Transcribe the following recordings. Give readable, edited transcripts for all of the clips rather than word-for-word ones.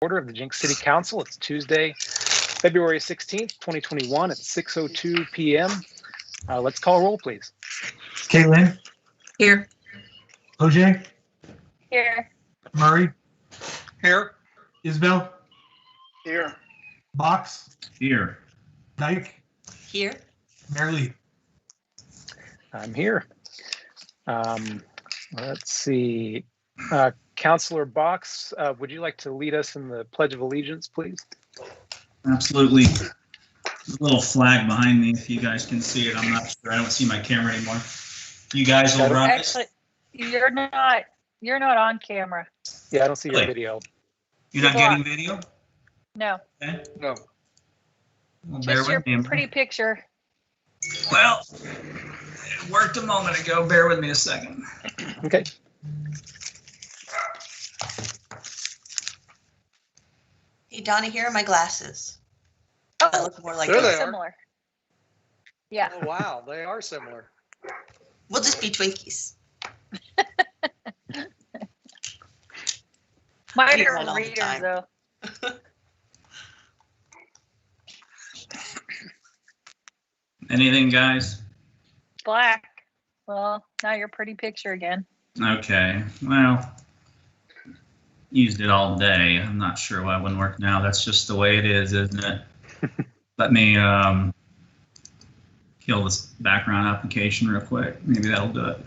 Order of the Jenks City Council. It's Tuesday, February 16th, 2021 at 6:02 p.m. Let's call roll, please. Caitlin? Here. OJ? Here. Murray? Here. Isabel? Here. Box? Here. Dyke? Here. Mary Lee? I'm here. Let's see. Councilor Box, would you like to lead us in the Pledge of Allegiance, please? Absolutely. There's a little flag behind me if you guys can see it. I'm not sure. I don't see my camera anymore. You guys will run. Actually, you're not on camera. Yeah, I don't see your Really? video. You're not getting video? No. Okay. No. Well, bear Just your with me. pretty picture. Well, it worked a moment ago. Bear with me a second. Okay. Hey, Donnie, here are my glasses. Oh, That look more like There yours. they are. similar. Yeah. Oh, wow, they are similar. We'll just be Twinkies. Mine You're are on all the readers time. though. Anything, guys? Black. Well, now your pretty picture again. Okay. Well, used it all day. I'm not sure why it wouldn't work now. That's just the way it is, isn't it? Let me kill this background application real quick. Maybe that'll do it.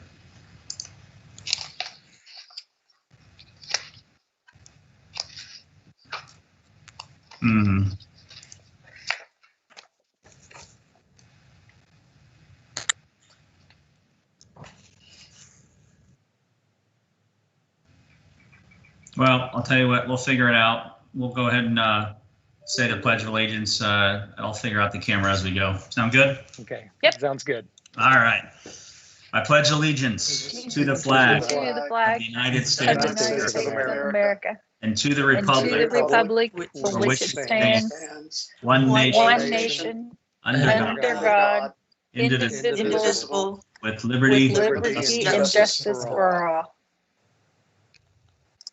Well, I'll tell you what, we'll figure it out. We'll go ahead and say the Pledge of Allegiance. I'll figure out the camera as we go. Sound good? Okay. Yep. Sounds good. All right. I pledge allegiance to the flag To the of flag the United of States the United States of America and to the and to the republic republic for for which it stands, one nation one nation, under God, under God, indivisible, Indivisible. with liberty, with liberty and justice for all.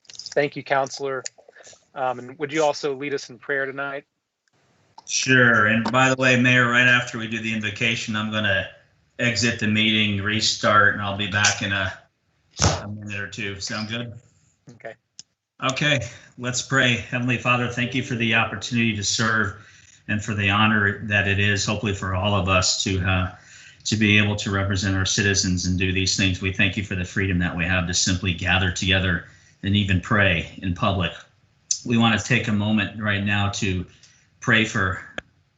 Thank you, Counselor. And would you also lead us in prayer tonight? Sure. And by the way, Mayor, right after we do the invocation, I'm going to exit the meeting, restart, and I'll be back in a minute or two. Sound good? Okay. Okay, let's pray. Heavenly Father, thank you for the opportunity to serve and for the honor that it is, hopefully for all of us to be able to represent our citizens and do these things. We thank you for the freedom that we have to simply gather together and even pray in public. We want to take a moment right now to pray for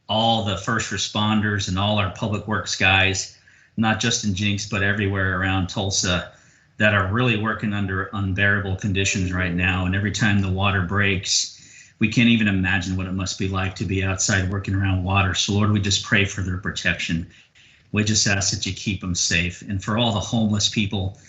all the first responders and all our public works guys, not just in Jenks, but everywhere around Tulsa, that are really working under unbearable conditions right now. And every time the water breaks, we can't even imagine what it must be like to be outside working around water. So Lord, we just pray for their protection. We just ask that you keep them safe. And for all the homeless people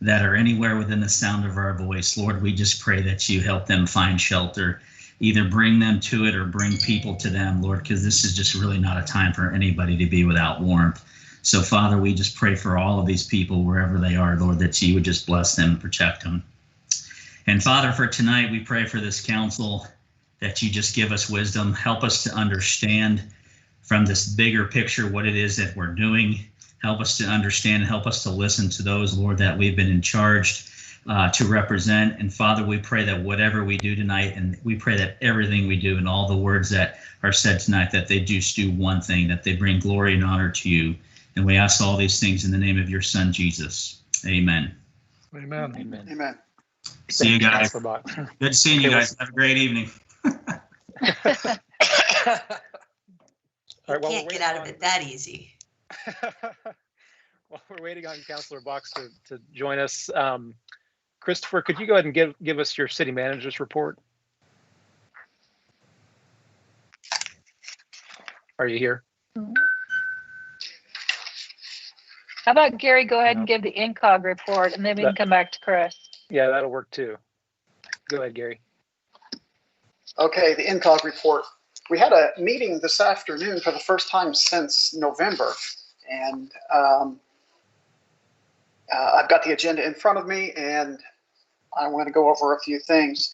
that are anywhere within the sound of our voice, Lord, we just pray that you help them find shelter, either bring them to it or bring people to them, Lord, because this is just really not a time for anybody to be without warmth. So, Father, we just pray for all of these people, wherever they are, Lord, that you would just bless them, protect them. And, Father, for tonight, we pray for this council, that you just give us wisdom, help us to understand from this bigger picture what it is that we're doing. Help us to understand, help us to listen to those, Lord, that we've been in charge to represent. And, Father, we pray that whatever we do tonight, and we pray that everything we do and all the words that are said tonight, that they just do one thing, that they bring glory and honor to you. And we ask all these things in the name of your Son, Jesus. Amen. Amen. Amen. Amen. See you guys. Counselor Box. Good seeing you guys. Have a great evening. All right, You well, can't get out of it that easy. While we're waiting on Counselor Box to join us, Christopher, could you go ahead and give us your city manager's report? Are you here? How about Gary go ahead and give the INCOG report and then we can come back to Chris. Yeah, that'll work too. Go ahead, Gary. Okay, the INCOG report. We had a meeting this afternoon for the first time since November, and I've got the agenda in front of me, and I want to go over a few things.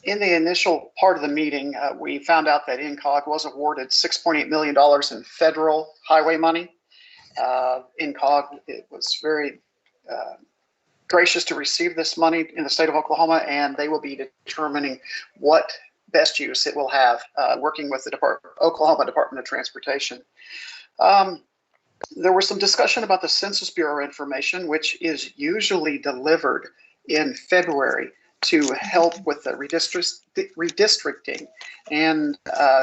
in the initial part of the meeting, we found out that INCOG was awarded $6.8 million in federal highway money. INCOG was very gracious to receive this money in the state of Oklahoma, and they will be determining what best use it will have, working with the Oklahoma Department of Transportation. There was some discussion about the Census Bureau information, which is usually delivered in February to help with the redistricting. And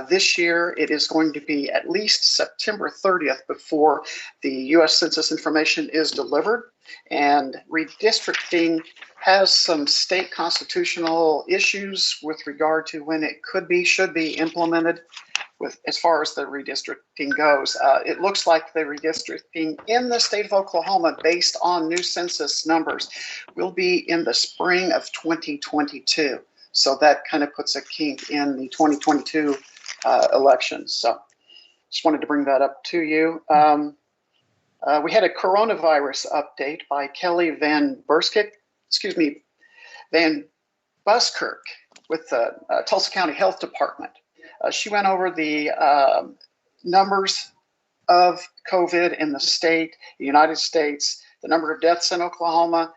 this year it is going to be at least September 30th before the U.S. Census information is delivered. And redistricting has some state constitutional issues with regard to when it could be, should be implemented with as far as the redistricting goes. It looks like the redistricting in the state of Oklahoma based on new census numbers will be in the spring of 2022. So that kind of puts a kink in the 2022 elections. So just wanted to bring that up to you. We had a coronavirus update by Kelly Van Buskirk with the Tulsa County Health Department. She went over the numbers of COVID in the state, the United States, the number of deaths in Oklahoma.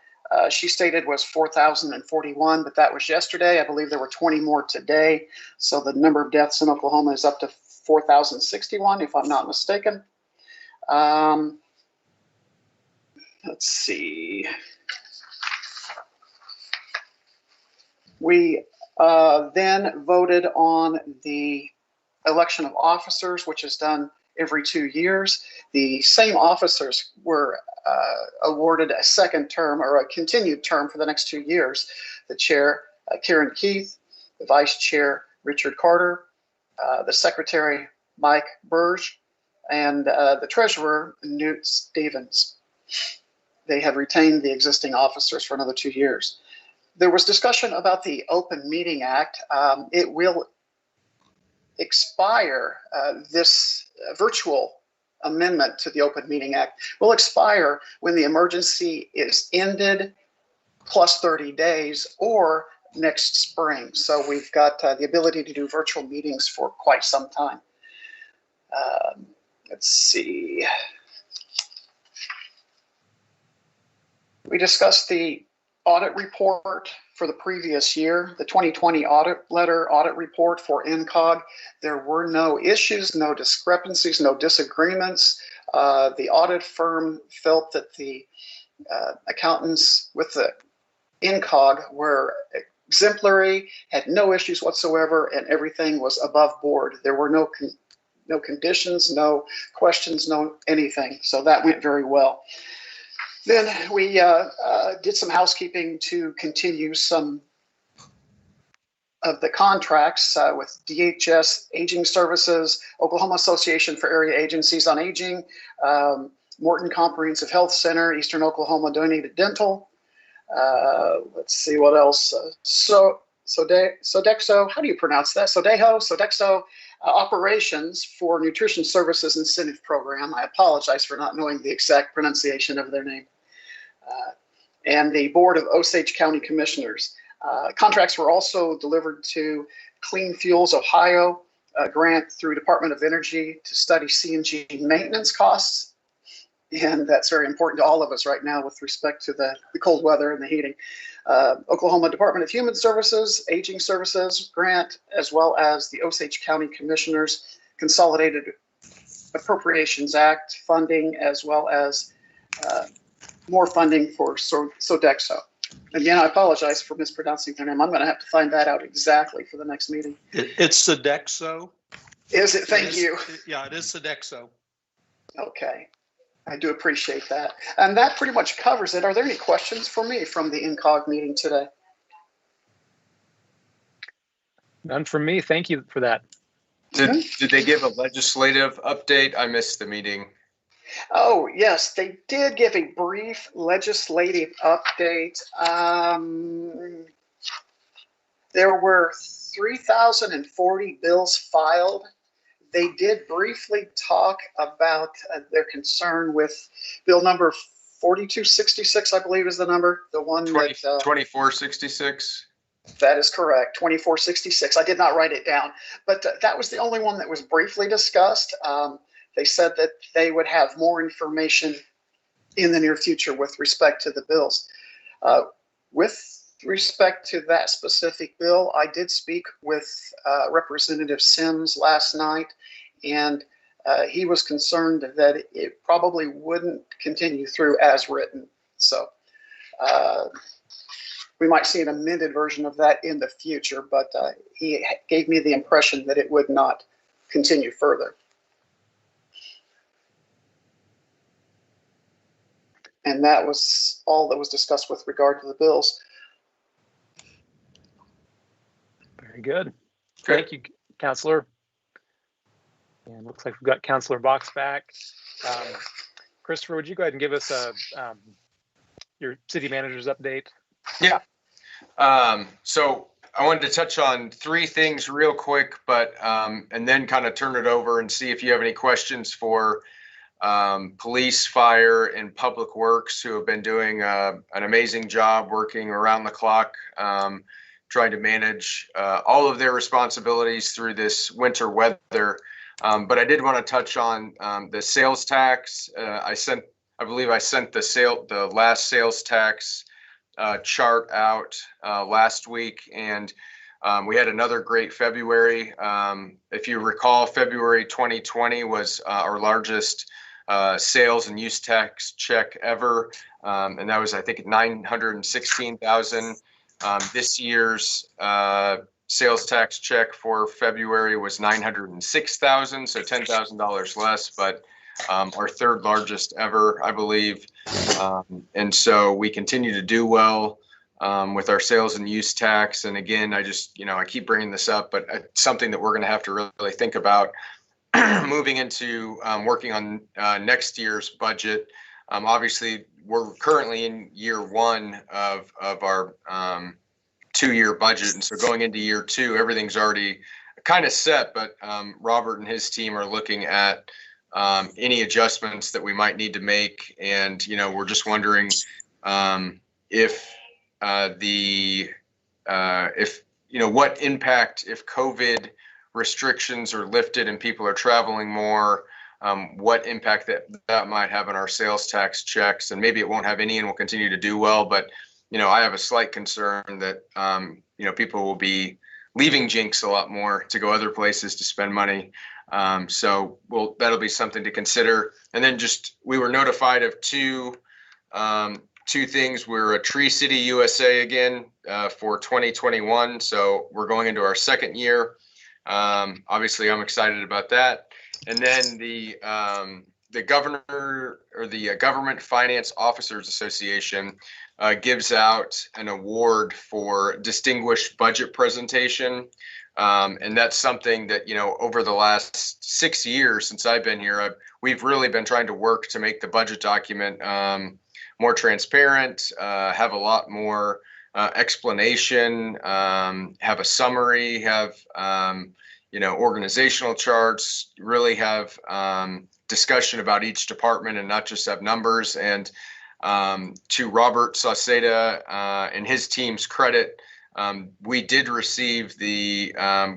She stated was 4,041, but that was yesterday. I believe there were 20 more today. So the number of deaths in Oklahoma is up to 4,061, if I'm not mistaken. Let's see. We then voted on the election of officers, which is done every 2 years. The same officers were awarded a second term or a continued term for the next 2 years. The chair, Karen Keith, the vice chair, Richard Carter, the secretary, Mike Burge, and the treasurer, Newt Stevens. They have retained the existing officers for another 2 years. There was discussion about the Open Meeting Act. It will expire, this virtual amendment to the Open Meeting Act will expire when the emergency is ended plus 30 days or next spring. So we've got the ability to do virtual meetings for quite some time. Let's see. We discussed the audit report for the previous year, the 2020 audit report for INCOG. There were no issues, no discrepancies, no disagreements. The audit firm felt that the accountants with the INCOG were exemplary, had no issues whatsoever, and everything was above board. There were no conditions, no questions, no anything. So that went very well. Then we did some housekeeping to continue some of the contracts with DHS Aging Services, Oklahoma Association for Area Agencies on Aging, Morton Comprehensive Health Center, Eastern Oklahoma Donated Dental. Let's see what else. Sodexo, how do you pronounce that? Sodexo Operations for Nutrition Services Incentive Program. I apologize for not knowing the exact pronunciation of their name. And the Board of Osage County Commissioners. Contracts were also delivered to Clean Fuels Ohio, a grant through Department of Energy to study CNG maintenance costs. And that's very important to all of us right now with respect to the cold weather and the heating. Oklahoma Department of Human Services, Aging Services grant, as well as the Osage County Commissioners Consolidated Appropriations Act funding, as well as more funding for Sodexo. Again, I apologize for mispronouncing their name. I'm going to have to find that out exactly for the next meeting. It's Sodexo. Is it? Thank you. Yeah, it is Sodexo. Okay. I do appreciate that. And that pretty much covers it. Are there any questions for me from the INCOG meeting today? None from me. Thank you for that. Did they give a legislative update? I missed the meeting. Oh, yes, they did give a brief legislative update. There were 3,040 bills filed. They did briefly talk about their concern with bill number 4266, I believe is the number, the one that 2466. That is correct, 2466. I did not write it down, but that was the only one that was briefly discussed. They said that they would have more information in the near future with respect to the bills. With respect to that specific bill, I did speak with Representative Sims last night, and he was concerned that it probably wouldn't continue through as written. So we might see an amended version of that in the future, but he gave me the impression that it would not continue further. And that was all that was discussed with regard to the bills. Very good. Thank you, Councilor. And looks like we've got Councilor Box back. Christopher, would you go ahead and give us your city manager's update? Yeah. So I wanted to touch on three things real quick, but and then kind of turn it over and see if you have any questions for police, fire, and public works, who have been doing an amazing job working around the clock, trying to manage all of their responsibilities through this winter weather. But I did want to touch on the sales tax. I believe I sent the last sales tax chart out last week, and we had another great February. If you recall, February 2020 was our largest sales and use tax check ever, and that was, I think, 916,000. This year's sales tax check for February was 906,000, so $10,000 less, but our third largest ever, I believe. And so we continue to do well with our sales and use tax. And again, I keep bringing this up, but it's something that we're going to have to really think about moving into working on next year's budget. Obviously, we're currently in year one of our 2-year budget. And so going into year two, everything's already kind of set, but Robert and his team are looking at any adjustments that we might need to make. And, we're just wondering if what impact, if COVID restrictions are lifted and people are traveling more, what impact that might have on our sales tax checks. And maybe it won't have any and we'll continue to do well. But, I have a slight concern that, people will be leaving Jenks a lot more to go other places to spend money. So that'll be something to consider. And then we were notified of two things. We're a Tree City USA again for 2021. So we're going into our second year. Obviously, I'm excited about that. And then the governor, or the Government Finance Officers Association, gives out an award for distinguished budget presentation. And that's something that, over the last 6 years since I've been here, we've really been trying to work to make the budget document more transparent, have a lot more explanation, have a summary, have, organizational charts, really have discussion about each department and not just have numbers. And to Robert Sauceda and his team's credit, we did receive the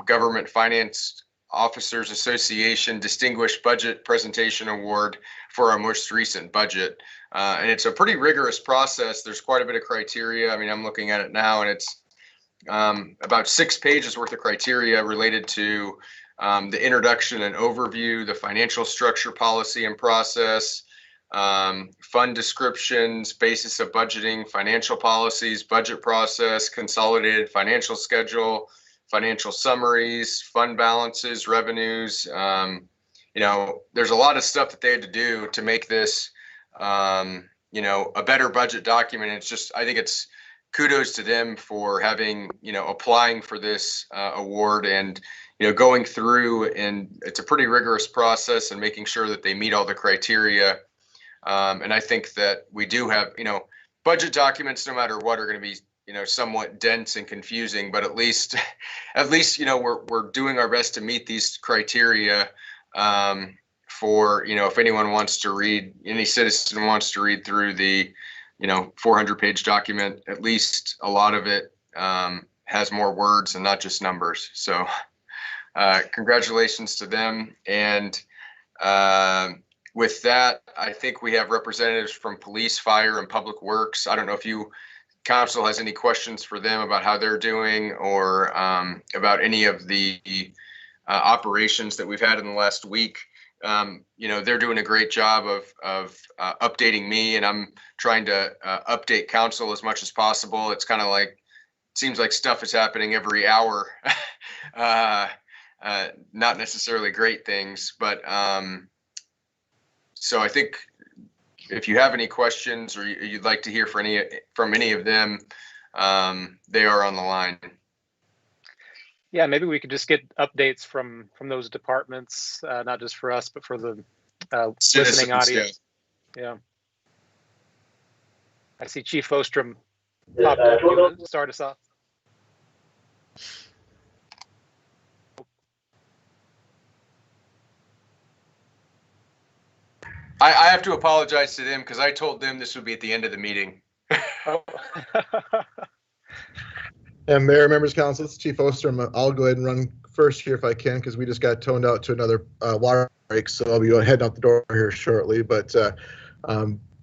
Government Finance Officers Association Distinguished Budget Presentation Award for our most recent budget. And it's a pretty rigorous process. There's quite a bit of criteria. I mean, I'm looking at it now, and it's about 6 pages worth of criteria related to the introduction and overview, the financial structure, policy and process, fund descriptions, basis of budgeting, financial policies, budget process, consolidated financial schedule, financial summaries, fund balances, revenues. There's a lot of stuff that they had to do to make this, a better budget document. I think it's kudos to them for having, applying for this award and, going through, and it's a pretty rigorous process and making sure that they meet all the criteria. And I think that we do have, budget documents, no matter what, are going to be, somewhat dense and confusing, but at least, we're doing our best to meet these criteria for, if anyone wants to read, any citizen wants to read through the, 400-page document, at least a lot of it has more words and not just numbers. So congratulations to them. And with that, I think we have representatives from police, fire, and public works. I don't know if council has any questions for them about how they're doing, or about any of the operations that we've had in the last week. They're doing a great job of updating me, and I'm trying to update council as much as possible. It's kind of like, seems like stuff is happening every hour. Not necessarily great things, but so I think if you have any questions or you'd like to hear from any of them, they are on the line. Yeah, maybe we could just get updates from those departments, not just for us, but for the listening audience. Yeah. I see Chief Ostrom popped up. You want to start us off? I have to apologize to them because I told them this would be at the end of the meeting. Oh. And Mayor, members of council, it's Chief Ostrom. I'll go ahead and run first here if I can, because we just got toned out to another water break, so I'll be heading out the door here shortly. But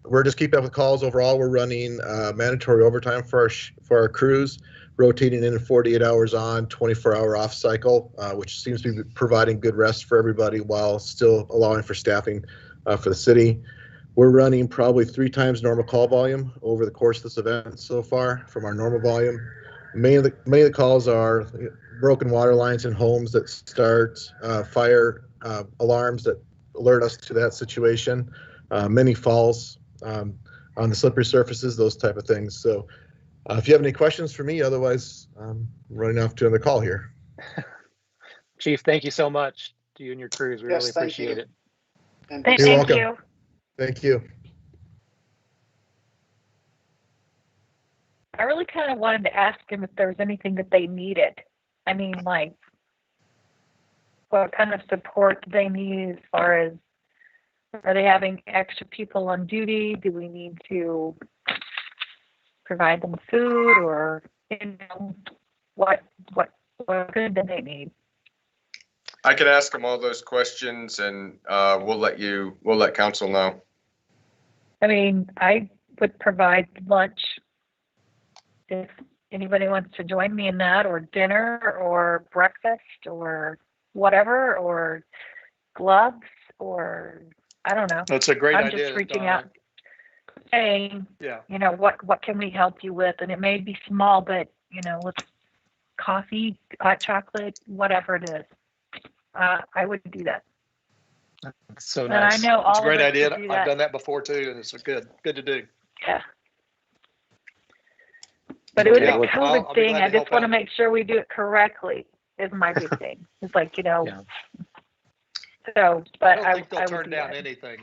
we're just keeping up with calls. Overall, we're running mandatory overtime for our crews, rotating in 48 hours on, 24-hour off cycle, which seems to be providing good rest for everybody while still allowing for staffing for the city. We're running probably 3 times normal call volume over the course of this event so far from our normal volume. Many of the calls are broken water lines in homes that start, fire alarms that alert us to that situation, many falls on the slippery surfaces, those type of things. So if you have any questions for me, otherwise I'm running off to another call here. Chief, thank you so much to you and your crews. We Yes, really thank appreciate you. it. And Thank You're welcome. you. Thank you. I really kind of wanted to ask him if there was anything that they needed. I mean, like, what kind of support do they need as far as, are they having extra people on duty? Do we need to provide them food, or, what good do they need? I can ask them all those questions, and we'll let council know. I mean, I would provide lunch if anybody wants to join me in that, or dinner, or breakfast, or whatever, or gloves, or I don't know. That's a great I'm idea. just reaching Donna. out, saying, Yeah. what can we help you with? And it may be small, but with coffee, hot chocolate, whatever it is, I would do that. So And nice. I know all It's a great of us idea. would do I've that. done that before too, and it's good to do. Yeah. But it was Yeah, a well, COVID I'll be thing. glad I to just help want to out. make sure we do it correctly is my big thing. It's like, Yeah. so, I but don't think they'll would turn do down that. anything.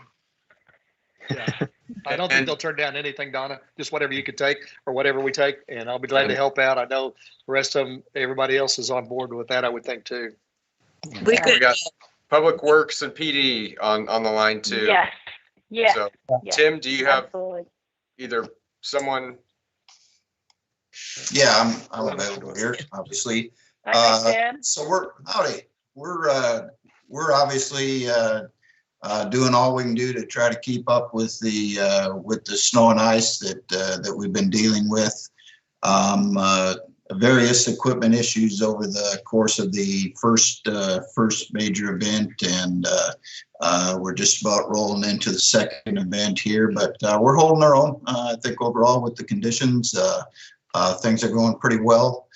Yeah. I don't think they'll turn down anything, Donna. Just whatever you could take or whatever we take, and I'll be glad to help out. I know the rest of them, everybody else is on board with that, I would think too. We Yeah. We could, got Public Works and PD on the line too. Yes. Yes. So yes, Tim, do you have absolutely. either someone? Yeah, I'm available here, obviously. Hi, Tim. So we're obviously doing all we can do to try to keep up with the snow and ice that we've been dealing with. Various equipment issues over the course of the first major event, and we're just about rolling into the second event here, but we're holding our own. I think overall with the conditions, things are going pretty well.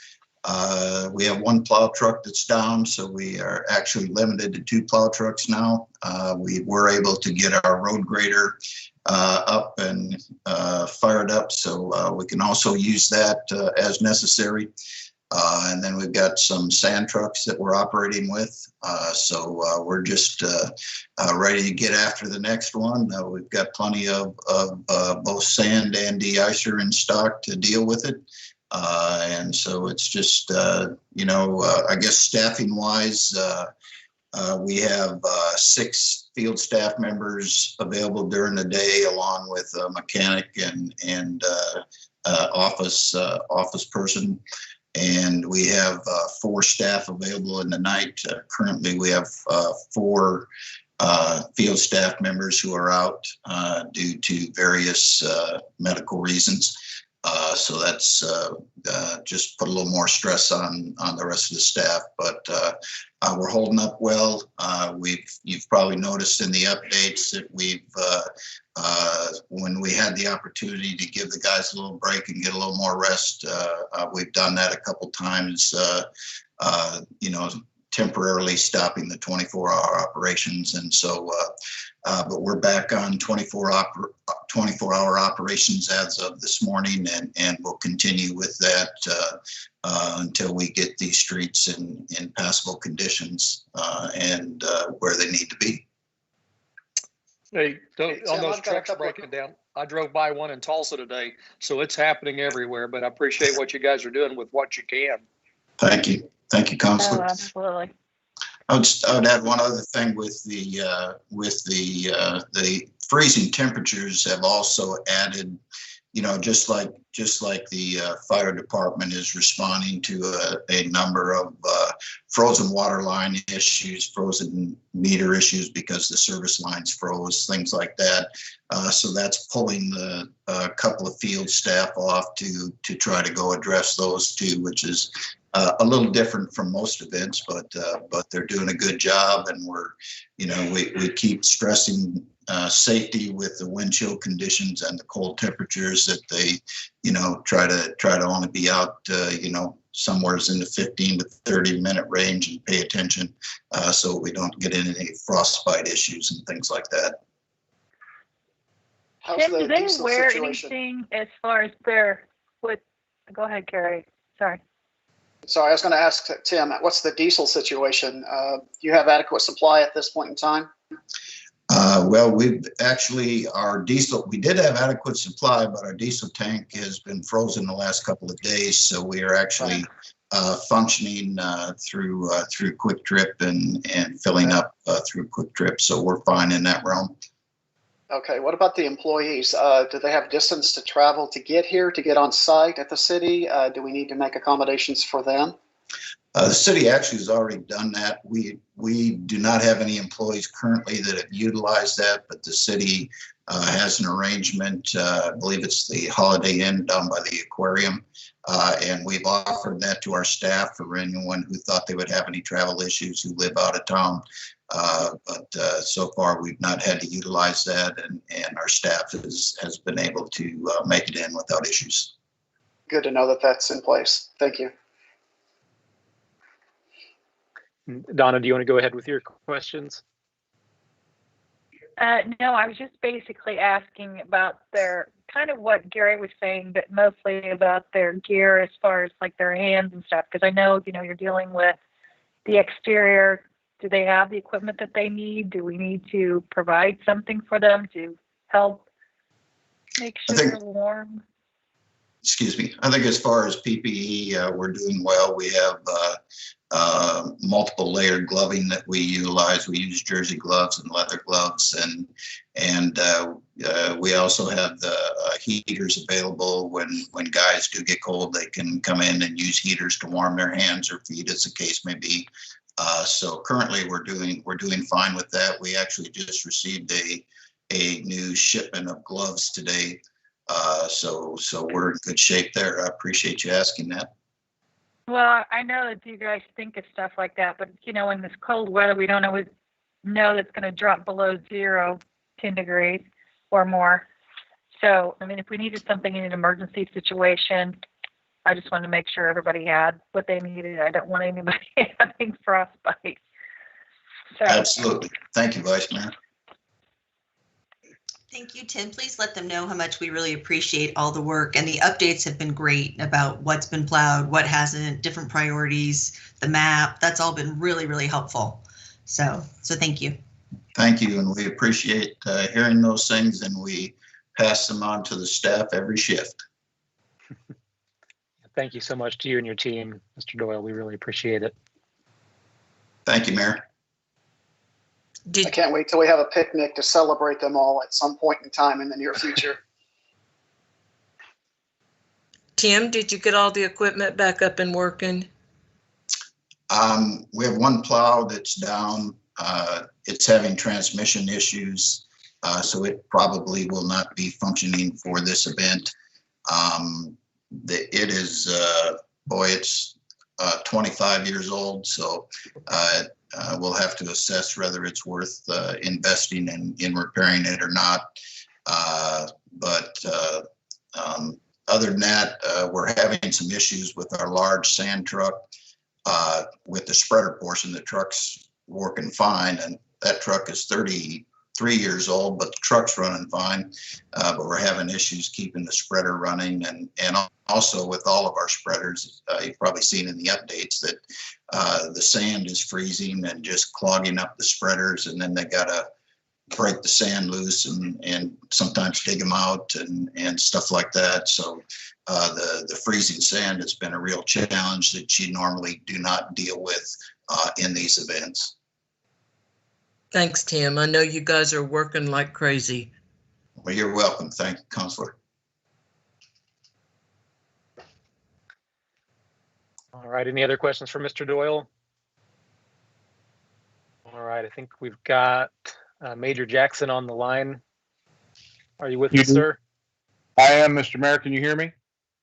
We have 1 plow truck that's down, so we are actually limited to 2 plow trucks now. We were able to get our road grader up and fired up, so we can also use that as necessary. And then we've got some sand trucks that we're operating with, so we're just ready to get after the next one. We've got plenty of both sand and de-icer in stock to deal with it. And so it's just, I guess staffing wise, we have 6 field staff members available during the day, along with a mechanic and office person. and we have 4 staff available in the night. Currently, we have 4 field staff members who are out due to various medical reasons. So that's just put a little more stress on the rest of the staff, but we're holding up well. You've probably noticed in the updates that when we had the opportunity to give the guys a little break and get a little more rest, we've done that a couple times, temporarily stopping the 24-hour operations. And so, but we're back on 24-hour operations as of this morning, and we'll continue with that until we get these streets in passable conditions and where they need to be. Hey, Tim, on those I've got a trucks couple of- breaking down, I drove by one in Tulsa today, so it's happening everywhere, but I appreciate what you guys are doing with what you can. Thank you. Thank you, Oh, Counselor. absolutely. I would add one other thing with the freezing temperatures have also added, just like the fire department is responding to a number of frozen water line issues, frozen meter issues because the service lines froze, things like that. So that's pulling a couple of field staff off to try to go address those too, which is a little different from most events, but they're doing a good job, and we keep stressing safety with the wind chill conditions and the cold temperatures that they, try to only be out, somewhere in the 15 to 30 minute range and pay attention so we don't get into any frostbite issues and things like that. How's Tim, the do they diesel wear situation? anything as far as go ahead, Carrie. Sorry. Sorry, I was going to ask Tim, what's the diesel situation? Do you have adequate supply at this point in time? Well, we did have adequate supply, but our diesel tank has been frozen the last couple of days. So we are actually functioning through Quick Trip and filling up through Quick Trip. So we're fine in that realm. Okay, what about the employees? Do they have distance to travel to get here, to get on site at the city? Do we need to make accommodations for them? The city actually has already done that. We do not have any employees currently that have utilized that, but the city has an arrangement. I believe it's the Holiday Inn down by the aquarium. And we've offered that to our staff for anyone who thought they would have any travel issues who live out of town. But so far we've not had to utilize that, and our staff has been able to make it in without issues. Good to know that that's in place. Thank you. Donna, do you want to go ahead with your questions? No, I was just basically asking about their kind of what Gary was saying, but mostly about their gear as far as like their hands and stuff. Because I know, you're dealing with the exterior. Do they have the equipment that they need? Do we need to provide something for them to help make sure they're warm? Excuse me. I think as far as PPE, we're doing well. We have multiple layered gloving that we utilize. We use jersey gloves and leather gloves, and we also have the heaters available when guys do get cold. They can come in and use heaters to warm their hands or feet, as the case may be. So currently we're doing fine with that. We actually just received a new shipment of gloves today. So we're in good shape there. I appreciate you asking that. Well, I know that you guys think of stuff like that, but in this cold weather, we don't always know that's going to drop below 10 degrees or more. So, if we needed something in an emergency situation, I just wanted to make sure everybody had what they needed. I don't want anybody having frostbite. So, absolutely. Thank you, Vice Mayor. Thank you, Tim. Please let them know how much we really appreciate all the work, and the updates have been great about what's been plowed, what hasn't, different priorities, the map. That's all been really, really helpful. So thank you. Thank you, and we appreciate hearing those things, and we pass them on to the staff every shift. Thank you so much to you and your team, Mr. Doyle. We really appreciate it. Thank you, Mayor. I can't wait till we have a picnic to celebrate them all at some point in time in the near future. Tim, did you get all the equipment back up and working? We have one plow that's down. It's having transmission issues, so it probably will not be functioning for this event. It is, it's 25 years old, so we'll have to assess whether it's worth investing in repairing it or not. Other than that, we're having some issues with our large sand truck. With the spreader portion, the truck's working fine, and that truck is 33 years old, but the truck's running fine. But we're having issues keeping the spreader running, and also with all of our spreaders, you've probably seen in the updates that the sand is freezing and just clogging up the spreaders, and then they gotta break the sand loose and sometimes dig them out and stuff like that. So the freezing sand has been a real challenge that you normally do not deal with in these events. Thanks, Tim. I know you guys are working like crazy. Well, you're welcome. Thank you, Counselor. All right, any other questions for Mr. Doyle? All right, I think we've got Major Jackson on the line. Are you with us, sir? I am, Mr. Mayor. Can you hear me?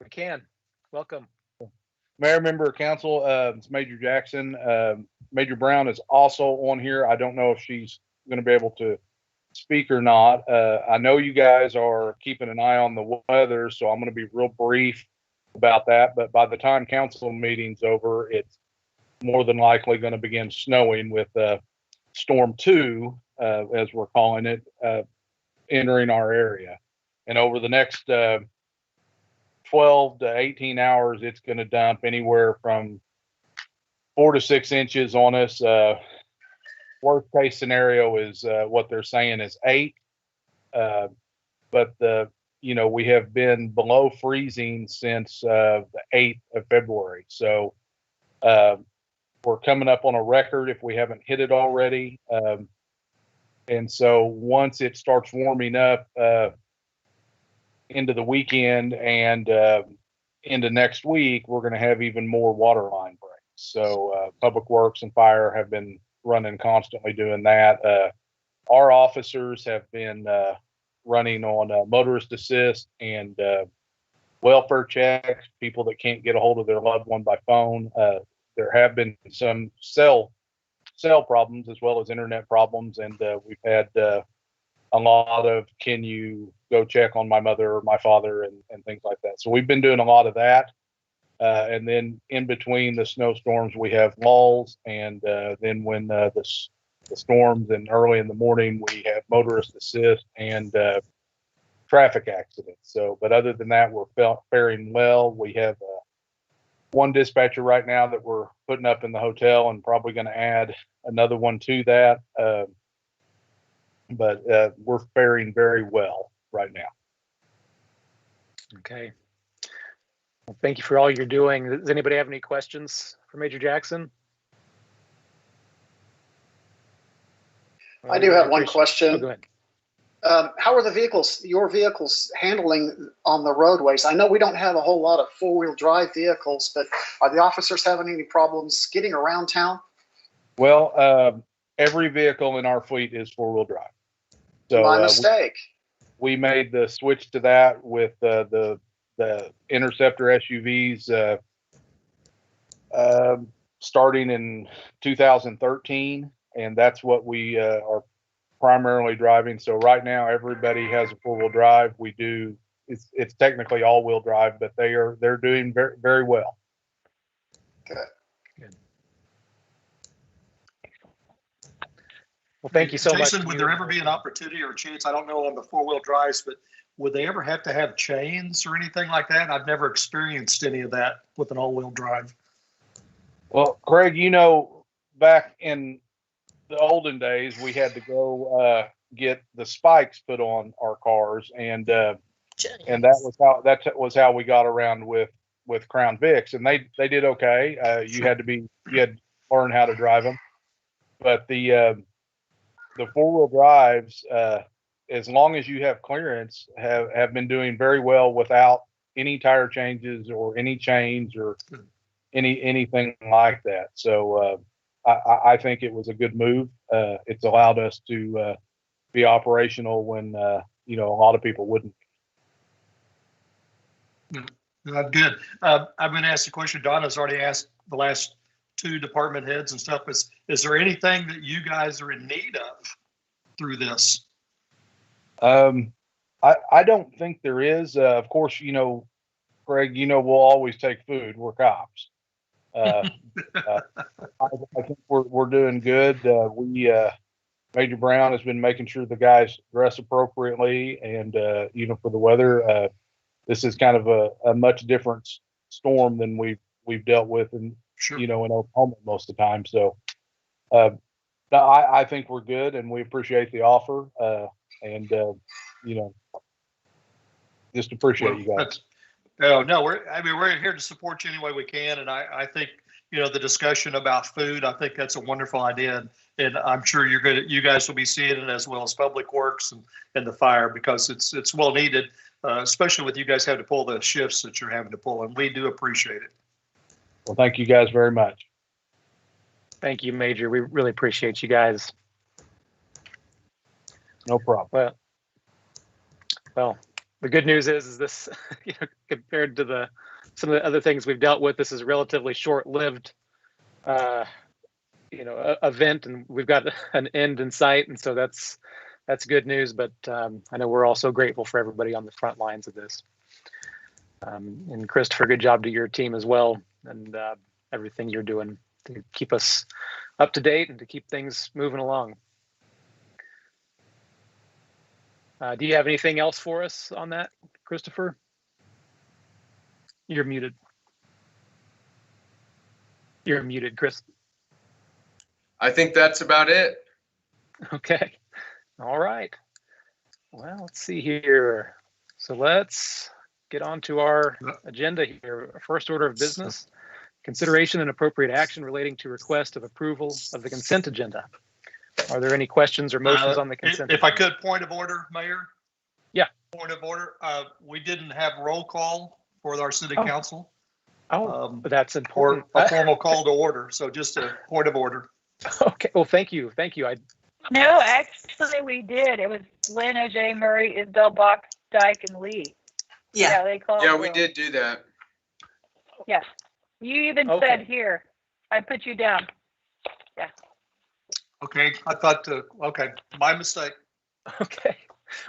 We can. Welcome. Mayor, member of council, it's Major Jackson. Major Brown is also on here. I don't know if she's going to be able to speak or not. I know you guys are keeping an eye on the weather, so I'm going to be real brief about that. But by the time council meeting's over, it's more than likely going to begin snowing with Storm 2, as we're calling it, entering our area. And over the next 12 to 18 hours, it's going to dump anywhere from 4 to 6 inches on us. Worst case scenario is what they're saying is 8. But we have been below freezing since the 8th of February. So we're coming up on a record if we haven't hit it already. And so once it starts warming up into the weekend and into next week, we're going to have even more water line breaks. So Public Works and Fire have been running constantly doing that. Our officers have been running on motorist assist and welfare checks, people that can't get a hold of their loved one by phone. There have been some cell problems as well as internet problems, and we've had a lot of, can you go check on my mother or my father and things like that. So we've been doing a lot of that. And then in between the snowstorms, we have lulls. And then when the storms and early in the morning, we have motorist assist and traffic accidents. So, but other than that, we're faring well. We have one dispatcher right now that we're putting up in the hotel and probably going to add another one to that. But we're faring very well right now. Okay. Well, thank you for all you're doing. Does anybody have any questions for Major Jackson? I do have one question. Oh, go ahead. How are your vehicles handling on the roadways? I know we don't have a whole lot of four-wheel drive vehicles, but are the officers having any problems getting around town? Well, every vehicle in our fleet is four-wheel drive. So my mistake. We made the switch to that with the Interceptor SUVs starting in 2013, and that's what we are primarily driving. So right now, everybody has a four-wheel drive. We do. It's technically all-wheel drive, but they're doing very, very well. Good. Well, thank you so much. Jason, would there ever be an opportunity or a chance? I don't know on the four-wheel drives, but would they ever have to have chains or anything like that? I've never experienced any of that with an all-wheel drive. Well, Craig, back in the olden days, we had to go get the spikes put on our cars, and that was how we got around with Crown Vics, and they did okay. You had to learn how to drive them, but the four-wheel drives, as long as you have clearance, have been doing very well without any tire changes or any change or anything like that. So I think it was a good move. It's allowed us to be operational when a lot of people wouldn't. Good. I'm going to ask a question. Donna's already asked the last two department heads and stuff. Is there anything that you guys are in need of through this? I don't think there is. Of course, Greg, we'll always take food. We're cops. I think we're doing good. Major Brown has been making sure the guys dress appropriately, and for the weather, this is kind of a much different storm than we've dealt with in in Oklahoma most of the time. So I think we're good, and we appreciate the offer, and just appreciate you guys. No, we're here to support you any way we can, and I think the discussion about food, I think that's a wonderful idea, and I'm sure you guys will be seeing it as well as Public Works and the fire, because it's well needed, especially with you guys having to pull the shifts that you're having to pull, and we do appreciate it. Well, thank you guys very much. Thank you, Major. We really appreciate you guys. No problem. Well, the good news is this, compared to some of the other things we've dealt with, this is relatively short-lived, event, and we've got an end in sight, and so that's good news. But I know we're also grateful for everybody on the front lines of this. And Christopher, good job to your team as well, and everything you're doing to keep us up to date and to keep things moving along. Do you have anything else for us on that, Christopher? You're muted. You're muted, Chris. I think that's about it. Okay. All right. Well, let's see here. So let's get on to our agenda here. First order of business, consideration and appropriate action relating to request of approval of the consent agenda. Are there any questions or motions on the consent? If I could, point of order, Mayor. Yeah. Point of order. We didn't have roll call for our city council. But that's important. Or a formal call to order. So just a point of order. Okay. Well, thank you. Thank you. No, actually we did. It was Lynn, OJ, Murray, Isabel, Box, Dyke, and Lee. Yeah. They called. Yeah, we did do that. Yeah. You even said here. I put you down. Yeah. Okay. I thought, okay, my mistake. Okay.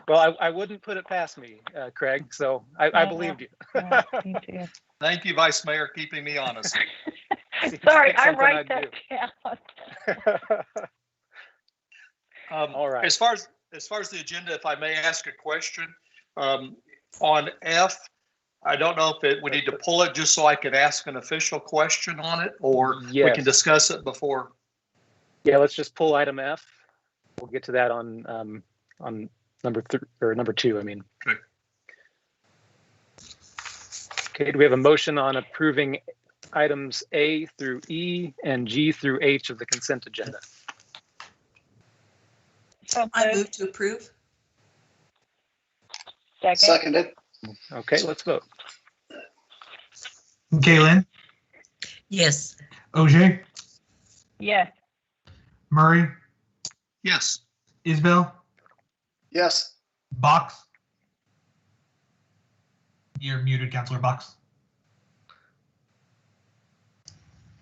Well, I wouldn't put it past me, Craig, so I believed you. Yeah, me too. Thank you, Vice Mayor, keeping me honest. Sorry, I write that down. All right. As far as the agenda, if I may ask a question, on F, I don't know if we need to pull it just so I can ask an official question on it, or we can discuss it before. Yeah, let's just pull item F. We'll get to that on number 2. I mean. Okay. Okay. Do we have a motion on approving items A through E and G through H of the consent agenda? I move to approve. Seconded. Okay, let's vote. Kaylin, Yes. OJ, Yes. Murray, Yes. Isbell, Yes. Box. You're muted, Councilor Box.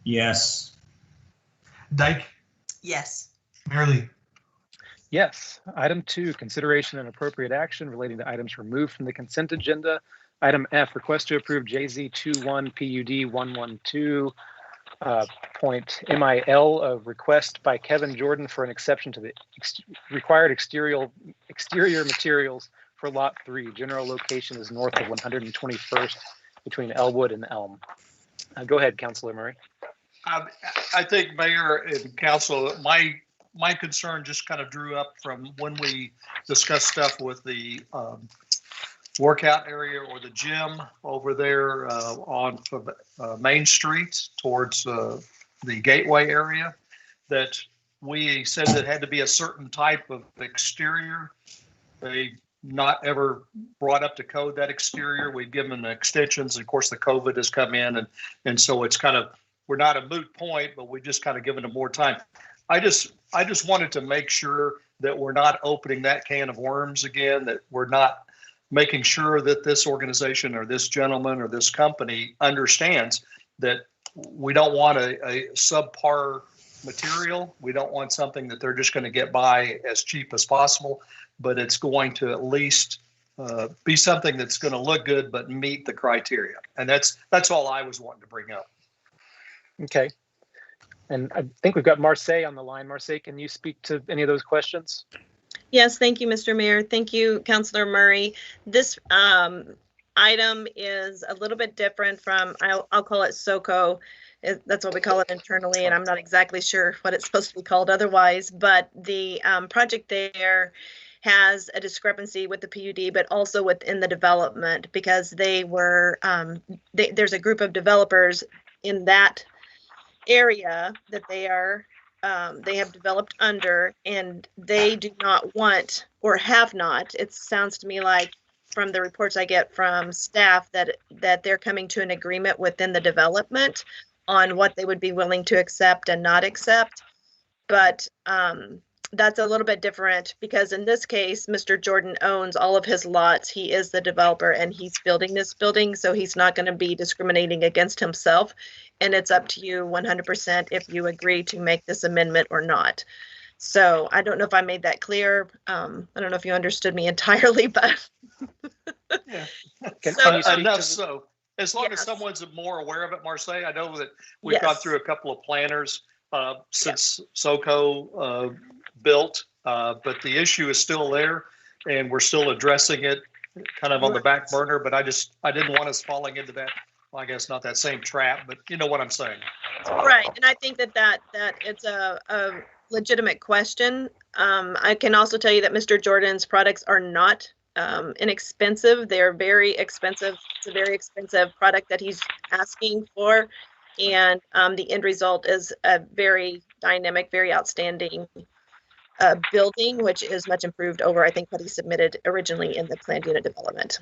Yes. Dyke, Yes. Merrily. Yes. Item 2, consideration and appropriate action relating to items removed from the consent agenda. Item F, request to approve JZ 21 PUD 112 point MIL of request by Kevin Jordan for an exception to the required exterior materials for Lot 3. General location is north of 121st between Elwood and Elm. Go ahead, Councilor Murray. I think, Mayor and Council, my concern just kind of drew up from when we discussed stuff with the workout area or the gym over there on Main Street towards the Gateway area, that we said that it had to be a certain type of exterior. They not ever brought up to code that exterior. We've given them the extensions. Of course, the COVID has come in, and so it's kind of, we're not a moot point, but we just kind of given them more time. I just wanted to make sure that we're not opening that can of worms again, that we're not making sure that this organization or this gentleman or this company understands that we don't want a subpar material. We don't want something that they're just going to get by as cheap as possible, but it's going to at least be something that's going to look good but meet the criteria. And that's all I was wanting to bring up. Okay. And I think we've got Marseille on the line. Marseille, can you speak to any of those questions? Yes, thank you, Mr. Mayor. Thank you, Councilor Murray. This item is a little bit different from, I'll call it SOCO. That's what we call it internally, and I'm not exactly sure what it's supposed to be called otherwise, but the project there has a discrepancy with the PUD, but also within the development, because they were, there's a group of developers in that area that they have developed under, and they do not want, or have not, it sounds to me like from the reports I get from staff that they're coming to an agreement within the development on what they would be willing to accept and not accept. But that's a little bit different, because in this case, Mr. Jordan owns all of his lots. He is the developer and he's building this building, so he's not going to be discriminating against himself. And it's up to you 100% if you agree to make this amendment or not. So I don't know if I made that clear. I don't know if you understood me entirely, but Yeah. So, Enough so. As long as Yes. someone's more aware of it, Marseille, I know that we've gone Yes. through a couple of planners since SOCO built, but the issue is still there, and we're still addressing it kind of on the back burner, but I didn't want us falling into that, well, I guess not that same trap, but you know what I'm saying. right. And I think that it's a legitimate question. I can also tell you that Mr. Jordan's products are not inexpensive. They're very expensive. It's a very expensive product that he's asking for. And the end result is a very dynamic, very outstanding building, which is much improved over, I think, what he submitted originally in the planned unit development.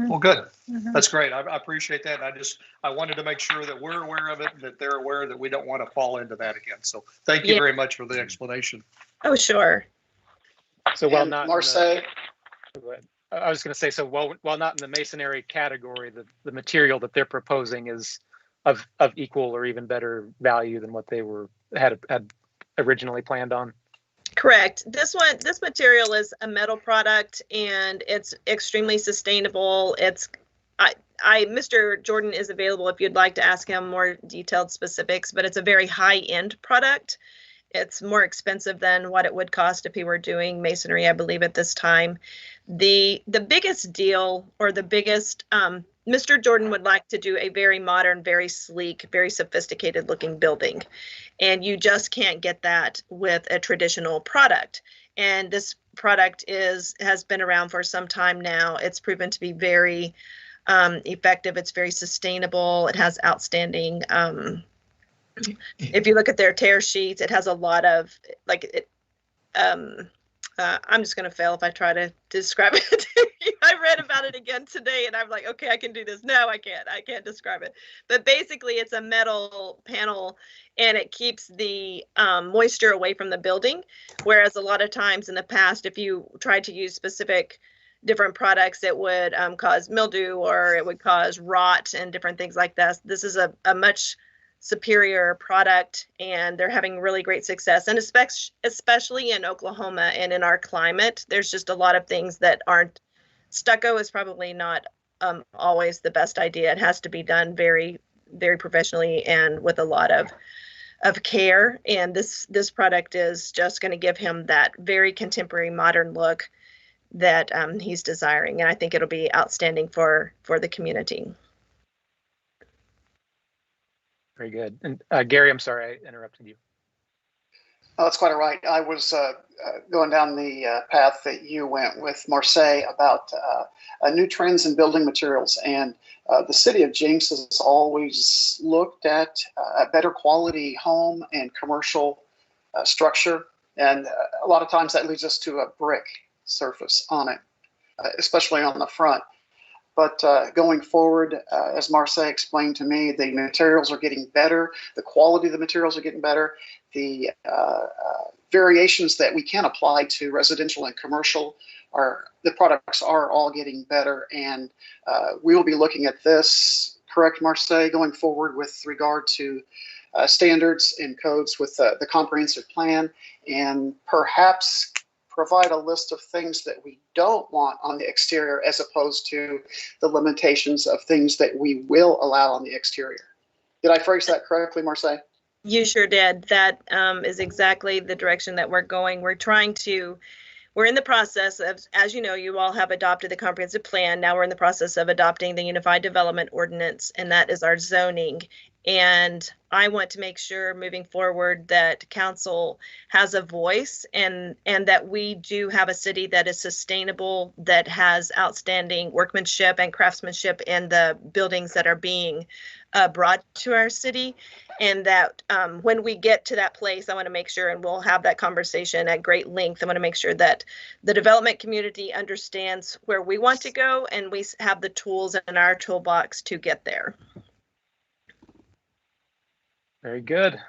Well, good. That's great. I appreciate that. I wanted to make sure that we're aware of it and that they're aware that we don't want to fall into that again. So thank you Yeah. very much for the explanation. Oh, sure. So while And not Marseille, I was going to say, so while not in the masonry category, the material that they're proposing is of equal or even better value than what they had originally planned on. Correct. This material is a metal product, and it's extremely sustainable. Mr. Jordan is available if you'd like to ask him more detailed specifics, but it's a very high-end product. It's more expensive than what it would cost if he were doing masonry, I believe, at this time. The biggest deal, or the biggest, Mr. Jordan would like to do a very modern, very sleek, very sophisticated looking building. And you just can't get that with a traditional product. And this product has been around for some time now. It's proven to be very effective. It's very sustainable. It has outstanding, if you look at their tear sheets, it has a lot of, I'm just going to fail if I try to describe it to you. I read about it again today and I'm like, okay, I can do this. No, I can't describe it. But basically it's a metal panel and it keeps the moisture away from the building. Whereas a lot of times in the past, if you tried to use specific different products, it would cause mildew or it would cause rot and different things like that. This is a much superior product, and they're having really great success. And especially in Oklahoma and in our climate, there's just a lot of things that aren't, stucco is probably not always the best idea. It has to be done very, very professionally and with a lot of care. And this product is just going to give him that very contemporary modern look that he's desiring. And I think it'll be outstanding for the community. Very good. And Gary, I'm sorry I interrupted you. Oh, that's quite all right. I was going down the path that you went with Marseille about new trends in building materials. And the city of Jenks has always looked at a better quality home and commercial structure. And a lot of times that leads us to a brick surface on it. especially on the front. But going forward, as Marseille explained to me, the materials are getting better. The quality of the materials are getting better. The variations that we can apply to residential and commercial the products are all getting better. And we will be looking at this, correct, Marseille, going forward with regard to standards and codes with the comprehensive plan, and perhaps provide a list of things that we don't want on the exterior as opposed to the limitations of things that we will allow on the exterior. Did I phrase that correctly, Marseille? You sure did. That is exactly the direction that we're going. We're in the process of, as you know, you all have adopted the comprehensive plan. Now we're in the process of adopting the Unified Development Ordinance, and that is our zoning. And I want to make sure moving forward that council has a voice and that we do have a city that is sustainable, that has outstanding workmanship and craftsmanship in the buildings that are being brought to our city. And that when we get to that place, I want to make sure, and we'll have that conversation at great length, I want to make sure that the development community understands where we want to go and we have the tools in our toolbox to get there. Very good.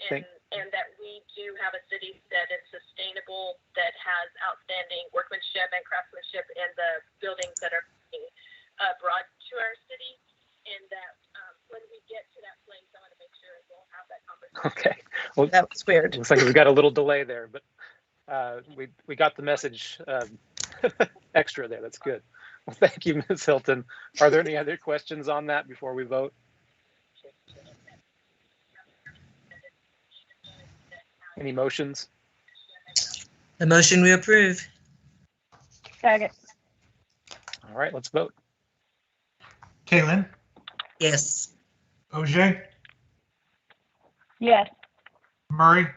And that we do have a city that is sustainable, that has outstanding workmanship and craftsmanship in the buildings that are being brought to our city. And that when we get to that place, I want to make sure we'll have that conversation. Okay. Well, that was weird. Looks like we've got a little delay there, but we got the message extra there. That's good. Well, thank you, Ms. Hilton. Are there any other questions on that before we vote? Any motions? The motion we approve. Second. All right, let's vote. Kaylin, Yes. OJ, Yes. Murray,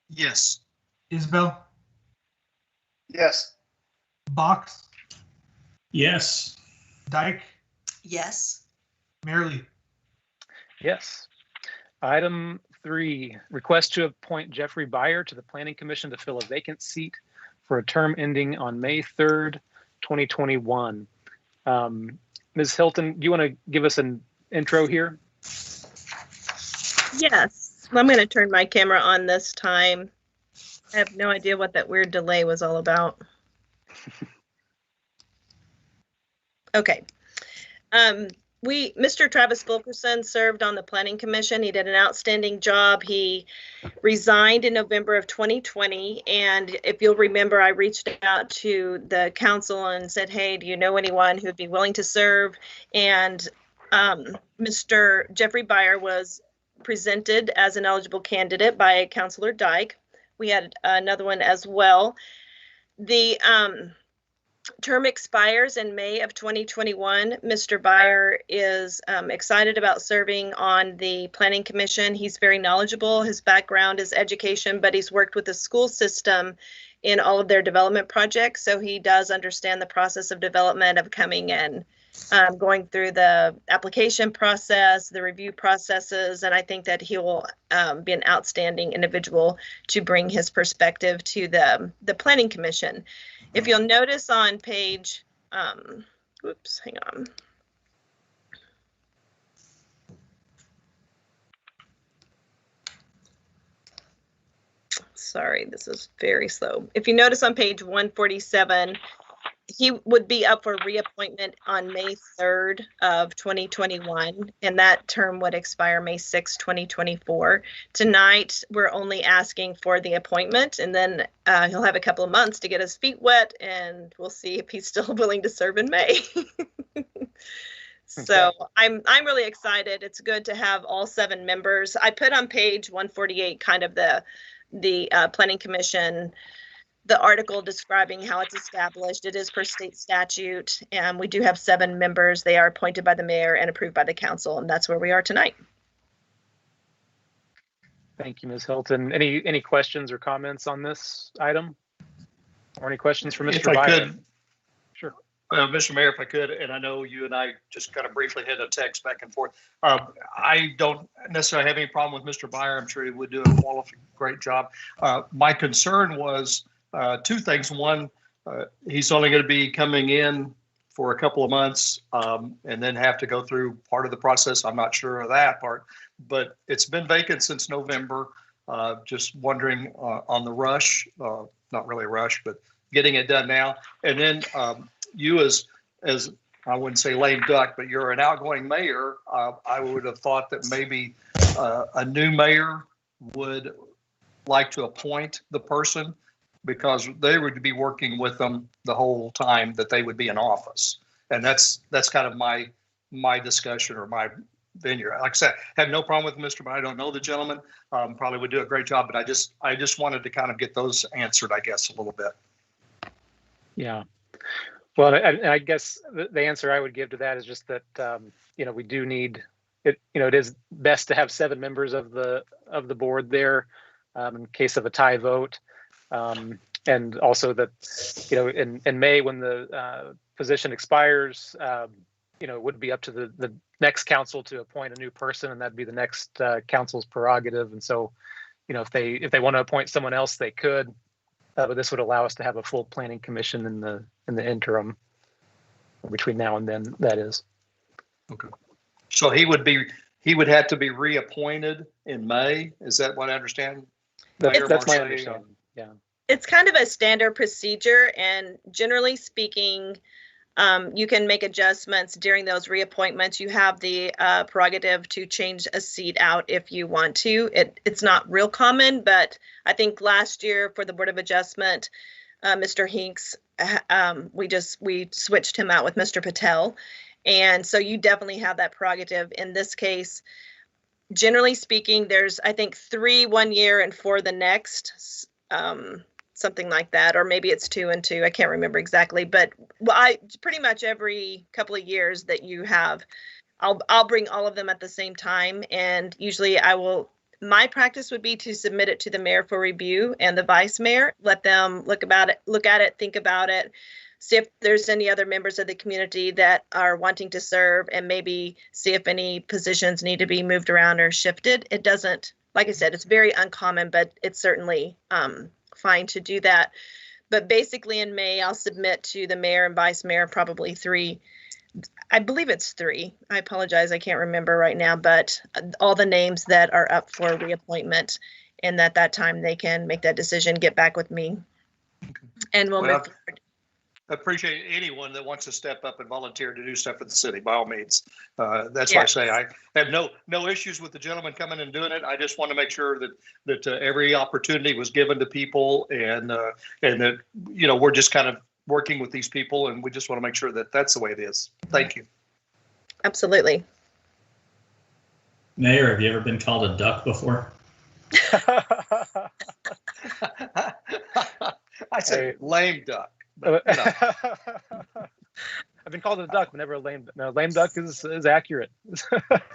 Yes. Isbell, Yes. Box, Yes. Dyke, Yes. Merrily. Yes. Item 3, request to appoint Jeffrey Beyer to the Planning Commission to fill a vacant seat for a term ending on May 3rd, 2021. Ms. Hilton, do you want to give us an intro here? Yes, I'm going to turn my camera on this time. I have no idea what that weird delay was all about. Okay. Mr. Travis Fulkerson served on the Planning Commission. He did an outstanding job. He resigned in November of 2020. And if you'll remember, I reached out to the council and said, hey, do you know anyone who'd be willing to serve? And Mr. Jeffrey Beyer was presented as an eligible candidate by Councilor Dyke. We had another one as well. The term expires in May of 2021. Mr. Beyer is excited about serving on the Planning Commission. He's very knowledgeable. His background is education, but he's worked with the school system in all of their development projects. So he does understand the process of development, of coming in, going through the application process, the review processes, and I think that he will be an outstanding individual to bring his perspective to the Planning Commission. If you'll notice on page, oops, hang on. Sorry, this is very slow. If you notice on page 147, he would be up for reappointment on May 3rd of 2021, and that term would expire May 6, 2024. Tonight, we're only asking for the appointment, and then he'll have a couple of months to get his feet wet, and we'll see if he's still willing to serve in May. So I'm really excited. It's good to have all 7 members. I put on page 148 kind of the Planning Commission, the article describing how it's established. It is per state statute, and we do have 7 members. They are appointed by the mayor and approved by the council, and that's where we are tonight. Thank you, Ms. Hilton. Any questions or comments on this item? Or any questions for Mr. If I Beyer? could, Sure. Mr. Mayor, if I could, and I know you and I just kind of briefly had a text back and forth. I don't necessarily have any problem with Mr. Beyer. I'm sure he would do a great job. My concern was 2 things. One, he's only going to be coming in for a couple of months and then have to go through part of the process. I'm not sure of that part, but it's been vacant since November. Just wondering on the rush, not really a rush, but getting it done now. And then you as I wouldn't say lame duck, but you're an outgoing mayor. I would have thought that maybe a new mayor would like to appoint the person because they would be working with them the whole time that they would be in office. And that's kind of my discussion or my venue. Like I said, I have no problem with Mr. But I don't know the gentleman. Probably would do a great job, but I just wanted to kind of get those answered, I guess, a little bit. Yeah. Well, I guess the answer I would give to that is just that, we do need it. It is best to have 7 members of the board there in case of a tie vote. And also that, in May when the position expires, it would be up to the next council to appoint a new person, and that'd be the next council's prerogative. And so, if they want to appoint someone else, they could. But this would allow us to have a full planning commission in the interim between now and then. That is. Okay. So he would have to be reappointed in May. Is that what I understand? That's my understanding. Yeah. It's kind of a standard procedure, and generally speaking, you can make adjustments during those reappointments. You have the prerogative to change a seat out if you want to. It's not real common, but I think last year for the Board of Adjustment, Mr. Hinks, we switched him out with Mr. Patel. And so you definitely have that prerogative. In this case, generally speaking, there's, I think, 3 1 year and 4 the next. Something like that, or maybe it's 2 and 2. I can't remember exactly, but I pretty much every couple of years that you have, I'll bring all of them at the same time, and usually my practice would be to submit it to the mayor for review and the vice mayor, let them look at it, think about it, see if there's any other members of the community that are wanting to serve, and maybe see if any positions need to be moved around or shifted. It doesn't, like I said, it's very uncommon, but it's certainly fine to do that. But basically in May, I'll submit to the mayor and vice mayor probably 3. I believe it's 3. I apologize, I can't remember right now, but all the names that are up for reappointment, and at that time they can make that decision, get back with me, and we'll move forward. I appreciate anyone that wants to step up and volunteer to do stuff for the city, by all means. That's why I say I have no issues with the gentleman coming and doing it. I just want to make sure that every opportunity was given to people, and that we're just kind of working with these people, and we just want to make sure that that's the way it is. Thank you. Absolutely. Mayor, have you ever been called a duck before? I say lame duck. I've been called a duck, but never a lame. No, lame duck is accurate.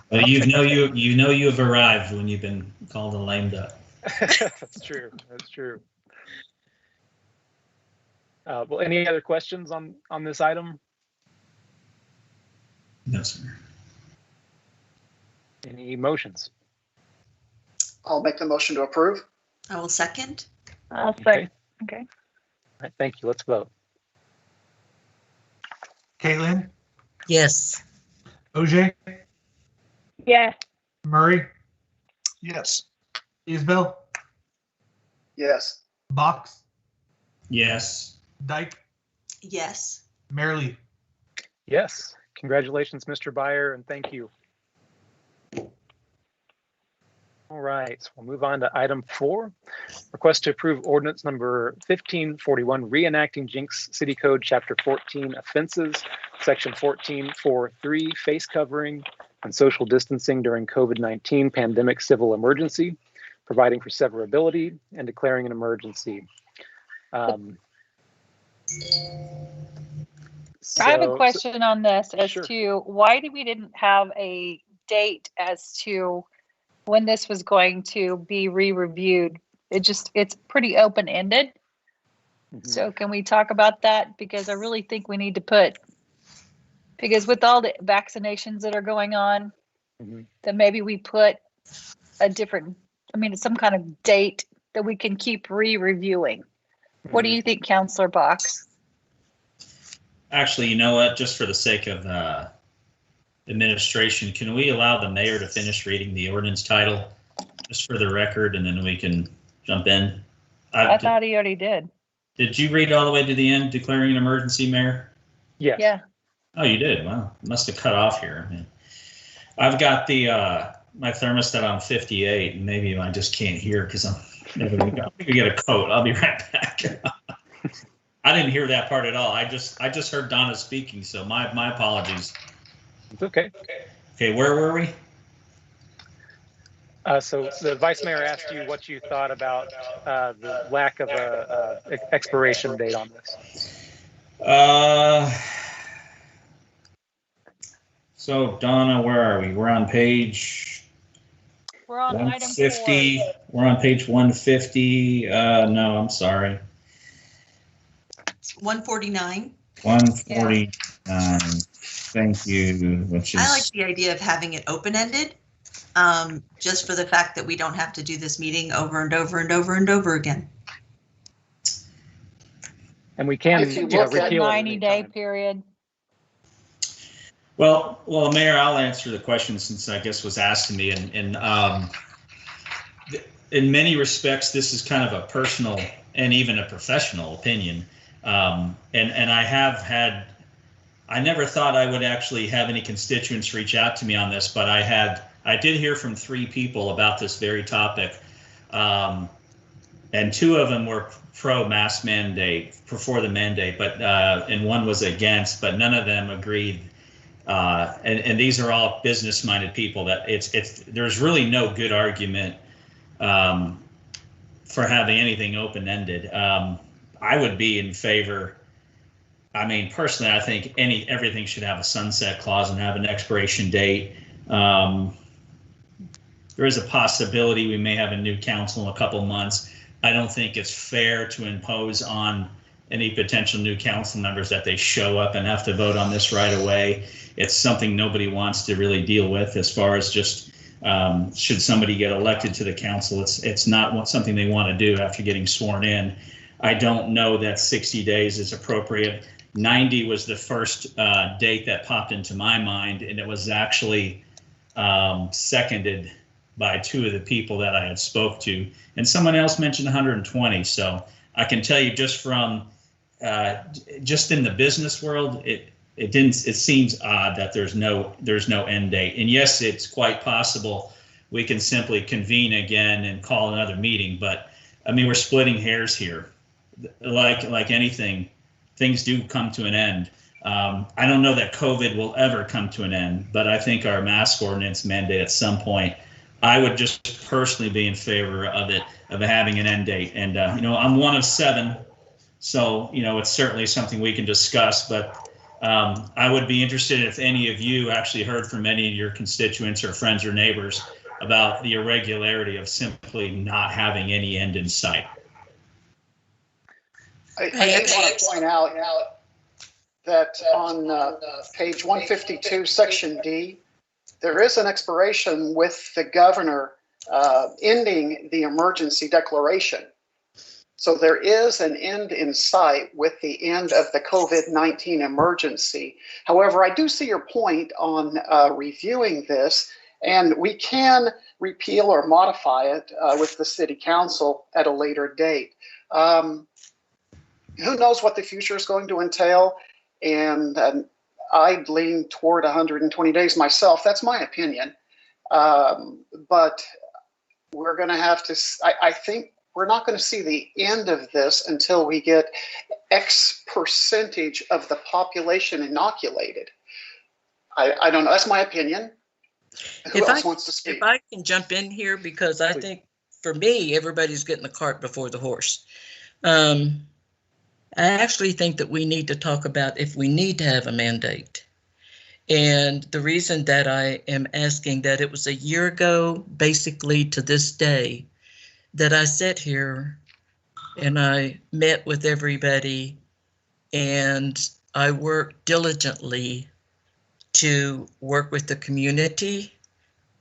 Well, you have arrived when you've been called a lame duck. That's true. That's true. Well, any other questions on this item? No, sir. Any motions? I'll make the motion to approve. I will second. I'll say. Okay. All right, thank you. Let's vote. Caitlin, Yes. OJ, Yes. Murray, Yes. Isbell, Yes. Box, Yes. Dyke, Yes. Merrily. Yes. Congratulations, Mr. Byer, and thank you. All right, so we'll move on to item 4. Request to approve ordinance number 1541, reenacting Jenks City Code Chapter 14 offenses, Section 14.4.3, face covering and social distancing during COVID-19 pandemic civil emergency, providing for severability and declaring an emergency. I have a question on this as to why we didn't have a date as to when this was going to be re-reviewed. It's pretty open-ended. Mm-hmm. So can we talk about that? Because I really think we need to because with all the vaccinations that are going on, mm-hmm. that maybe we put some kind of date that we can keep re-reviewing. Mm-hmm. What do you think, Councilor Box? Actually, you know what? Just for the sake of administration, can we allow the mayor to finish reading the ordinance title, just for the record, and then we can jump in? I thought he already did. Did you read all the way to the end, declaring an emergency, Mayor? Yes. Yeah. Oh, you did? Wow, must have cut off here. I've got the my thermostat on 58, and maybe I just can't hear because I'm never gonna get a coat. I'll be right back. I didn't hear that part at all. I just heard Donna speaking, so my apologies. It's okay. Okay, where were we? So the vice mayor asked you what you thought about the lack of a expiration date on this. So Donna, where are we? We're on page. We're on item 150. 4. We're on page 150. No, I'm sorry. 149. 149. Thank you. Which is. I like the idea of having it open-ended, just for the fact that we don't have to do this meeting over and over and over and over again. And we can Just a repeal it 90-day period. Well, Mayor, I'll answer the question since I guess was asked to me, and in many respects, this is kind of a personal and even a professional opinion. And I never thought I would actually have any constituents reach out to me on this, but I did hear from 3 people about this very topic. And 2 of them were pro-mask mandate, for the mandate, but and 1 was against, but none of them agreed. And these are all business-minded people that there's really no good argument for having anything open-ended. I would be in favor. I mean, personally, I think everything should have a sunset clause and have an expiration date. There is a possibility we may have a new council in a couple months. I don't think it's fair to impose on any potential new council members that they show up and have to vote on this right away. It's something nobody wants to really deal with as far as just should somebody get elected to the council. It's not something they want to do after getting sworn in. I don't know that 60 days is appropriate. 90 was the first date that popped into my mind, and it was actually seconded by 2 of the people that I had spoke to, and someone else mentioned 120. So I can tell you just from just in the business world, it seems odd that there's no end date. And yes, it's quite possible we can simply convene again and call another meeting, but I mean, we're splitting hairs here. Like anything, things do come to an end. I don't know that COVID will ever come to an end, but I think our mask ordinance mandate at some point, I would just personally be in favor of having an end date. And, I'm 1 of 7, so, it's certainly something we can discuss, but I would be interested if any of you actually heard from any of your constituents or friends or neighbors about the irregularity of simply not having any end in sight. I just want to point out that on page 152, section D, there is an expiration with the governor ending the emergency declaration. So there is an end in sight with the end of the COVID-19 emergency. However, I do see your point on reviewing this, and we can repeal or modify it with the city council at a later date. Who knows what the future is going to entail? And I'd lean toward 120 days myself. That's my opinion. But we're going to have to, I think we're not going to see the end of this until we get X percentage of the population inoculated. I don't know. That's my opinion. Who else wants to speak? If I can jump in here, because I think for me, everybody's getting the cart before the horse. I actually think that we need to talk about if we need to have a mandate. And the reason that I am asking that, it was a year ago, basically to this day, that I sat here and I met with everybody and I worked diligently to work with the community,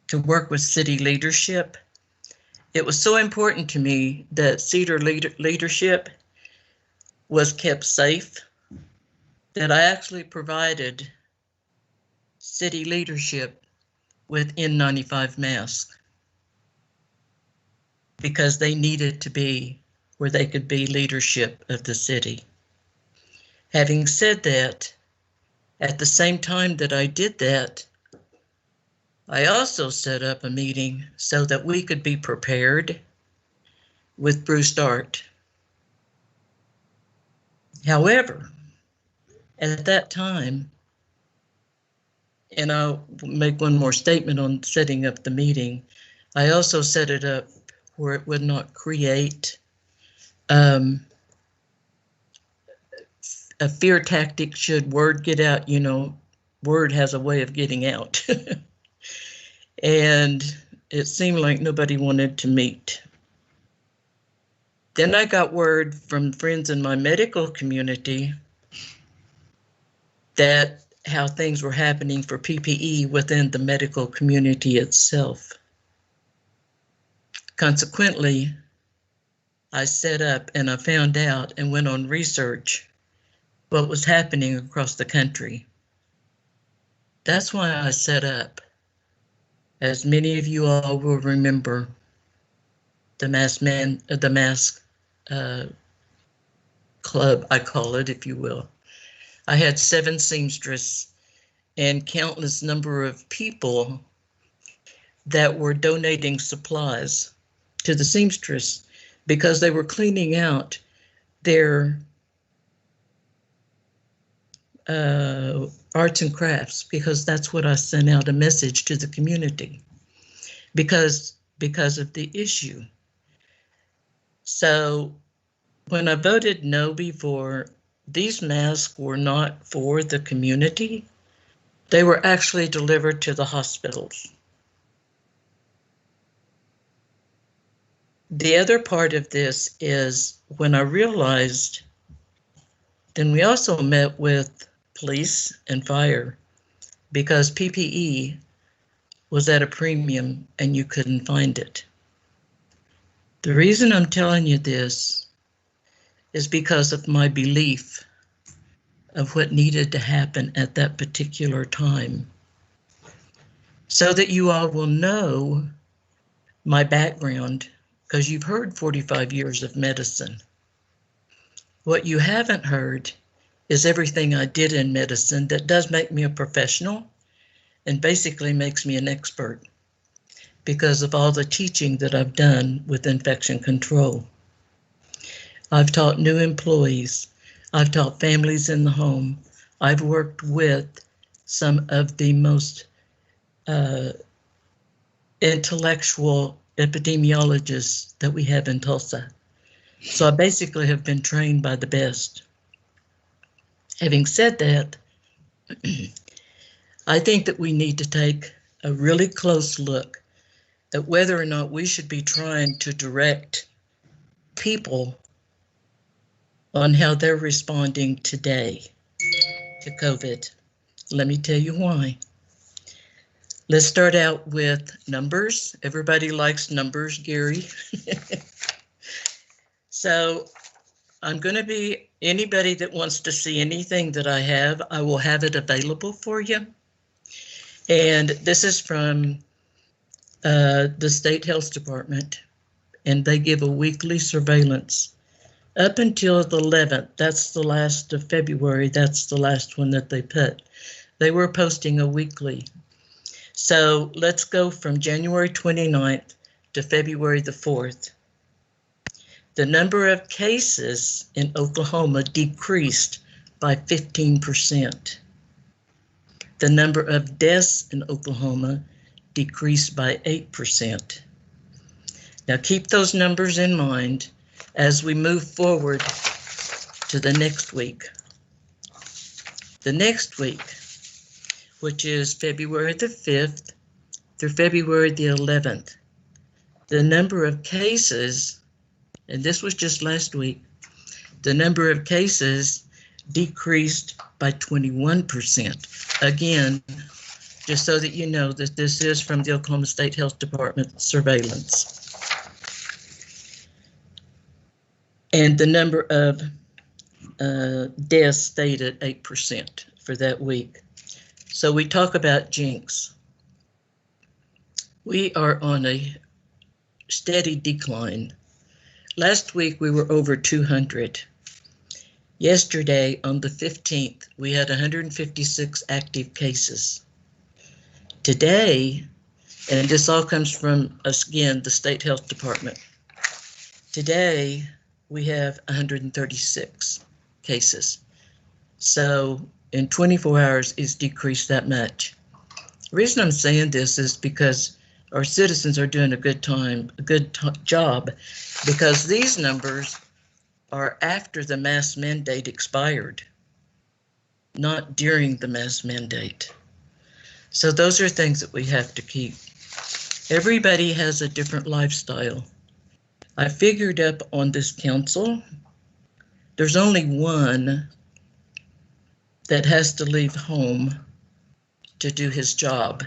to work with city leadership. It was so important to me that Cedar leadership was kept safe that I actually provided city leadership with N95 masks because they needed to be where they could be leadership of the city. Having said that, at the same time that I did that, I also set up a meeting so that we could be prepared with Bruce Dart. However, at that time, and I'll make one more statement on setting up the meeting, I also set it up where it would not create a fear tactic should word get out. You know, word has a way of getting out. And it seemed like nobody wanted to meet. Then I got word from friends in my medical community that how things were happening for PPE within the medical community itself. Consequently, I set up and I found out and went on research what was happening across the country. That's why I set up, as many of you all will remember, the mask club, I call it, if you will. I had 7 seamstresses and countless number of people that were donating supplies to the seamstress because they were cleaning out their arts and crafts, because that's what I sent out a message to the community because of the issue. So when I voted no before, these masks were not for the community. They were actually delivered to the hospitals. The other part of this is when I realized, then we also met with police and fire because PPE was at a premium and you couldn't find it. The reason I'm telling you this is because of my belief of what needed to happen at that particular time. So that you all will know my background, because you've heard 45 years of medicine. What you haven't heard is everything I did in medicine that does make me a professional and basically makes me an expert because of all the teaching that I've done with infection control. I've taught new employees. I've taught families in the home. I've worked with some of the most intellectual epidemiologists that we have in Tulsa. So I basically have been trained by the best. Having said that, I think that we need to take a really close look at whether or not we should be trying to direct people on how they're responding today to COVID. Let me tell you why. Let's start out with numbers. Everybody likes numbers, Gary. So I'm going to be, anybody that wants to see anything that I have, I will have it available for you. And this is from the State Health Department, and they give a weekly surveillance up until the 11th. That's the last of February. That's the last one that they put. They were posting a weekly. So let's go from January 29th to February the 4th. The number of cases in Oklahoma decreased by 15%. The number of deaths in Oklahoma decreased by 8%. Now keep those numbers in mind as we move forward to the next week. The next week, which is February the 5th through February the 11th, the number of cases, and this was just last week, the number of cases decreased by 21%. Again, just so that you know that this is from the Oklahoma State Health Department surveillance. And the number of deaths stayed at 8% for that week. So we talk about Jenks. We are on a steady decline. Last week we were over 200. Yesterday on the 15th, we had 156 active cases. Today, and this all comes from, again, the State Health Department. Today, we have 136 cases. So in 24 hours, it's decreased that much. The reason I'm saying this is because our citizens are doing a good job, because these numbers are after the mask mandate expired, not during the mask mandate. So those are things that we have to keep. Everybody has a different lifestyle. I figured up on this council, there's only one that has to leave home to do his job.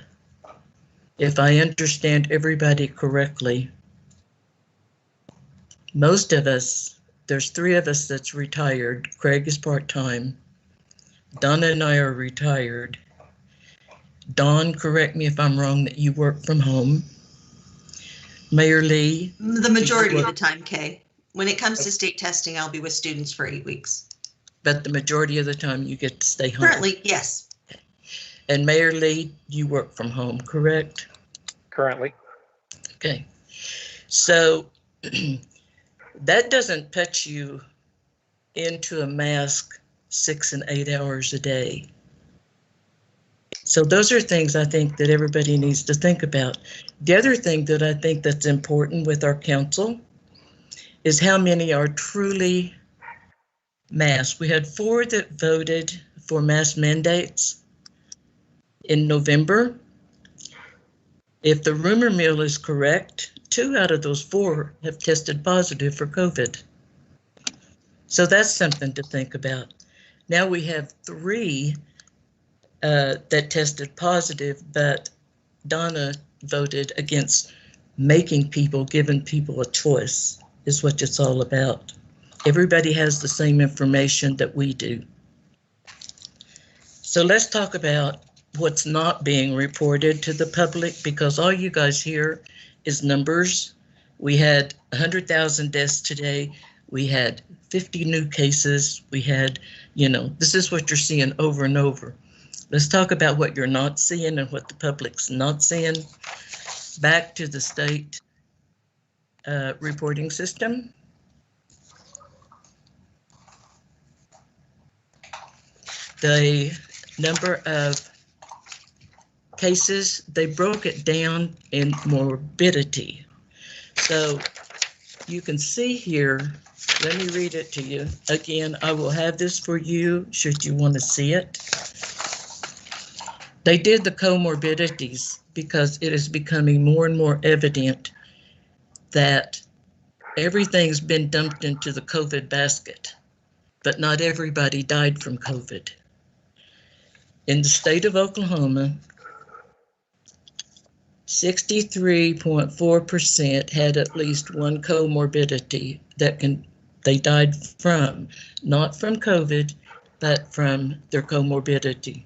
If I understand everybody correctly, most of us, there's 3 of us that's retired. Craig is part-time. Donna and I are retired. Dawn, correct me if I'm wrong, that you work from home. Mayor Lee? The majority of the time, Kay. When it comes to state testing, I'll be with students for 8 weeks. But the majority of the time you get to stay home? Currently, yes. And Mayor Lee, you work from home, correct? Currently. Okay. So that doesn't put you into a mask 6 and 8 hours a day. So those are things I think that everybody needs to think about. The other thing that I think that's important with our council is how many are truly masked. We had 4 that voted for mask mandates in November. If the rumor mill is correct, 2 out of those 4 have tested positive for COVID. So that's something to think about. Now we have 3 that tested positive, but Donna voted against making people, giving people a choice, is what it's all about. Everybody has the same information that we do. So let's talk about what's not being reported to the public, because all you guys hear is numbers. We had 100,000 deaths today. We had 50 new cases. We had, this is what you're seeing over and over. Let's talk about what you're not seeing and what the public's not seeing. Back to the state reporting system. The number of cases, they broke it down in morbidity. So you can see here, let me read it to you. Again, I will have this for you should you want to see it. They did the comorbidities because it is becoming more and more evident that everything's been dumped into the COVID basket, but not everybody died from COVID. In the state of Oklahoma, 63.4% had at least one comorbidity that they died from, not from COVID, but from their comorbidity.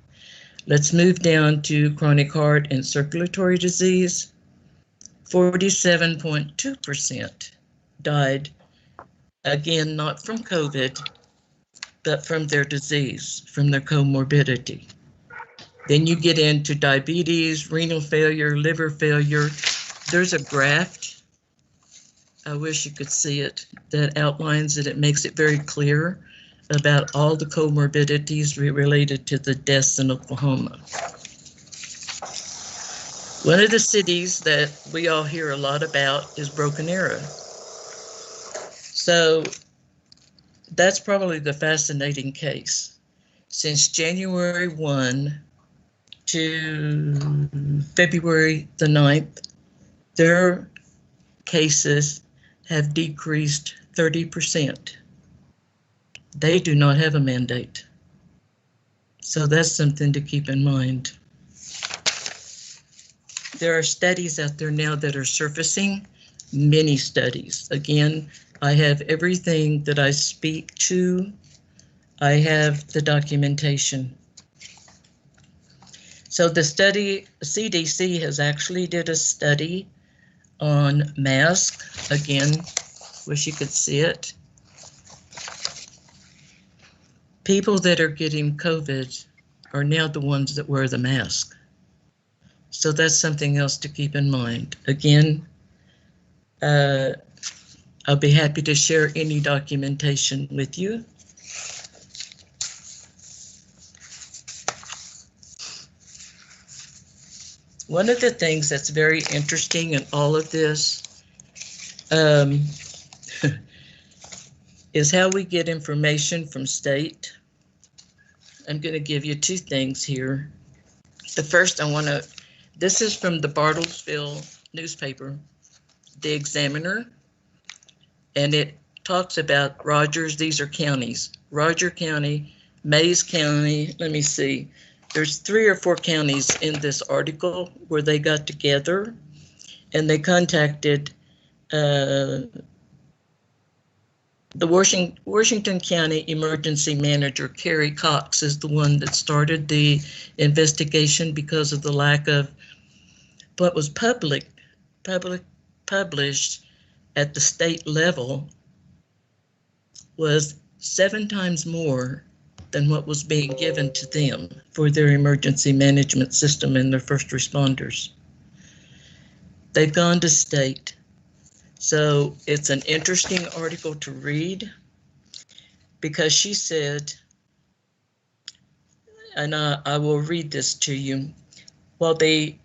Let's move down to chronic heart and circulatory disease. 47.2% died, again, not from COVID, but from their disease, from their comorbidity. Then you get into diabetes, renal failure, liver failure. There's a graph, I wish you could see it, that outlines it. It makes it very clear about all the comorbidities related to the deaths in Oklahoma. One of the cities that we all hear a lot about is Broken Arrow. So that's probably the fascinating case. Since January 1 to February the 9th, their cases have decreased 30%. They do not have a mandate. So that's something to keep in mind. There are studies out there now that are surfacing, many studies. Again, I have everything that I speak to I have the documentation. So the study, CDC has actually did a study on masks. Again, wish you could see it. People that are getting COVID are now the ones that wear the mask. So that's something else to keep in mind. Again, I'll be happy to share any documentation with you. One of the things that's very interesting in all of this is how we get information from state. I'm going to give you two things here. The first this is from the Bartlesville newspaper, the Examiner, and it talks about Rogers. These are counties: Roger County, Mays County. Let me see. There's 3 or 4 counties in this article where they got together and they contacted the Washington County Emergency Manager, Carrie Cox, is the one that started the investigation because of the lack of what was published at the state level was 7 times more than what was being given to them for their emergency management system and their first responders. They've gone to state. So it's an interesting article to read because she said, and I will read this to you, while they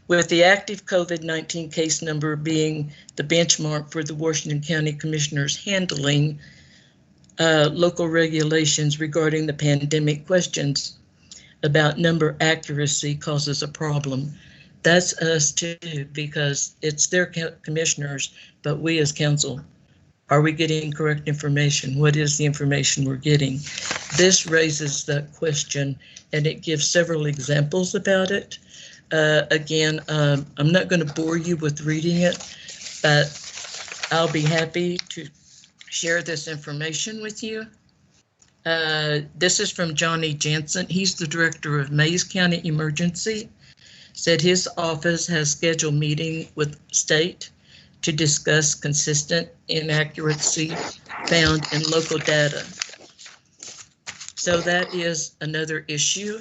with the active COVID-19 case number being the benchmark for the Washington County Commissioners handling local regulations regarding the pandemic, questions about number accuracy causes a problem. That's us too, because it's their commissioners, but we as council, are we getting correct information? What is the information we're getting? This raises that question, and it gives several examples about it. Again, I'm not going to bore you with reading it, but I'll be happy to share this information with you. This is from Johnny Jansen. He's the director of Mays County Emergency. Said his office has scheduled meeting with state to discuss consistent inaccuracy found in local data. So that is another issue.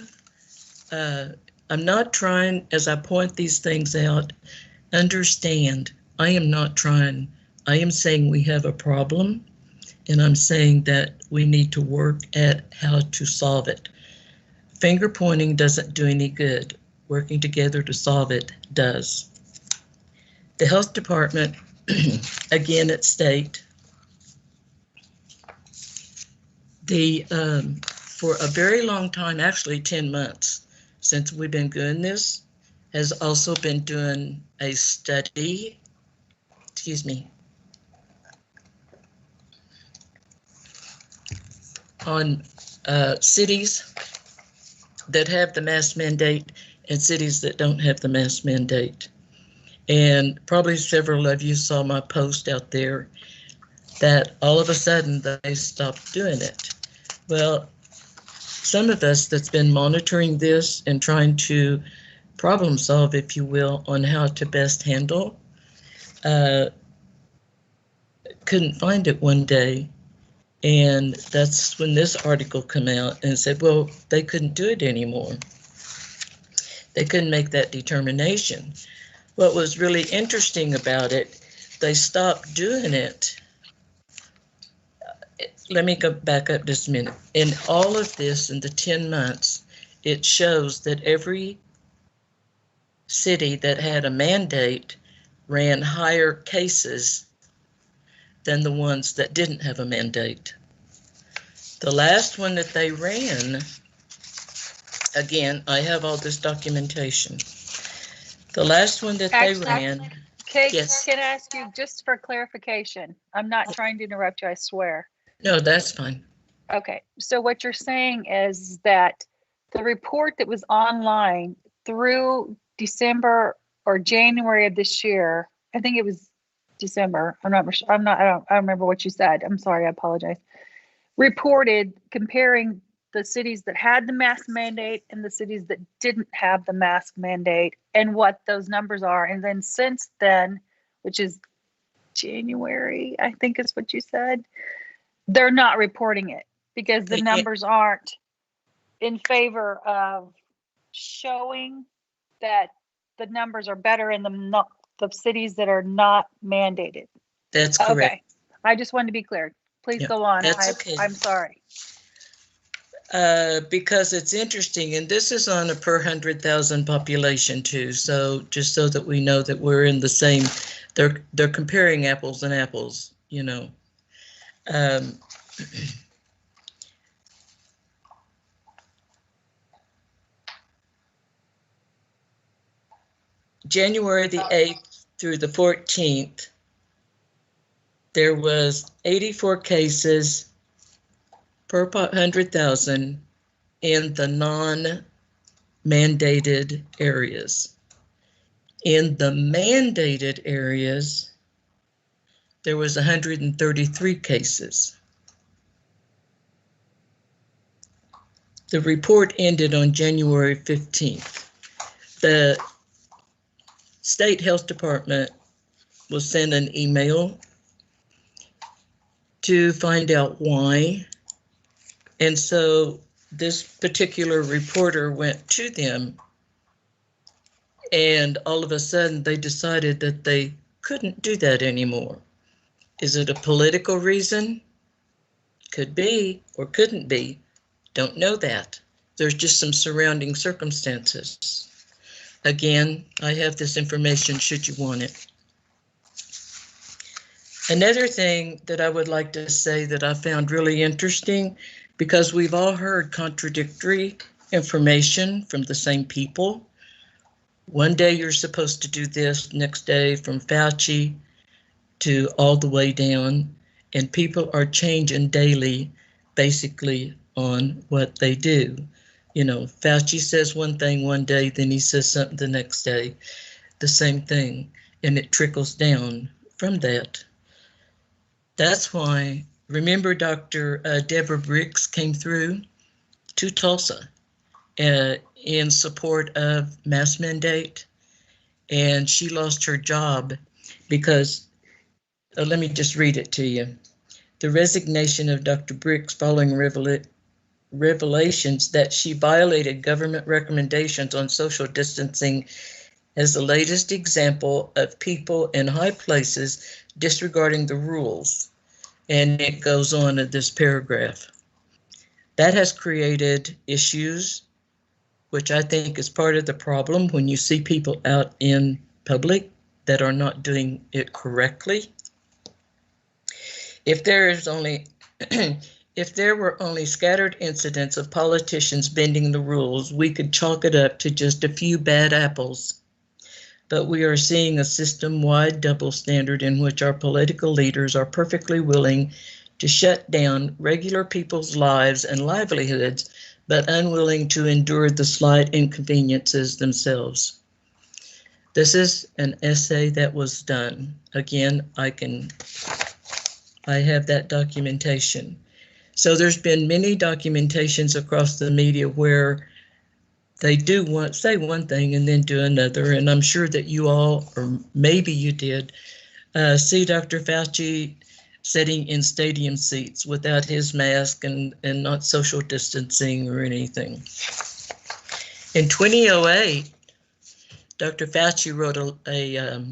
I'm not trying, as I point these things out, understand, I am not trying, I am saying we have a problem, and I'm saying that we need to work at how to solve it. Finger pointing doesn't do any good. Working together to solve it does. The health department, again at state, for a very long time, actually 10 months, since we've been doing this, has also been doing a study, on cities that have the mask mandate and cities that don't have the mask mandate. And probably several of you saw my post out there that all of a sudden they stopped doing it. Well, some of us that's been monitoring this and trying to problem solve, if you will, on how to best handle, couldn't find it one day. And that's when this article came out and said, well, they couldn't do it anymore. They couldn't make that determination. What was really interesting about it, they stopped doing it. Let me go back up just a minute. In all of this, in the 10 months, it shows that every city that had a mandate ran higher cases than the ones that didn't have a mandate. The last one that they ran, again, I have all this documentation. The last one that they ran. Kate, yes. Can I ask you just for clarification? I'm not trying to interrupt you, I swear. No, that's fine. Okay, so what you're saying is that the report that was online through December or January of this year, I think it was December. I don't remember what you said. I'm sorry. I apologize. Reported comparing the cities that had the mask mandate and the cities that didn't have the mask mandate and what those numbers are. And then since then, which is January, I think is what you said, they're not reporting it because the numbers aren't in favor of showing that the numbers are better in the cities that are not mandated. That's correct. Okay. I just wanted to be clear. Please go on. Okay. I'm sorry. Because it's interesting, and this is on a per 100,000 population too. So just so that we know that we're in the same, they're comparing apples and apples, you know. January the 8th through the 14th, there was 84 cases per 100,000 in the non-mandated areas. In the mandated areas, there was 133 cases. The report ended on January 15th. The State Health Department will send an email to find out why. And so this particular reporter went to them, and all of a sudden they decided that they couldn't do that anymore. Is it a political reason? Could be, or couldn't be. Don't know that. There's just some surrounding circumstances. Again, I have this information should you want it. Another thing that I would like to say that I found really interesting, because we've all heard contradictory information from the same people. One day you're supposed to do this, next day from Fauci to all the way down, and people are changing daily basically on what they do. You know, Fauci says one thing one day, then he says something the next day, the same thing, and it trickles down from that. That's why, remember Dr. Deborah Briggs came through to Tulsa in support of mask mandate, and she lost her job because, let me just read it to you. The resignation of Dr. Briggs following revelations that she violated government recommendations on social distancing as the latest example of people in high places disregarding the rules. And it goes on in this paragraph. That has created issues, which I think is part of the problem when you see people out in public that are not doing it correctly. If there were only scattered incidents of politicians bending the rules, we could chalk it up to just a few bad apples. But we are seeing a system-wide double standard in which our political leaders are perfectly willing to shut down regular people's lives and livelihoods, but unwilling to endure the slight inconveniences themselves. This is an essay that was done. Again, I have that documentation. So there's been many documentations across the media where they say one thing and then do another. And I'm sure that you all, or maybe you did, see Dr. Fauci sitting in stadium seats without his mask and not social distancing or anything. In 2008, Dr. Fauci wrote a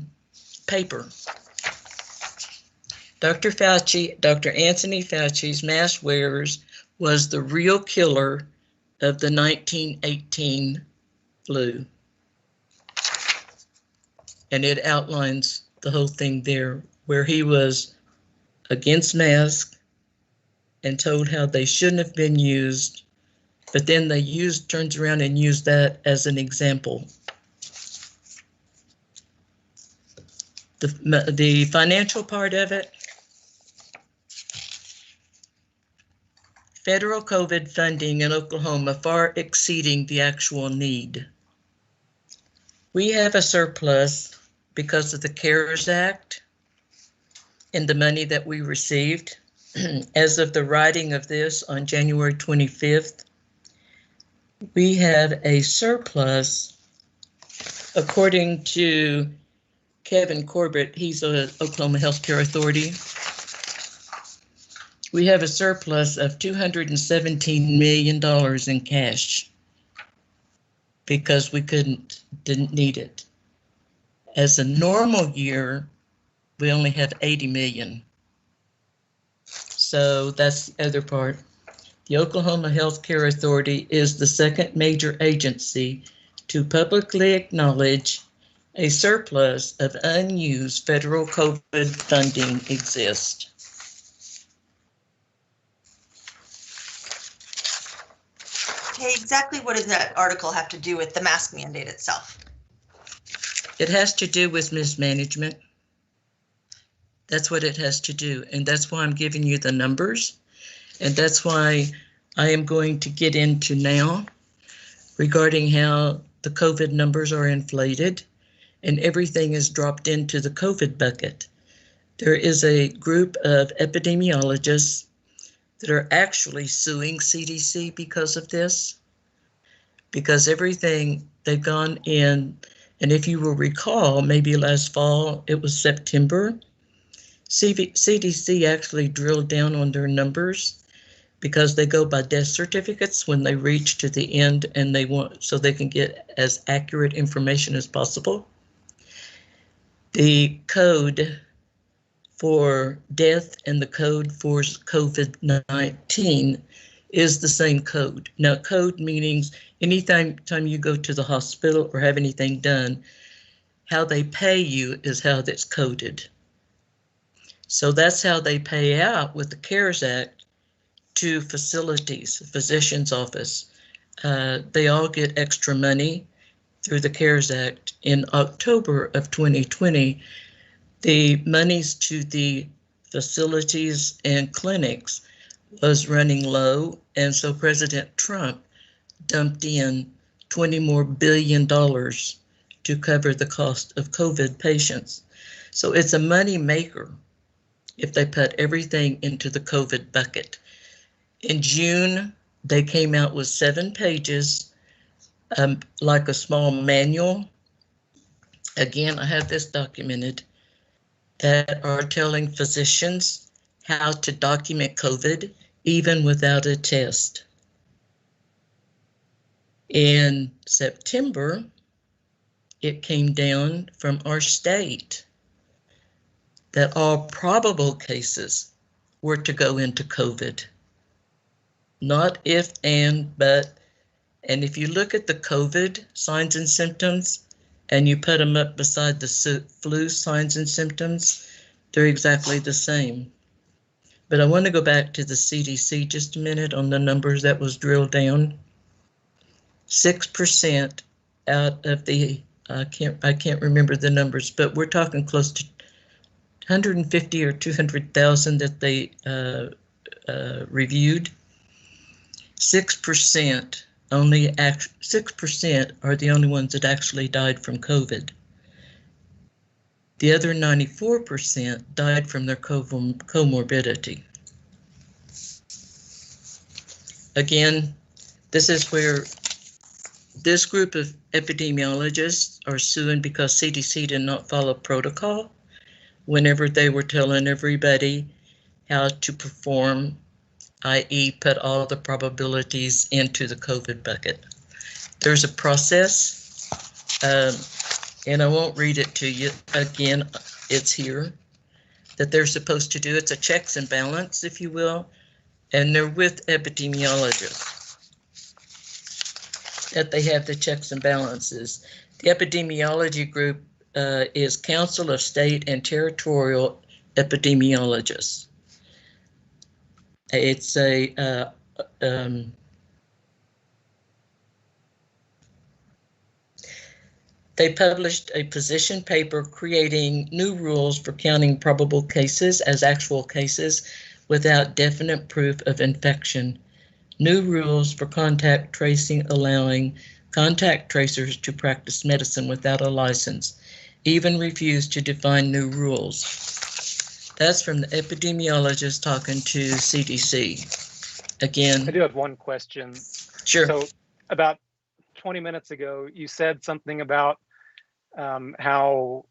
paper. Dr. Anthony Fauci's mask wearers was the real killer of the 1918 flu. And it outlines the whole thing there, where he was against masks and told how they shouldn't have been used, but then turns around and used that as an example. The financial part of it, federal COVID funding in Oklahoma far exceeding the actual need. We have a surplus because of the CARES Act and the money that we received. As of the writing of this on January 25th, we have a surplus, according to Kevin Corbett, he's a Oklahoma Healthcare Authority. We have a surplus of $217 million in cash because we didn't need it. As a normal year, we only have 80 million. So that's the other part. The Oklahoma Healthcare Authority is the second major agency to publicly acknowledge a surplus of unused federal COVID funding exists. Okay, exactly what does that article have to do with the mask mandate itself? It has to do with mismanagement. That's what it has to do. And that's why I'm giving you the numbers. And that's why I am going to get into now regarding how the COVID numbers are inflated and everything is dropped into the COVID bucket. There is a group of epidemiologists that are actually suing CDC because of this, because everything they've gone in, and if you will recall, maybe last fall, it was September, CDC actually drilled down on their numbers because they go by death certificates when they reach to the end and they want, so they can get as accurate information as possible. The code for death and the code for COVID-19 is the same code. Now, code means anytime you go to the hospital or have anything done, how they pay you is how that's coded. So that's how they pay out with the CARES Act to facilities, physician's office. They all get extra money through the CARES Act. In October of 2020, the monies to the facilities and clinics was running low, and so President Trump dumped in $20 billion more to cover the cost of COVID patients. So it's a money maker if they put everything into the COVID bucket. In June, they came out with 7 pages, like a small manual. Again, I have this documented, that are telling physicians how to document COVID even without a test. In September, it came down from our state that all probable cases were to go into COVID. Not if and, but, and if you look at the COVID signs and symptoms and you put them up beside the flu signs and symptoms, they're exactly the same. But I want to go back to the CDC just a minute on the numbers that was drilled down. 6% out of the, I can't remember the numbers, but we're talking close to 150 or 200,000 that they reviewed. 6% only 6% are the only ones that actually died from COVID. The other 94% died from their comorbidity. Again, this is where this group of epidemiologists are suing because CDC did not follow protocol whenever they were telling everybody how to perform, i.e. put all the probabilities into the COVID bucket. There's a process, and I won't read it to you. Again, it's here, that they're supposed to do. It's a checks and balance, if you will, and they're with epidemiologists, that they have the checks and balances. The epidemiology group is Council of State and Territorial Epidemiologists. It's a they published a position paper creating new rules for counting probable cases as actual cases without definite proof of infection. New rules for contact tracing allowing contact tracers to practice medicine without a license, even refuse to define new rules. That's from the epidemiologist talking to CDC. Again, I do have one question. Sure. So about 20 minutes ago, you said something about how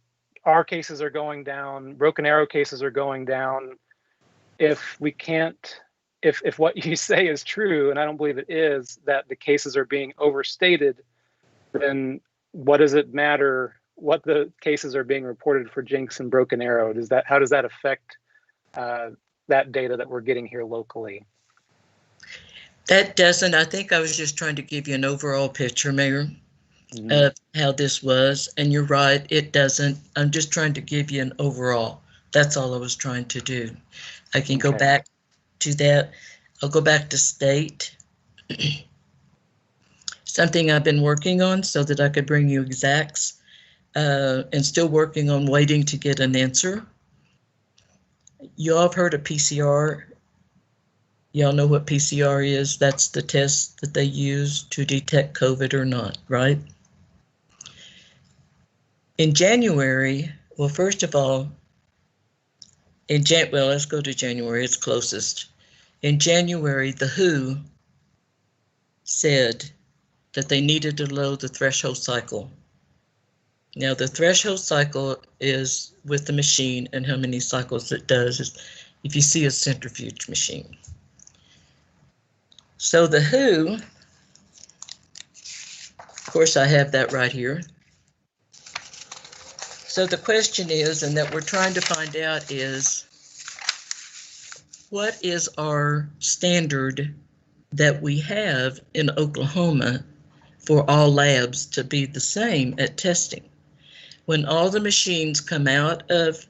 our cases are going down, Broken Arrow cases are going down. If we can't, if what you say is true, and I don't believe it is, that the cases are being overstated, then what does it matter what the cases are being reported for Jenks and Broken Arrow? How does that affect that data that we're getting here locally? That doesn't, I think I was just trying to give you an overall picture, Mayor, of how this was. And you're right, it doesn't. I'm just trying to give you an overall. That's all I was trying to do. I can go back to that. I'll go back to state. Something I've been working on so that I could bring you exacts, and still working on waiting to get an answer. You all have heard of PCR. Y'all know what PCR is. That's the test that they use to detect COVID or not, right? In January, well, first of all, well, let's go to January, it's closest. In January, the WHO said that they needed to lower the threshold cycle. Now, the threshold cycle is with the machine, and how many cycles it does is if you see a centrifuge machine. So the WHO, of course, I have that right here. So the question is, and that we're trying to find out is, what is our standard that we have in Oklahoma for all labs to be the same at testing? When all the machines come out of,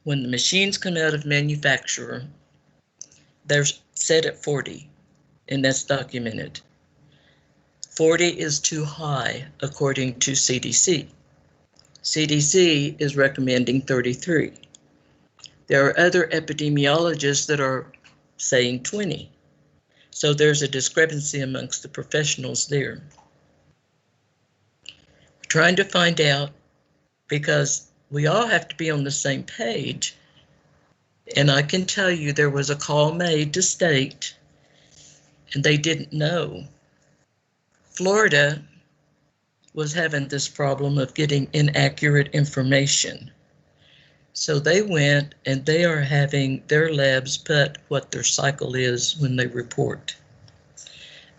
manufacturer, they're set at 40. And that's documented. 40 is too high, according to CDC. CDC is recommending 33. There are other epidemiologists that are saying 20. So there's a discrepancy amongst the professionals there. Trying to find out, because we all have to be on the same page. And I can tell you there was a call made to state, and they didn't know. Florida was having this problem of getting inaccurate information. So they went and they are having their labs put what their cycle is when they report.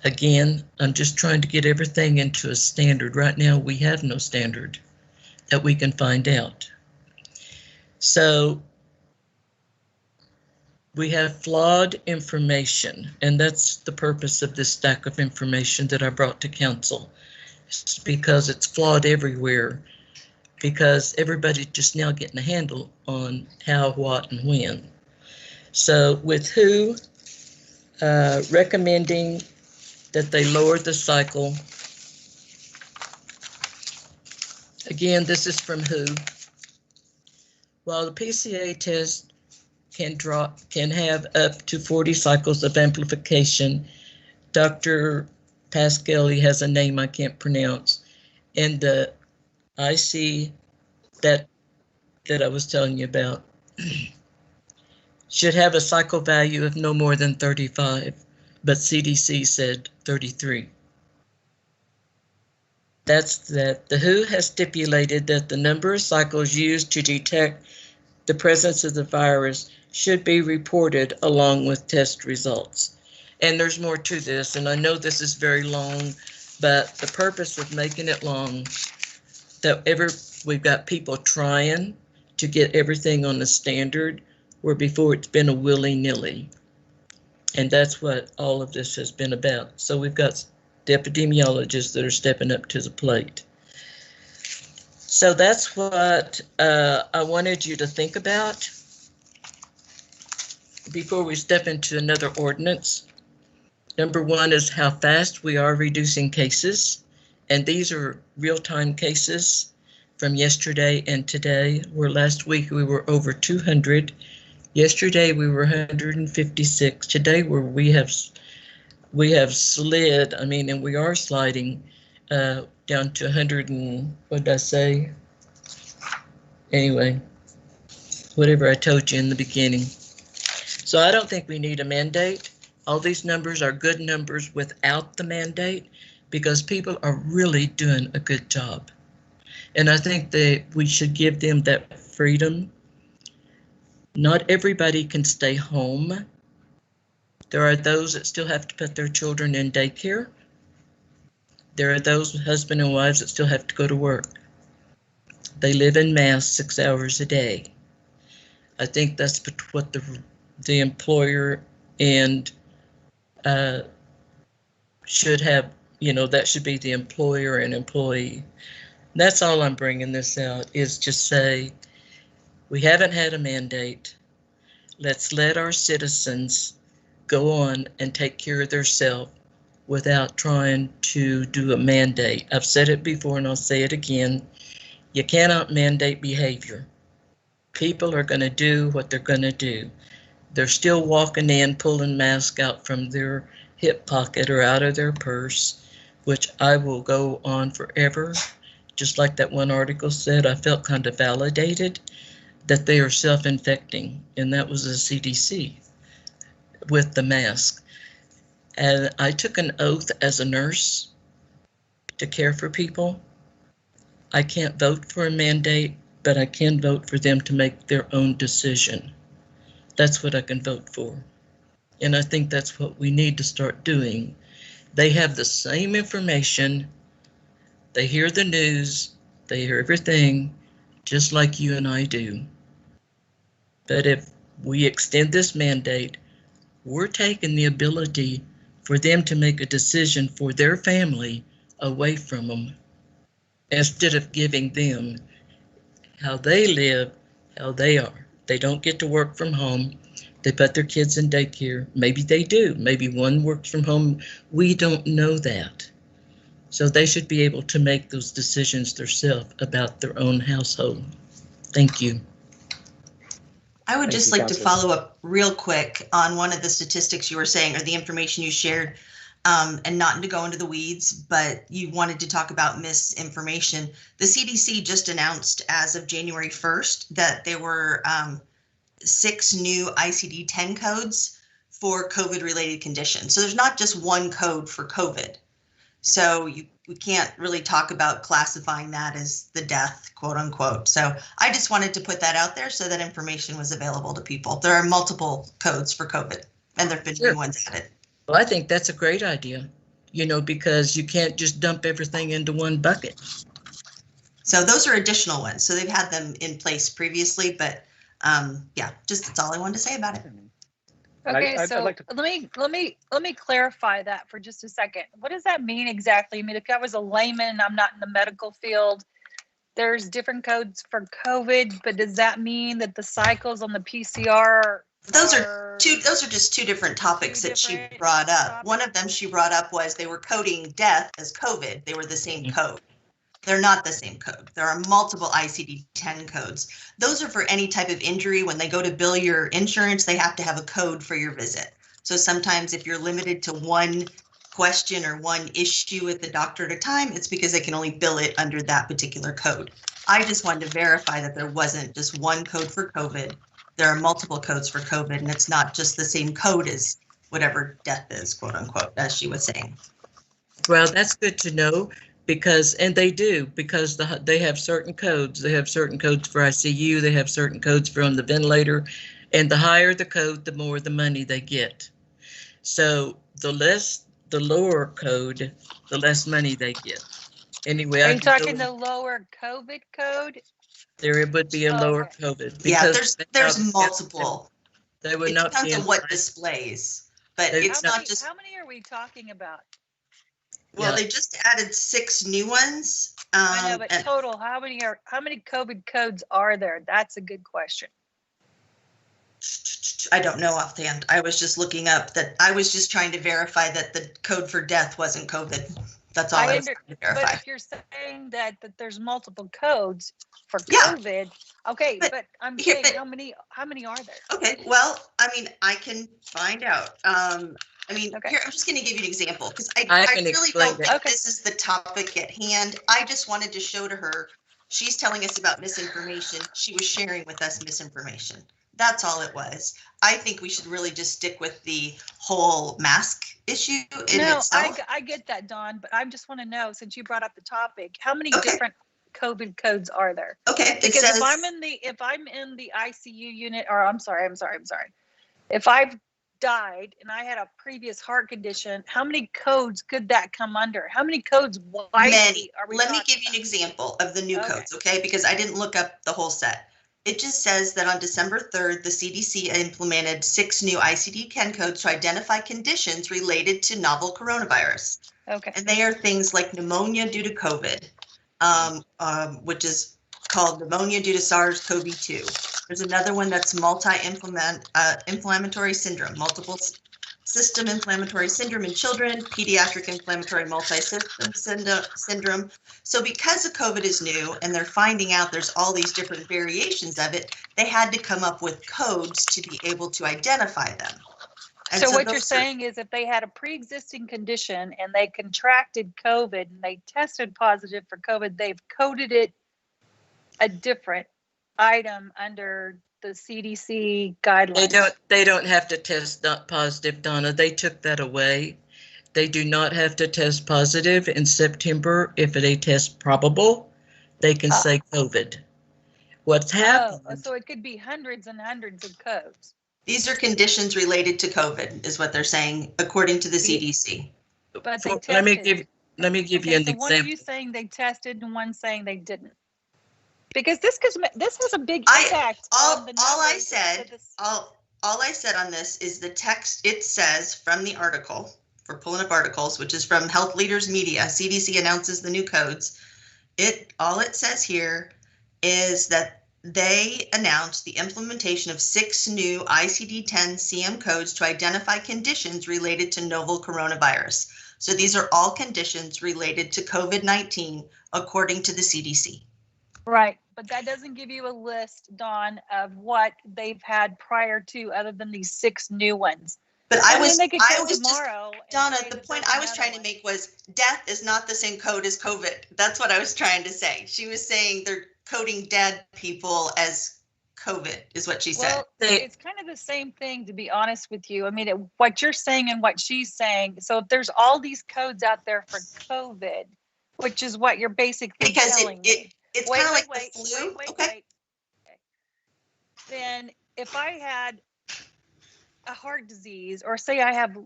Again, I'm just trying to get everything into a standard. Right now, we have no standard that we can find out. So we have flawed information, and that's the purpose of this stack of information that I brought to council. It's because it's flawed everywhere, because everybody's just now getting a handle on how, what, and when. So with WHO recommending that they lower the cycle, again, this is from WHO. While the PCA test can have up to 40 cycles of amplification. Dr. Pascal has a name I can't pronounce, and the IC that I was telling you about should have a cycle value of no more than 35, but CDC said 33. That's that. The WHO has stipulated that the number of cycles used to detect the presence of the virus should be reported along with test results. And there's more to this, and I know this is very long, but the purpose of making it long, we've got people trying to get everything on the standard, where before it's been a willy-nilly. And that's what all of this has been about. So we've got the epidemiologists that are stepping up to the plate. So that's what I wanted you to think about before we step into another ordinance. Number one is how fast we are reducing cases. And these are real-time cases from yesterday and today, where last week we were over 200. Yesterday we were 156. Today we have slid, and we are sliding down to 100 and what did I say? Anyway, whatever I told you in the beginning. So I don't think we need a mandate. All these numbers are good numbers without the mandate because people are really doing a good job. And I think that we should give them that freedom. Not everybody can stay home. There are those that still have to put their children in daycare. There are those husband and wives that still have to go to work. They live in mass 6 hours a day. I think that's what the employer and should have, that should be the employer and employee. That's all I'm bringing this out, is just say, we haven't had a mandate. Let's let our citizens go on and take care of themselves without trying to do a mandate. I've said it before and I'll say it again. You cannot mandate behavior. People are going to do what they're going to do. They're still walking in, pulling masks out from their hip pocket or out of their purse, which I will go on forever. Just like that one article said, I felt kind of validated that they are self-infecting, and that was the CDC with the mask. And I took an oath as a nurse to care for people. I can't vote for a mandate, but I can vote for them to make their own decision. That's what I can vote for. And I think that's what we need to start doing. They have the same information. They hear the news. They hear everything, just like you and I do. But if we extend this mandate, we're taking the ability for them to make a decision for their family away from them, instead of giving them how they live, how they are. They don't get to work from home. They put their kids in daycare. Maybe they do. Maybe one works from home. We don't know that. So they should be able to make those decisions themselves about their own household. Thank you. I would Thank just you, like to Counselor. follow up real quick on one of the statistics you were saying, or the information you shared, and not to go into the weeds, but you wanted to talk about misinformation. The CDC just announced as of January 1st that there were 6 new ICD-10 codes for COVID-related conditions. So there's not just one code for COVID. So we can't really talk about classifying that as the death, quote unquote. So I just wanted to put that out there so that information was available to people. There are multiple codes for COVID, and there have been new ones added. Well, I think that's a great idea, because you can't just dump everything into one bucket. So those are additional ones. So they've had them in place previously, but yeah, just that's all I wanted to say about it. Okay, I'd so like to- let me clarify that for just a second. What does that mean exactly? I mean, if I was a layman, I'm not in the medical field, there's different codes for COVID, but does that mean that the cycles on the PCR Those are just two different topics that she brought up. One of them she brought up was they were coding death as COVID. They were the same code. They're not the same code. There are multiple ICD-10 codes. Those are for any type of injury. When they go to bill your insurance, they have to have a code for your visit. So sometimes if you're limited to one question or one issue with the doctor at a time, it's because they can only bill it under that particular code. I just wanted to verify that there wasn't just one code for COVID. There are multiple codes for COVID, and it's not just the same code as whatever death is, quote unquote, as she was saying. Well, that's good to know. Because they have certain codes. They have certain codes for ICU. They have certain codes for on the ventilator, and the higher the code, the more the money they get. So the lower code, the less money they get. Anyway, are you talking the lower COVID code? There would be a lower COVID. Yeah, there's multiple. They would it not depends be on what displays, but it's not just. How many are we talking about? Well, they just added 6 new ones. I know, but total, how many COVID codes are there? That's a good question. I don't know offhand. I was just looking up that. I was just trying to verify that the code for death wasn't COVID. That's all I was trying to verify. But if you're saying that there's multiple codes for COVID, okay, but I'm saying how many are there? Okay, well, I mean, I can find out. I mean, Okay. here, I'm just going to give you an example because I can really explain don't that. think Okay. this is the topic at hand. I just wanted to show to her, she's telling us about misinformation. She was sharing with us misinformation. That's all it was. I think we should really just stick with the whole mask issue in No, itself. I get that, Dawn, but I just want to know, since you brought up the topic, how many Okay. different COVID codes are there? Okay, it Because says, if I'm in the ICU unit, or I'm sorry. If I've died and I had a previous heart condition, how many codes could that come under? How many codes widely many. are we Let me talking give you an about? example of the new Okay. codes, okay? Because I didn't look up the whole set. It just says that on December 3rd, the CDC implemented 6 new ICD-10 codes to identify conditions related to novel coronavirus. Okay. And they are things like pneumonia due to COVID, which is called pneumonia due to SARS-CoV-2. There's another one that's inflammatory syndrome, multiple system inflammatory syndrome in children, pediatric inflammatory multi-system syndrome. So because the COVID is new and they're finding out there's all these different variations of it, they had to come up with codes to be able to identify them. And So what those you're saying is if they had a pre-existing condition and they contracted COVID and they tested positive for COVID, they've coded it a different item under the CDC guidelines. They don't have to test not positive, Donna. They took that away. They do not have to test positive in September. If they test probable, they can say COVID. What's happened? Oh, so it could be hundreds and hundreds of codes. These are conditions related to COVID, is what they're saying, according to the CDC. But they tested. Let me give you an so example. one of you saying they tested and one saying they didn't. Because this has a big impact on the numbers. All I said on this is the text. It says from the article, for pulling up articles, which is from Health Leaders Media, CDC announces the new codes. All it says here is that they announced the implementation of 6 new ICD-10 CM codes to identify conditions related to novel coronavirus. So these are all conditions related to COVID-19, according to the CDC. Right, but that doesn't give you a list, Dawn, of what they've had prior to, other than these 6 new ones. But they could go tomorrow. Donna, the point I was trying to make was death is not the same code as COVID. That's what I was trying to say. She was saying they're coding dead people as COVID, is what she said. Well, it's kind of the same thing, to be honest with you. I mean, what you're saying and what she's saying. So if there's all these codes out there for COVID, which is what you're basically telling me. It's kind of like the flu. Okay. Then if I had a heart disease, or say I have,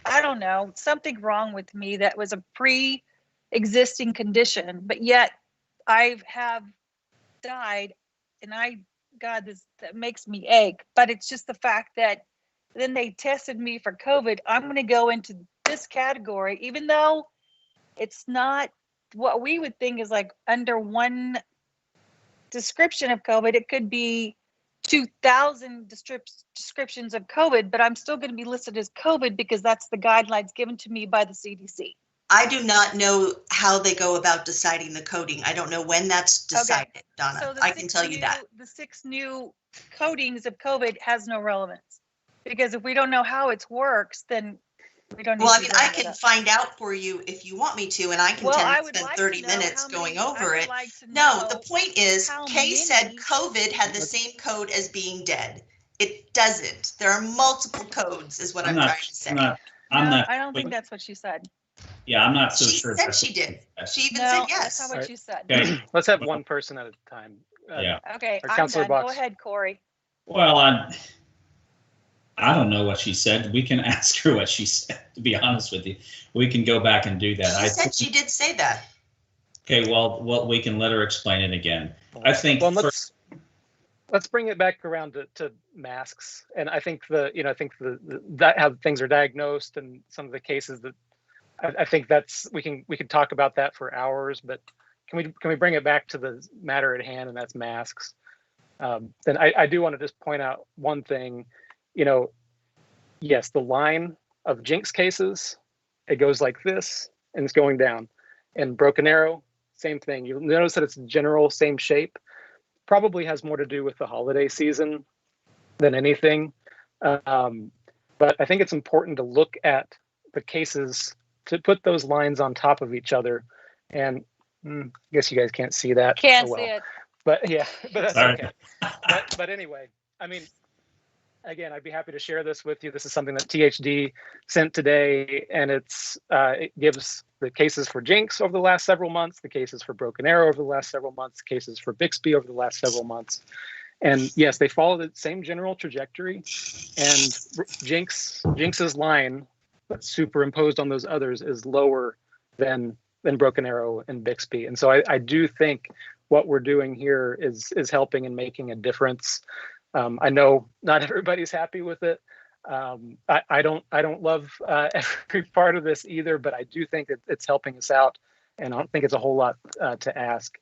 I don't know, something wrong with me that was a pre-existing condition, but yet I have died, and that makes me ache. But it's just the fact that then they tested me for COVID. I'm going to go into this category, even though it's not what we would think is like under one description of COVID. It could be 2,000 descriptions of COVID, but I'm still going to be listed as COVID because that's the guidelines given to me by the CDC. I do not know how they go about deciding the coding. I don't know when that's decided, okay. Donna. So I can tell you that. The 6 new codings of COVID has no relevance, because if we don't know how it works, then we don't need I can find out for you if you want me to, and I can spend 30 minutes going over it. No, the point is, Kay said COVID had the same code as being dead. It doesn't. There are multiple codes, is what I'm trying to say. I don't think that's what she said. Yeah, I'm not so sure. She said she did. She even said yes. That's not what you said. Okay. Let's have one person at a time. Yeah. Okay, I'm done. Go ahead, Corey. Well, I don't know what she said. We can ask her what she said, to be honest with you. We can go back and do that. She said she did say that. Okay, well, we can let her explain it again. I think. Well, let's bring it back around to masks. And I think that how things are diagnosed and some of the cases that I think we can talk about that for hours, but can we bring it back to the matter at hand, and that's masks. Then I do want to just point out one thing. Yes, the line of Jenks cases, it goes like this and it's going down. And Broken Arrow, same thing. You'll notice that it's general same shape. Probably has more to do with the holiday season than anything. But I think it's important to look at the cases, to put those lines on top of each other. And I guess you guys can't see that. Can't Oh, well. see it. But yeah, but that's Sorry. okay. But anyway, I mean, again, I'd be happy to share this with you. This is something that THD sent today, and it gives the cases for Jenks over the last several months, the cases for Broken Arrow over the last several months, cases for Bixby over the last several months. And yes, they follow the same general trajectory, and Jenks's line that's superimposed on those others is lower than Broken Arrow and Bixby. And so I do think what we're doing here is helping and making a difference. I know not everybody's happy with it. I don't love every part of this either, but I do think that it's helping us out, and I don't think it's a whole lot to ask.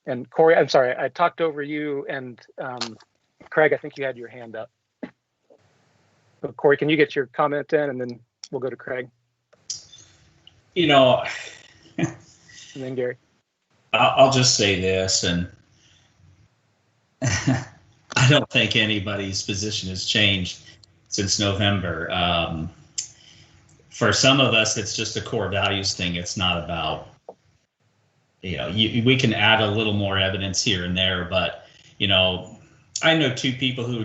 And Corey, I'm sorry, I talked over you, and Craig, I think you had your hand up. So Corey, can you get your comment in, and then we'll go to Craig. You know, and then Gary. I'll just say this, and I don't think anybody's position has changed since November. For some of us, it's just a core values thing. It's not about, we can add a little more evidence here and there, but, I know two people who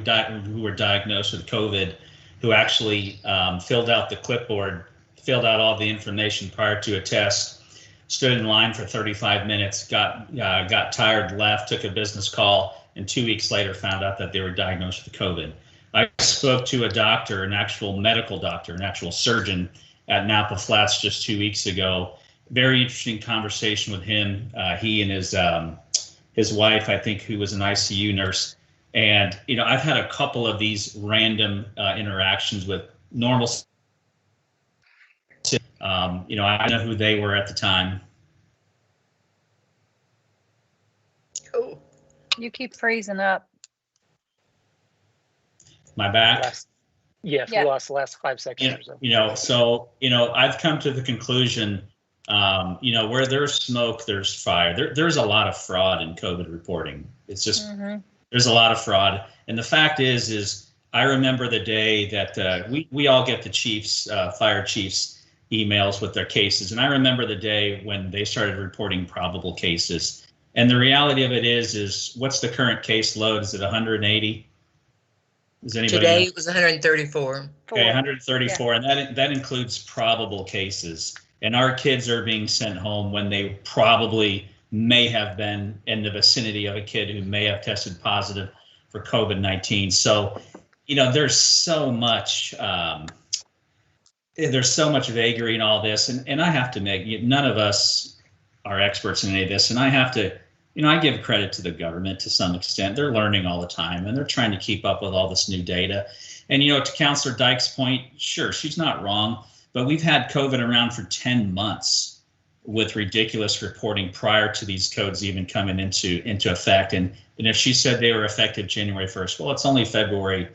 were diagnosed with COVID who actually filled out the clipboard, filled out all the information prior to a test, stood in line for 35 minutes, got tired, left, took a business call, and 2 weeks later found out that they were diagnosed with COVID. I spoke to a doctor, an actual medical doctor, an actual surgeon at Napa Flats just 2 weeks ago. Very interesting conversation with him. He and his wife, I think, who was an ICU nurse. And, I've had a couple of these random interactions with normal. I know who they were at the time. Oh, you keep freezing up. My back? Yes, Yeah. we lost the last 5 seconds or so. I've come to the conclusion, where there's smoke, there's fire. There's a lot of fraud in COVID reporting. It's just, there's a lot of fraud. And the fact is I remember the day that we all get the chiefs, fire chiefs, emails with their cases. And I remember the day when they started reporting probable cases. And the reality of it is what's the current case load? Is it 180? Does anybody Today know? it was 134. Okay, 134, yeah. And that includes probable cases. And our kids are being sent home when they probably may have been in the vicinity of a kid who may have tested positive for COVID-19. So, there's so much vagary in all this, and I have to make, none of us are experts in any of this, and I have to, I give credit to the government to some extent. They're learning all the time, and they're trying to keep up with all this new data. And, to Councilor Dyke's point, sure, she's not wrong, but we've had COVID around for 10 months with ridiculous reporting prior to these codes even coming into effect. And if she said they were effective January 1st, well, it's only February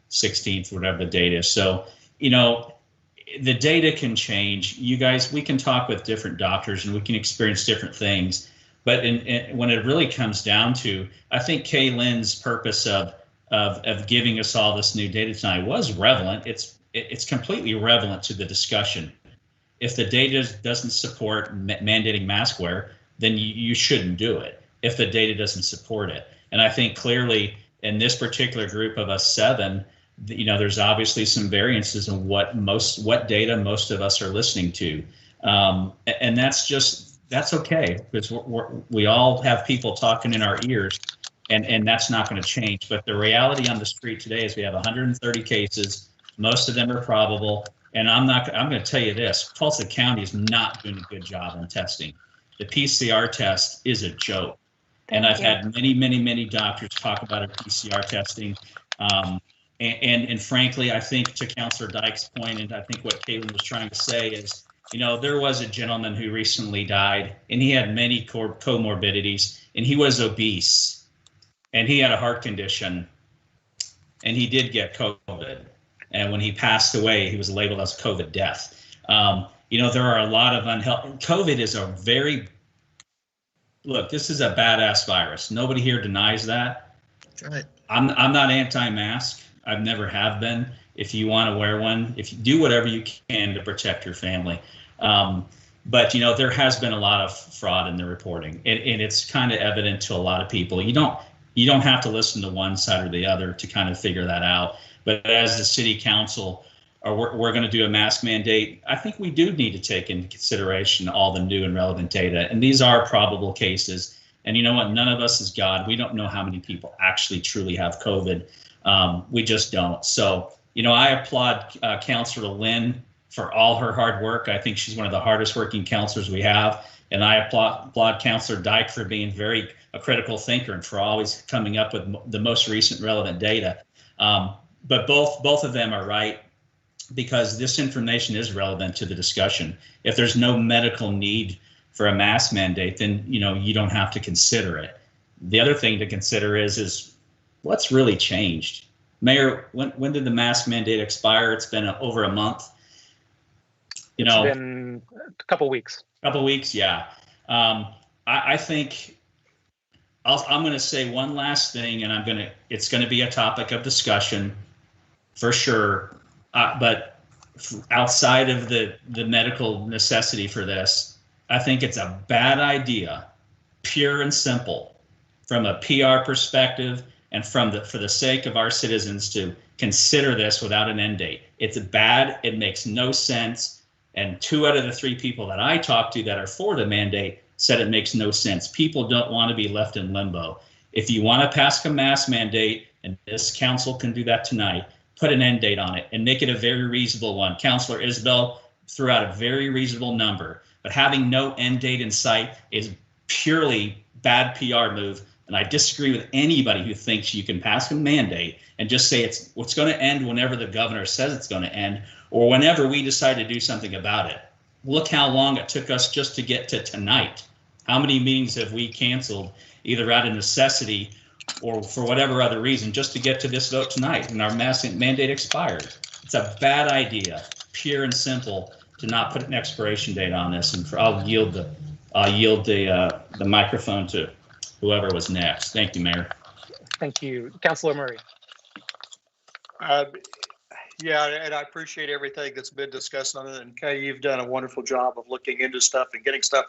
16th, whatever the date is. So, the data can change. You guys, we can talk with different doctors and we can experience different things. But when it really comes down to, I think Kay Lynn's purpose of giving us all this new data tonight was relevant. It's completely relevant to the discussion. If the data doesn't support mandating mask wear, then you shouldn't do it if the data doesn't support it. And I think clearly in this particular group of us 7, there's obviously some variances in what data most of us are listening to. And that's okay, because we all have people talking in our ears, and that's not going to change. But the reality on the street today is we have 130 cases. Most of them are probable. And I'm going to tell you this, Tulsa County is not doing a good job on testing. The PCR test is a joke. And I've had many doctors talk about our PCR testing. And frankly, I think to Councilor Dyke's point, and I think what Caitlin was trying to say is, there was a gentleman who recently died, and he had many comorbidities, and he was obese, and he had a heart condition, and he did get COVID. And when he passed away, he was labeled as COVID death. There are a lot of unhealthy. COVID is this is a badass virus. Nobody here denies that. That's right. I'm not anti-mask. I've never have been. if you want to wear one, if you do whatever you can to protect your family. But there has been a lot of fraud in the reporting, and it's kind of evident to a lot of people. You don't have to listen to one side or the other to kind of figure that out. But as the city council, we're going to do a mask mandate. I think we do need to take into consideration all the new and relevant data, and these are probable cases. And you know what? None of us is God. We don't know how many people actually truly have COVID. We just don't. So, I applaud Councilor Lynn for all her hard work. I think she's one of the hardest working councilors we have. And I applaud Councilor Dyke for being a critical thinker and for always coming up with the most recent relevant data. But both of them are right, because this information is relevant to the discussion. If there's no medical need for a mask mandate, then you don't have to consider it. The other thing to consider is what's really changed. Mayor, when did the mask mandate expire? It's been over a month. It's been a couple weeks. Yeah. I think I'm going to say one last thing, and it's going to be a topic of discussion for sure. But outside of the medical necessity for this, I think it's a bad idea, pure and simple, from a PR perspective and for the sake of our citizens, to consider this without an end date. It's bad. It makes no sense. And 2 out of the 3 people that I talked to that are for the mandate said it makes no sense. People don't want to be left in limbo. If you want to pass a mask mandate, and this council can do that tonight, put an end date on it and make it a very reasonable one. Councilor Isbell threw out a very reasonable number, but having no end date in sight is purely bad PR move. And I disagree with anybody who thinks you can pass a mandate and just say it's going to end whenever the governor says it's going to end, or whenever we decide to do something about it. Look how long it took us just to get to tonight. How many meetings have we canceled, either out of necessity or for whatever other reason, just to get to this vote tonight, and our mask mandate expired? It's a bad idea, pure and simple, to not put an expiration date on this. And I'll yield the microphone to whoever was next. Thank you, Mayor. Thank you, Councilor Murray. Yeah, and I appreciate everything that's been discussed on it. And Kay, you've done a wonderful job of looking into stuff and getting stuff.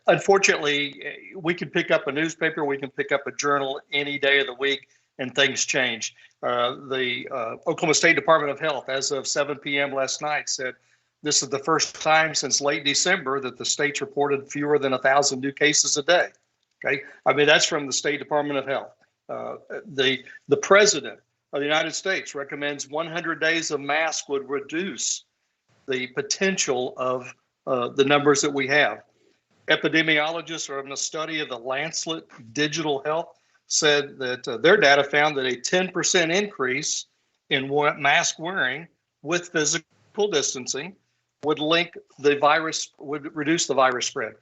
Unfortunately, we can pick up a newspaper, we can pick up a journal any day of the week, and things change. The Oklahoma State Department of Health, as of 7 p.m. last night, said this is the first time since late December that the state's reported fewer than 1,000 new cases a day. Okay, I mean, that's from the State Department of Health. The president of the United States recommends 100 days of mask would reduce the potential of the numbers that we have. Epidemiologists are in a study of the Lancet Digital Health said that their data found that a 10% increase in mask wearing with physical distancing would reduce the virus spread.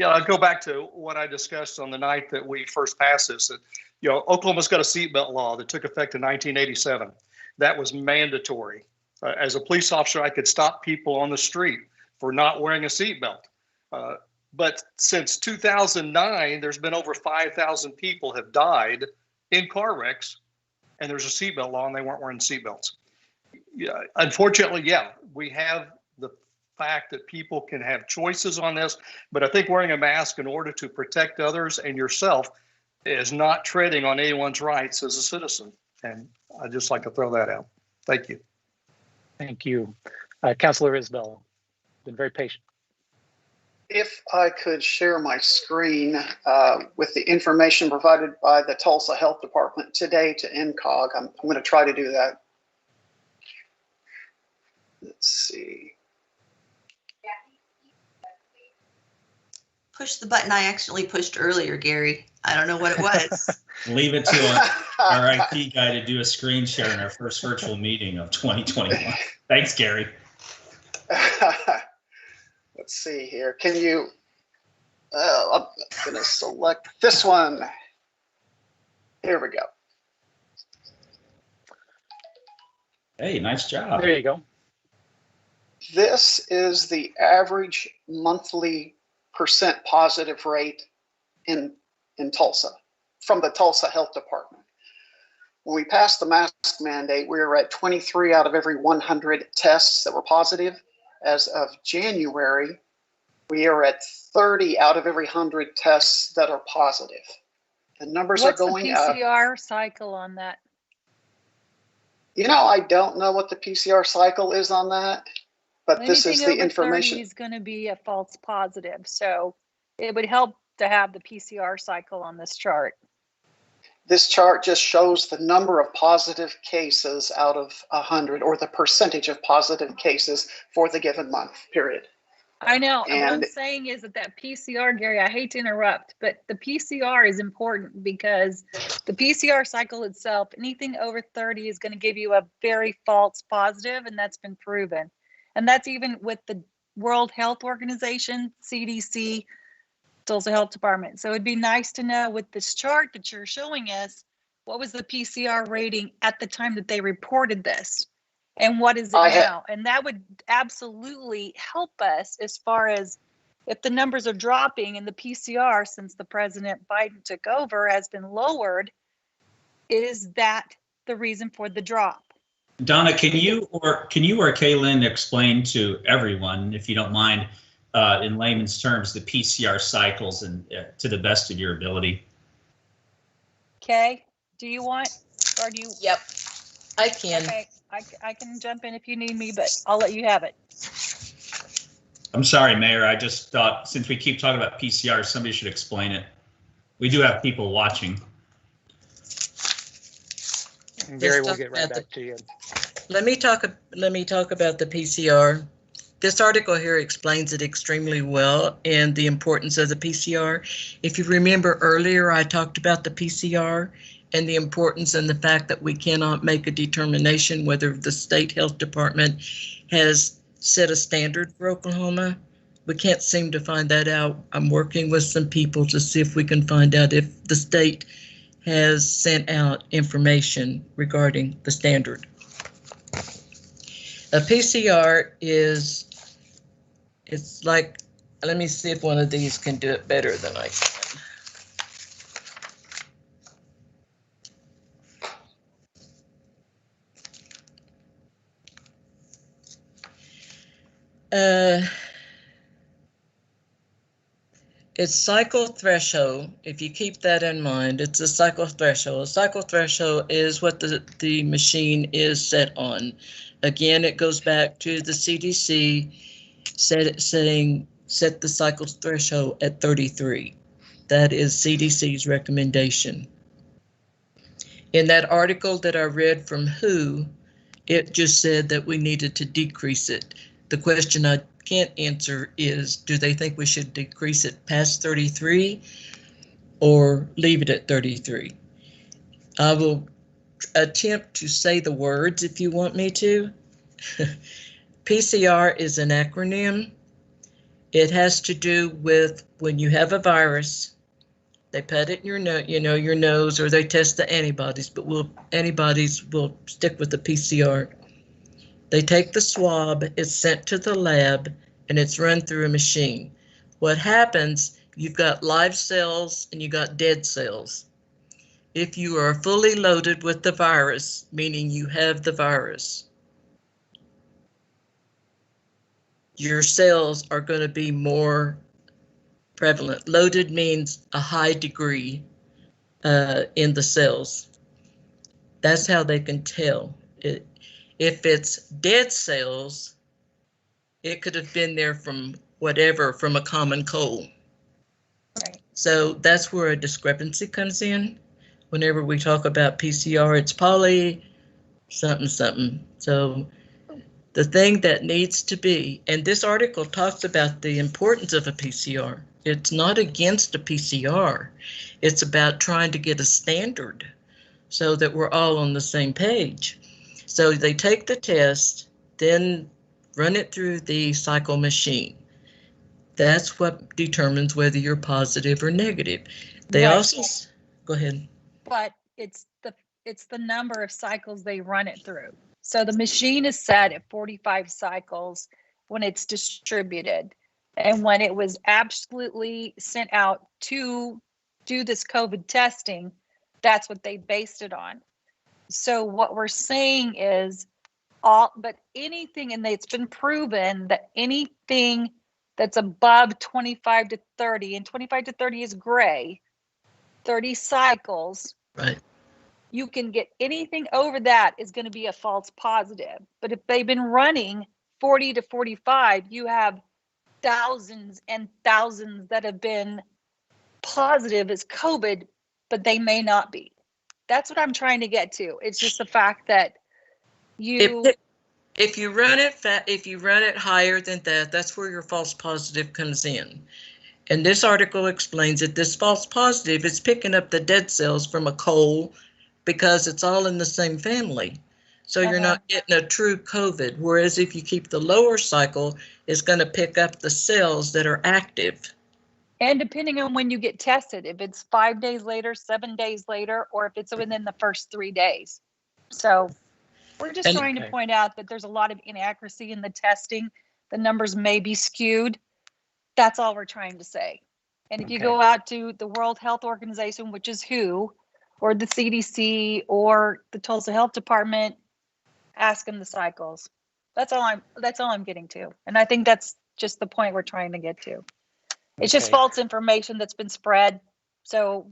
I'll go back to what I discussed on the night that we first passed this. That, Oklahoma's got a seatbelt law that took effect in 1987. That was mandatory. As a police officer, I could stop people on the street for not wearing a seatbelt. But since 2009, there's been over 5,000 people have died in car wrecks, and there's a seatbelt law and they weren't wearing seatbelts. Unfortunately, we have the fact that people can have choices on this, but I think wearing a mask in order to protect others and yourself is not treading on anyone's rights as a citizen. And I'd just like to throw that out. Thank you. Thank you. Councilor Isbell, been very patient. If I could share my screen with the information provided by the Tulsa Health Department today to NCOG, I'm going to try to do that. Let's see. Push the button I accidentally pushed earlier, Gary. I don't know what it was. Leave it to our IT guy to do a screen share in our first virtual meeting of 2021. Thanks, Gary. Let's see here. Can you, I'm going to select this one. Here we go. Hey, nice job. There you go. This is the average monthly percent positive rate in Tulsa from the Tulsa Health Department. When we passed the mask mandate, we were at 23 out of every 100 tests that were positive. As of January, we are at 30 out of every 100 tests that are positive. The numbers are going up. What's the PCR cycle on that? You know, I don't know what the PCR cycle is on that, but this is the information. Anything over 30 is going to be a false positive. So it would help to have the PCR cycle on this chart. This chart just shows the number of positive cases out of 100, or the percentage of positive cases for the given month, period. I know. And what I'm And saying is that PCR, Gary, I hate to interrupt, but the PCR is important because the PCR cycle itself, anything over 30 is going to give you a very false positive, and that's been proven. And that's even with the World Health Organization, CDC, Tulsa Health Department. So it'd be nice to know with this chart that you're showing us, what was the PCR rating at the time that they reported this? And what is it now? And that would absolutely help us as far as if the numbers are dropping and the PCR, since the President Biden took over, has been lowered, is that the reason for the drop? Donna, can you or Kaylin explain to everyone, if you don't mind, in layman's terms, the PCR cycles and to the best of your ability? Okay, do you want, or do you? Yep, I can. Okay, I can jump in if you need me, but I'll let you have it. I'm sorry, Mayor. I just thought since we keep talking about PCR, somebody should explain it. We do have people watching. And Gary, we'll get right back to you. Let me talk about the PCR. This article here explains it extremely well and the importance of the PCR. If you remember earlier, I talked about the PCR and the importance and the fact that we cannot make a determination whether the state health department has set a standard for Oklahoma. We can't seem to find that out. I'm working with some people to see if we can find out if the state has sent out information regarding the standard. A PCR is, it's like, let me see if one of these can do it better than I can. It's cycle threshold. If you keep that in mind, it's a cycle threshold. A cycle threshold is what the machine is set on. Again, it goes back to the CDC set the cycle threshold at 33. That is CDC's recommendation. In that article that I read from WHO, it just said that we needed to decrease it. The question I can't answer is, do they think we should decrease it past 33 or leave it at 33? I will attempt to say the words if you want me to. PCR is an acronym. It has to do with when you have a virus, they put it in your your nose, or they test the antibodies, but antibodies will stick with the PCR. They take the swab, it's sent to the lab, and it's run through a machine. What happens, you've got live cells and you got dead cells. If you are fully loaded with the virus, meaning you have the virus, your cells are going to be more prevalent. Loaded means a high degree in the cells. That's how they can tell. If it's dead cells, it could have been there from from a common cold. Right. So that's where a discrepancy comes in. Whenever we talk about PCR, it's poly something something. So the thing that needs to be, and this article talks about the importance of a PCR. It's not against a PCR. It's about trying to get a standard so that we're all on the same page. So they take the test, then run it through the cycle machine. That's what determines whether you're positive or negative. They Right. also, go ahead. But it's the number of cycles they run it through. So the machine is set at 45 cycles when it's distributed. And when it was absolutely sent out to do this COVID testing, that's what they based it on. So what we're saying is but anything, and it's been proven that anything that's above 25 to 30, and 25 to 30 is gray, 30 cycles, Right. you can get anything over that is going to be a false positive. But if they've been running 40 to 45, you have thousands and thousands that have been positive as COVID, but they may not be. That's what I'm trying to get to. It's just the fact that if you run it higher than that, that's where your false positive comes in. And this article explains that this false positive is picking up the dead cells from a coal because it's all in the same family. So you're not getting a true COVID. Whereas if you keep the lower cycle, it's going to pick up the cells that are active. And depending on when you get tested, if it's 5 days later, 7 days later, or if it's within the first 3 days. So we're just trying to point out that there's a lot of inaccuracy in the testing. The numbers may be skewed. That's all we're trying to say. And if you go out to the World Health Organization, which is WHO, or the CDC, or the Tulsa Health Department, ask them the cycles. That's all I'm getting to. And I think that's just the point we're trying to get to. It's just false information that's been spread. So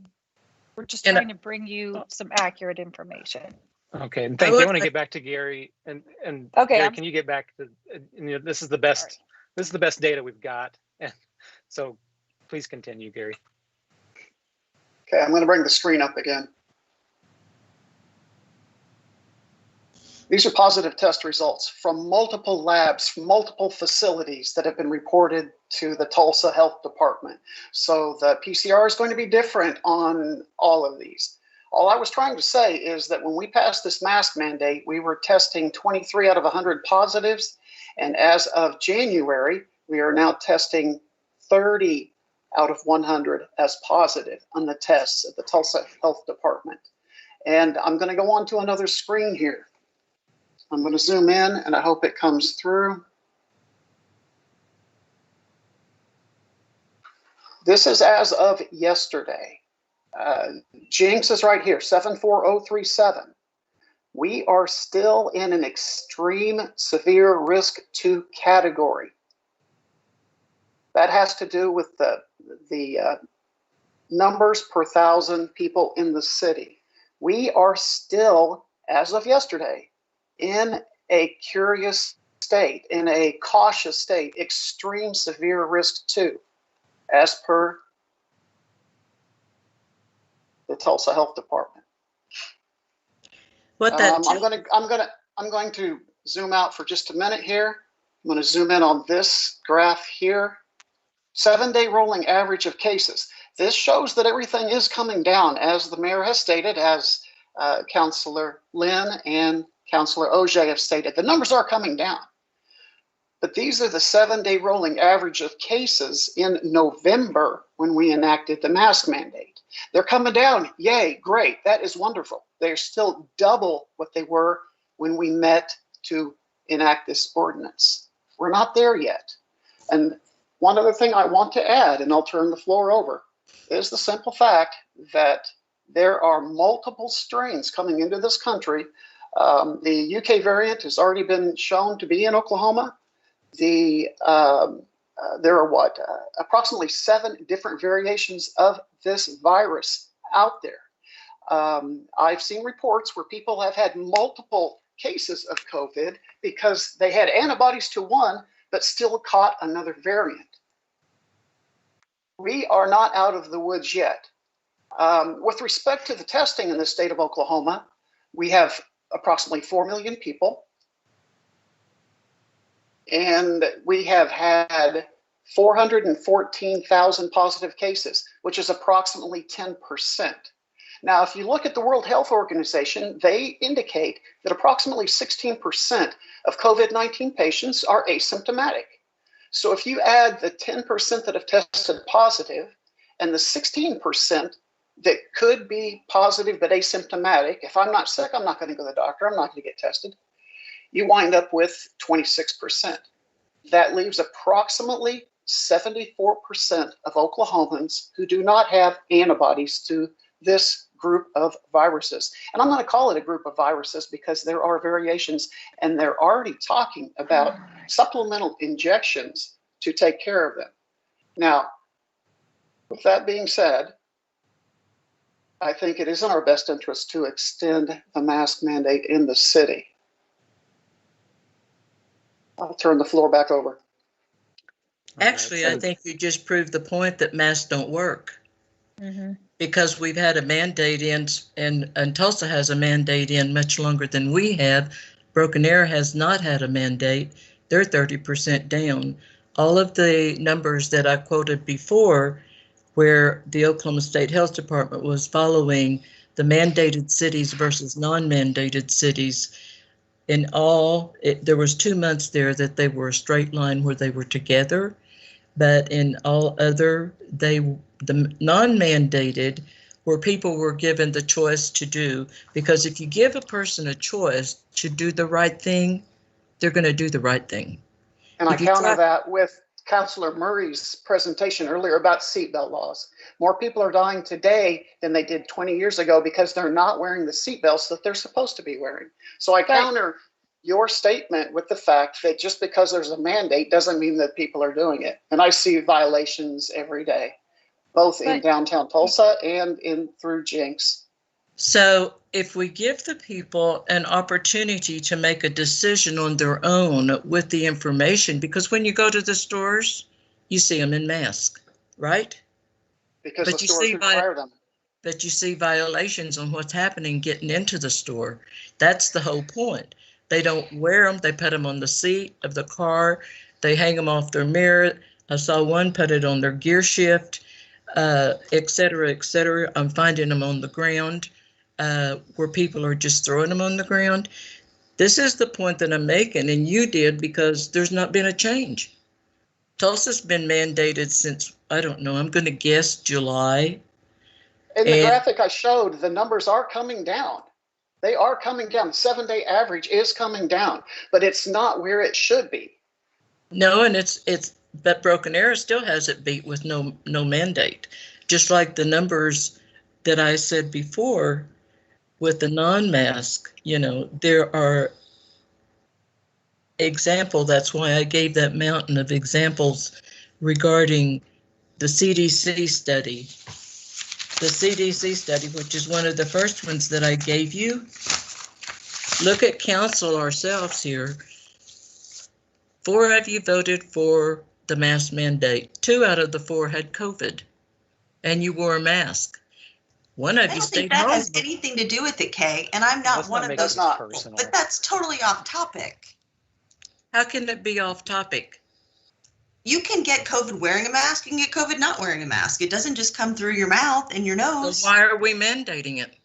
we're just trying to bring you some accurate information. Okay, and thank you. I want to get back to Gary and Gary, can you get back to this is the best data we've got. And so please continue, Gary. Okay, I'm going to bring the screen up again. These are positive test results from multiple labs, from multiple facilities that have been reported to the Tulsa Health Department. So the PCR is going to be different on all of these. All I was trying to say is that when we passed this mask mandate, we were testing 23 out of 100 positives. And as of January, we are now testing 30 out of 100 as positive on the tests at the Tulsa Health Department. And I'm going to go on to another screen here. I'm going to zoom in and I hope it comes through. This is as of yesterday. Jenks is right here, 74037. We are still in an extreme severe risk 2 category. That has to do with the numbers per 1,000 people in the city. We are still, as of yesterday, in a curious state, in a cautious state, extreme severe risk 2, as per the Tulsa Health Department. I'm going to zoom out for just a minute here. I'm going to zoom in on this graph here. 7-day rolling average of cases. This shows that everything is coming down, as the mayor has stated, as Councilor Lynn and Councilor Ojai have stated. The numbers are coming down. But these are the 7-day rolling average of cases in November when we enacted the mask mandate. They're coming down. Yay, great. That is wonderful. They're still double what they were when we met to enact this ordinance. We're not there yet. And one other thing I want to add, and I'll turn the floor over, is the simple fact that there are multiple strains coming into this country. The UK variant has already been shown to be in Oklahoma. There are approximately 7 different variations of this virus out there. I've seen reports where people have had multiple cases of COVID because they had antibodies to one, but still caught another variant. We are not out of the woods yet. With respect to the testing in the state of Oklahoma, we have approximately 4 million people. And we have had 414,000 positive cases, which is approximately 10%. Now, if you look at the World Health Organization, they indicate that approximately 16% of COVID-19 patients are asymptomatic. So if you add the 10% that have tested positive and the 16% that could be positive but asymptomatic, if I'm not sick, I'm not going to go to the doctor, I'm not going to get tested, you wind up with 26%. That leaves approximately 74% of Oklahomans who do not have antibodies to this group of viruses. And I'm going to call it a group of viruses because there are variations, and they're already talking about supplemental injections to take care of them. Now, with that being said, I think it is in our best interest to extend the mask mandate in the city. I'll turn the floor back over. Actually, I think you just proved the point that masks don't work. Mm-hmm. Because we've had a mandate in, and Tulsa has a mandate in much longer than we have. Broken Arrow has not had a mandate. They're 30% down. All of the numbers that I quoted before, where the Oklahoma State Health Department was following the mandated cities versus non-mandated cities, in all, there was 2 months there that they were a straight line where they were together, but in all other, the non-mandated, where people were given the choice to do, because if you give a person a choice to do the right thing, they're going to do the right thing. And I counter that with Councilor Murray's presentation earlier about seatbelt laws. More people are dying today than they did 20 years ago because they're not wearing the seatbelts that they're supposed to be wearing. So I counter your statement with the fact that just because there's a mandate doesn't mean that people are doing it. And I see violations every day, both in downtown Tulsa and through Jenks. So if we give the people an opportunity to make a decision on their own with the information, because when you go to the stores, you see them in masks, right? Because the stores require them. But you see violations on what's happening getting into the store. That's the whole point. They don't wear them. They put them on the seat of the car. They hang them off their mirror. I saw one put it on their gear shift, et cetera, et cetera. I'm finding them on the ground where people are just throwing them on the ground. This is the point that I'm making, and you did, because there's not been a change. Tulsa's been mandated since, I don't know, I'm going to guess July. In the graphic I showed, the numbers are coming down. They are coming down. The 7-day average is coming down, but it's not where it should be. No, and but Broken Arrow still has it beat with no mandate. Just like the numbers that I said before with the non-mask, there are examples. That's why I gave that mountain of examples regarding the CDC study. The CDC study, which is one of the first ones that I gave you. Look at council ourselves here. 4 of you voted for the mask mandate. 2 out of the 4 had COVID, and you wore a mask. One of you stayed home. I don't think that has anything to do with it, Kay, and I'm not one of those people, but that's totally off topic. How can it be off topic? You can get COVID wearing a mask. You can get COVID not wearing a mask. It doesn't just come through your mouth and your nose. So why are we mandating it?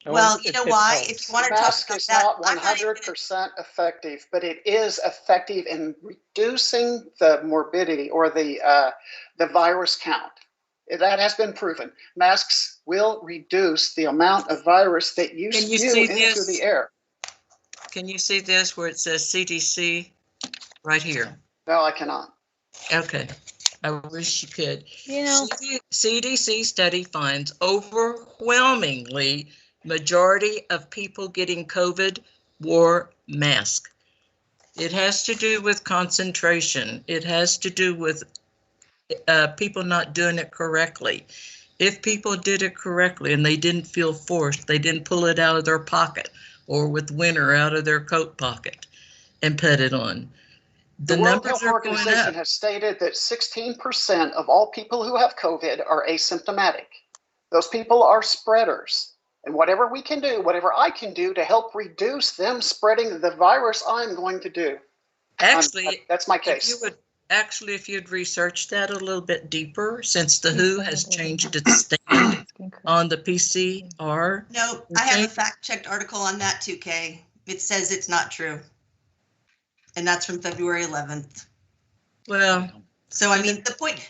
Well, you know why? If you want to talk about that, the mask is not 100% effective, but it is effective in reducing the morbidity or the virus count. That has been proven. Masks will reduce the amount of virus that you spew into the air. Can you see this where it says CDC right here? No, I cannot. Okay, I wish you could. CDC study finds overwhelmingly majority of people getting COVID wore masks. It has to do with concentration. It has to do with people not doing it correctly. If people did it correctly and they didn't feel forced, they didn't pull it out of their pocket or with winter out of their coat pocket and put it on. The World Health Organization has stated that 16% of all people who have COVID are asymptomatic. Those people are spreaders. And whatever we can do, whatever I can do to help reduce them spreading the virus, I'm going to do. Actually, that's my case. If you'd researched that a little bit deeper, since the WHO has changed its stand on the PCR. No, I have a fact-checked article on that too, Kay. It says it's not true. And that's from February 11th. Well, so I mean,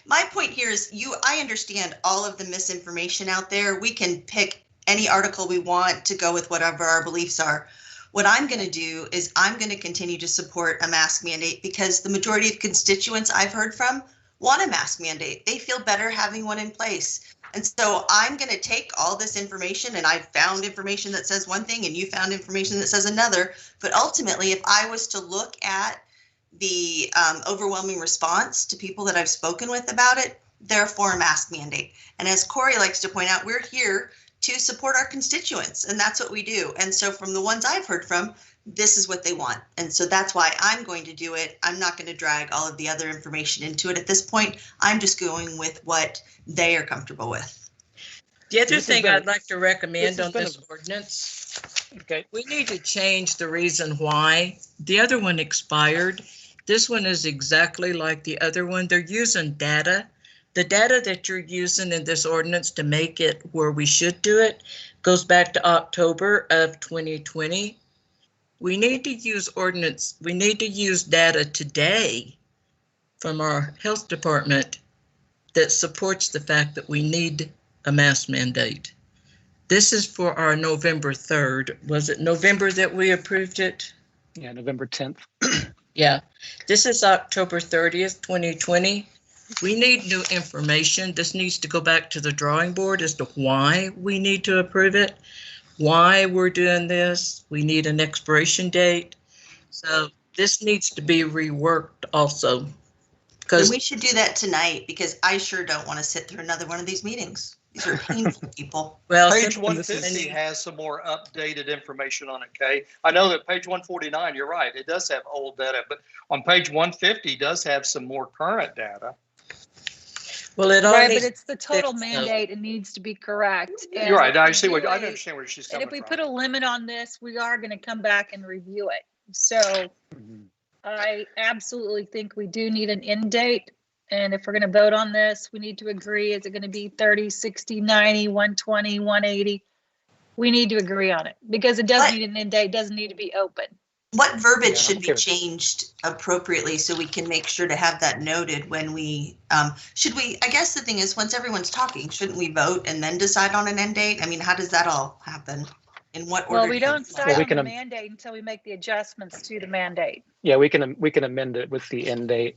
my point here is I understand all of the misinformation out there. We can pick any article we want to go with whatever our beliefs are. What I'm going to do is I'm going to continue to support a mask mandate because the majority of constituents I've heard from want a mask mandate. They feel better having one in place. And so I'm going to take all this information, and I found information that says one thing and you found information that says another. But ultimately, if I was to look at the overwhelming response to people that I've spoken with about it, they're for a mask mandate. And as Corey likes to point out, we're here to support our constituents, and that's what we do. And so from the ones I've heard from, this is what they want. And so that's why I'm going to do it. I'm not going to drag all of the other information into it at this point. I'm just going with what they are comfortable with. The other thing I'd like to recommend on this ordinance, okay, we need to change the reason why. The other one expired. This one is exactly like the other one. They're using data. The data that you're using in this ordinance to make it where we should do it goes back to October of 2020. We need to use ordinance. We need to use data today from our health department that supports the fact that we need a mask mandate. This is for our November 3rd. Was it November that we approved it? Yeah, November 10th. Yeah, this is October 30th, 2020. We need new information. This needs to go back to the drawing board as to why we need to approve it, why we're doing this. We need an expiration date. So this needs to be reworked also. And we should do that tonight, because I sure don't want to sit through another one of these meetings. These are painful people. Well, page 150 has some more updated information on it, Kay. I know that page 149, you're right, it does have old data, but on page 150 does have some more current data. Well, it right, but it's the total mandate. It needs to be correct. And you're right. I understand where she's coming from. And if we from. put a limit on this, we are going to come back and review it. So I absolutely think we do need an end date. And if we're going to vote on this, we need to agree. Is it going to be 30, 60, 90, 120, 180? We need to agree on it, because it does need an end date. It doesn't need to be open. What verbiage should be changed appropriately so we can make sure to have that noted when we, should we, I guess the thing is, once everyone's talking, shouldn't we vote and then decide on an end date? I mean, how does that all happen? In what order? Well, we don't decide on the mandate until we make the adjustments to the mandate. Yeah, we can amend it with the end date.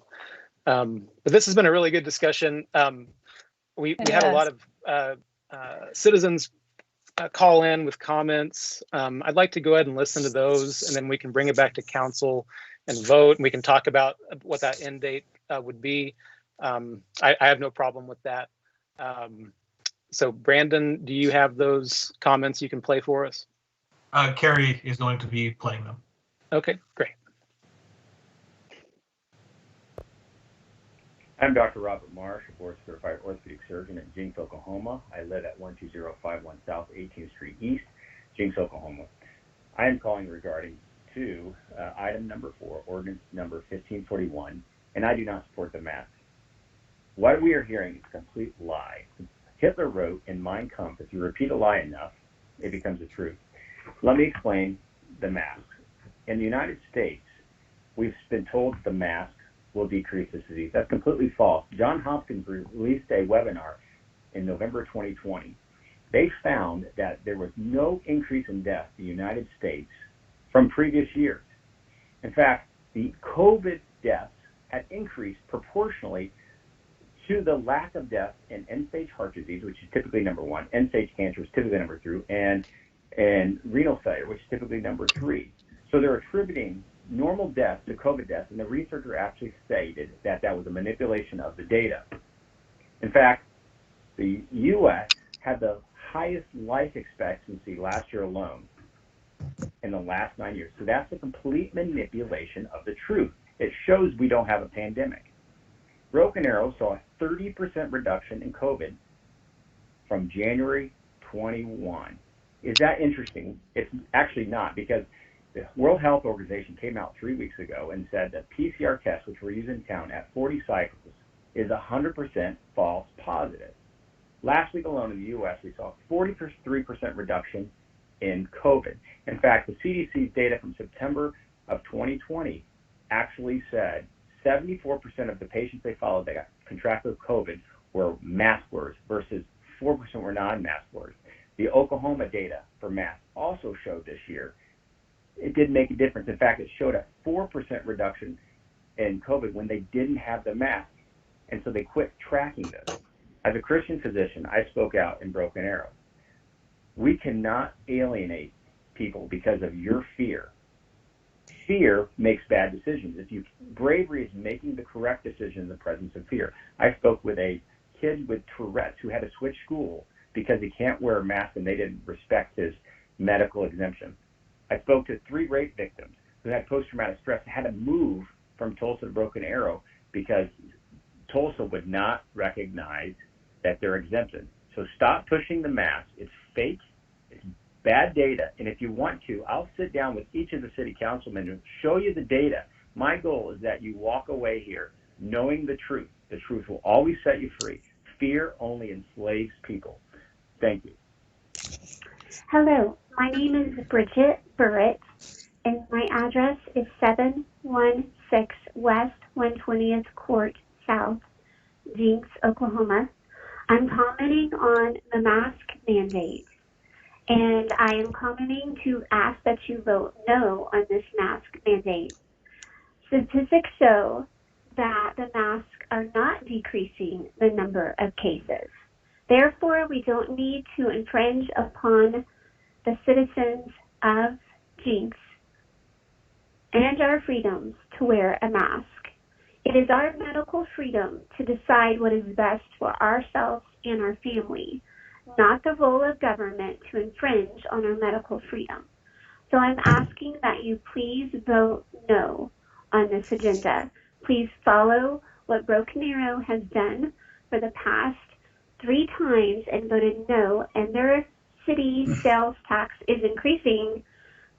But this has been a really good discussion. We had a lot of citizens call in with comments. I'd like to go ahead and listen to those, and then we can bring it back to council and vote, and we can talk about what that end date would be. I have no problem with that. So Brandon, do you have those comments you can play for us? Carrie is going to be playing them. Okay, great. I'm Dr. Robert Marsh, a board-certified orthopedic surgeon in Jenks, Oklahoma. I live at 12051 South 18th Street East, Jenks, Oklahoma. I am calling regarding to item number 4, ordinance number 1541, and I do not support the mask. What we are hearing is a complete lie. Hitler wrote in Mein Kampf, if you repeat a lie enough, it becomes a truth. Let me explain the mask. In the United States, we've been told the mask will decrease this disease. That's completely false. Johns Hopkins released a webinar in November 2020. They found that there was no increase in death in the United States from previous years. In fact, the COVID deaths had increased proportionally to the lack of death in end-stage heart disease, which is typically number 1, end-stage cancer is typically number 2, and renal failure, which is typically number 3. So they're attributing normal deaths to COVID deaths, and the researcher actually stated that that was a manipulation of the data. In fact, the U.S. had the highest life expectancy last year alone in the last 9 years. So that's a complete manipulation of the truth. It shows we don't have a pandemic. Broken Arrow saw a 30% reduction in COVID from January 21. Is that interesting? It's actually not, because the World Health Organization came out 3 weeks ago and said that PCR tests, which were used in town at 40 cycles, is 100% false positive. Last week alone in the U.S., we saw a 43% reduction in COVID. In fact, the CDC's data from September of 2020 actually said 74% of the patients they followed that contracted COVID were mask wearers versus 4% were non-mask wearers. The Oklahoma data for masks also showed this year it didn't make a difference. In fact, it showed a 4% reduction in COVID when they didn't have the mask, and so they quit tracking this. As a Christian physician, I spoke out in Broken Arrow. We cannot alienate people because of your fear. Fear makes bad decisions. Bravery is making the correct decision in the presence of fear. I spoke with a kid with Tourette's who had to switch school because he can't wear a mask and they didn't respect his medical exemption. I spoke to 3 rape victims who had post-traumatic stress and had to move from Tulsa to Broken Arrow because Tulsa would not recognize that they're exempted. So stop pushing the mask. It's fake. It's bad data. And if you want to, I'll sit down with each of the city councilmen and show you the data. My goal is that you walk away here knowing the truth. The truth will always set you free. Fear only enslaves people. Thank you. Hello, my name is Bridget Burritt, and my address is 716 West 120th Court South, Jenks, Oklahoma. I'm commenting on the mask mandate, and I am commenting to ask that you vote no on this mask mandate. Statistics show that the masks are not decreasing the number of cases. Therefore, we don't need to infringe upon the citizens of Jenks and our freedoms to wear a mask. It is our medical freedom to decide what is best for ourselves and our family, not the role of government to infringe on our medical freedom. So I'm asking that you please vote no on this agenda. Please follow what Broken Arrow has done for the past 3 times and voted no, and their city sales tax is increasing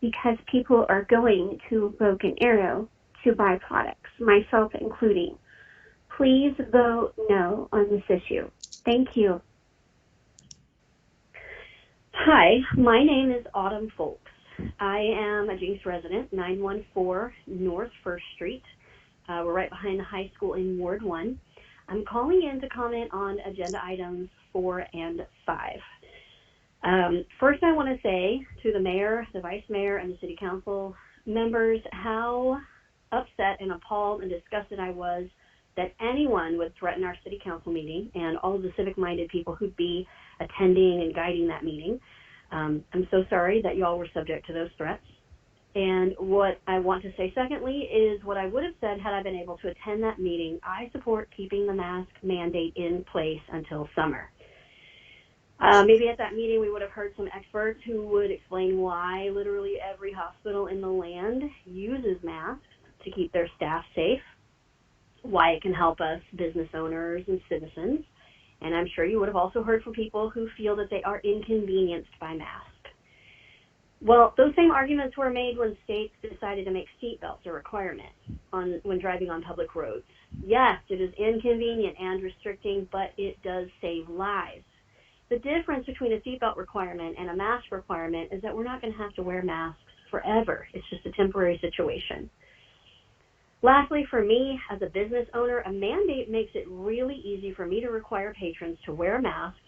because people are going to Broken Arrow to buy products, myself including. Please vote no on this issue. Thank you. Hi, my name is Autumn Folks. I am a Jenks resident, 914 North 1st Street. We're right behind the high school in Ward 1. I'm calling in to comment on agenda items 4 and 5. First, I want to say to the mayor, the vice mayor, and the city council members how upset and appalled and disgusted I was that anyone would threaten our city council meeting and all of the civic-minded people who'd be attending and guiding that meeting. I'm so sorry that y'all were subject to those threats. And what I want to say secondly is what I would have said had I been able to attend that meeting. I support keeping the mask mandate in place until summer. Maybe at that meeting we would have heard some experts who would explain why literally every hospital in the land uses masks to keep their staff safe, why it can help us business owners and citizens. And I'm sure you would have also heard from people who feel that they are inconvenienced by masks. Well, those same arguments were made when states decided to make seatbelts a requirement when driving on public roads. Yes, it is inconvenient and restricting, but it does save lives. The difference between a seatbelt requirement and a mask requirement is that we're not going to have to wear masks forever. It's just a temporary situation. Lastly, for me, as a business owner, a mandate makes it really easy for me to require patrons to wear masks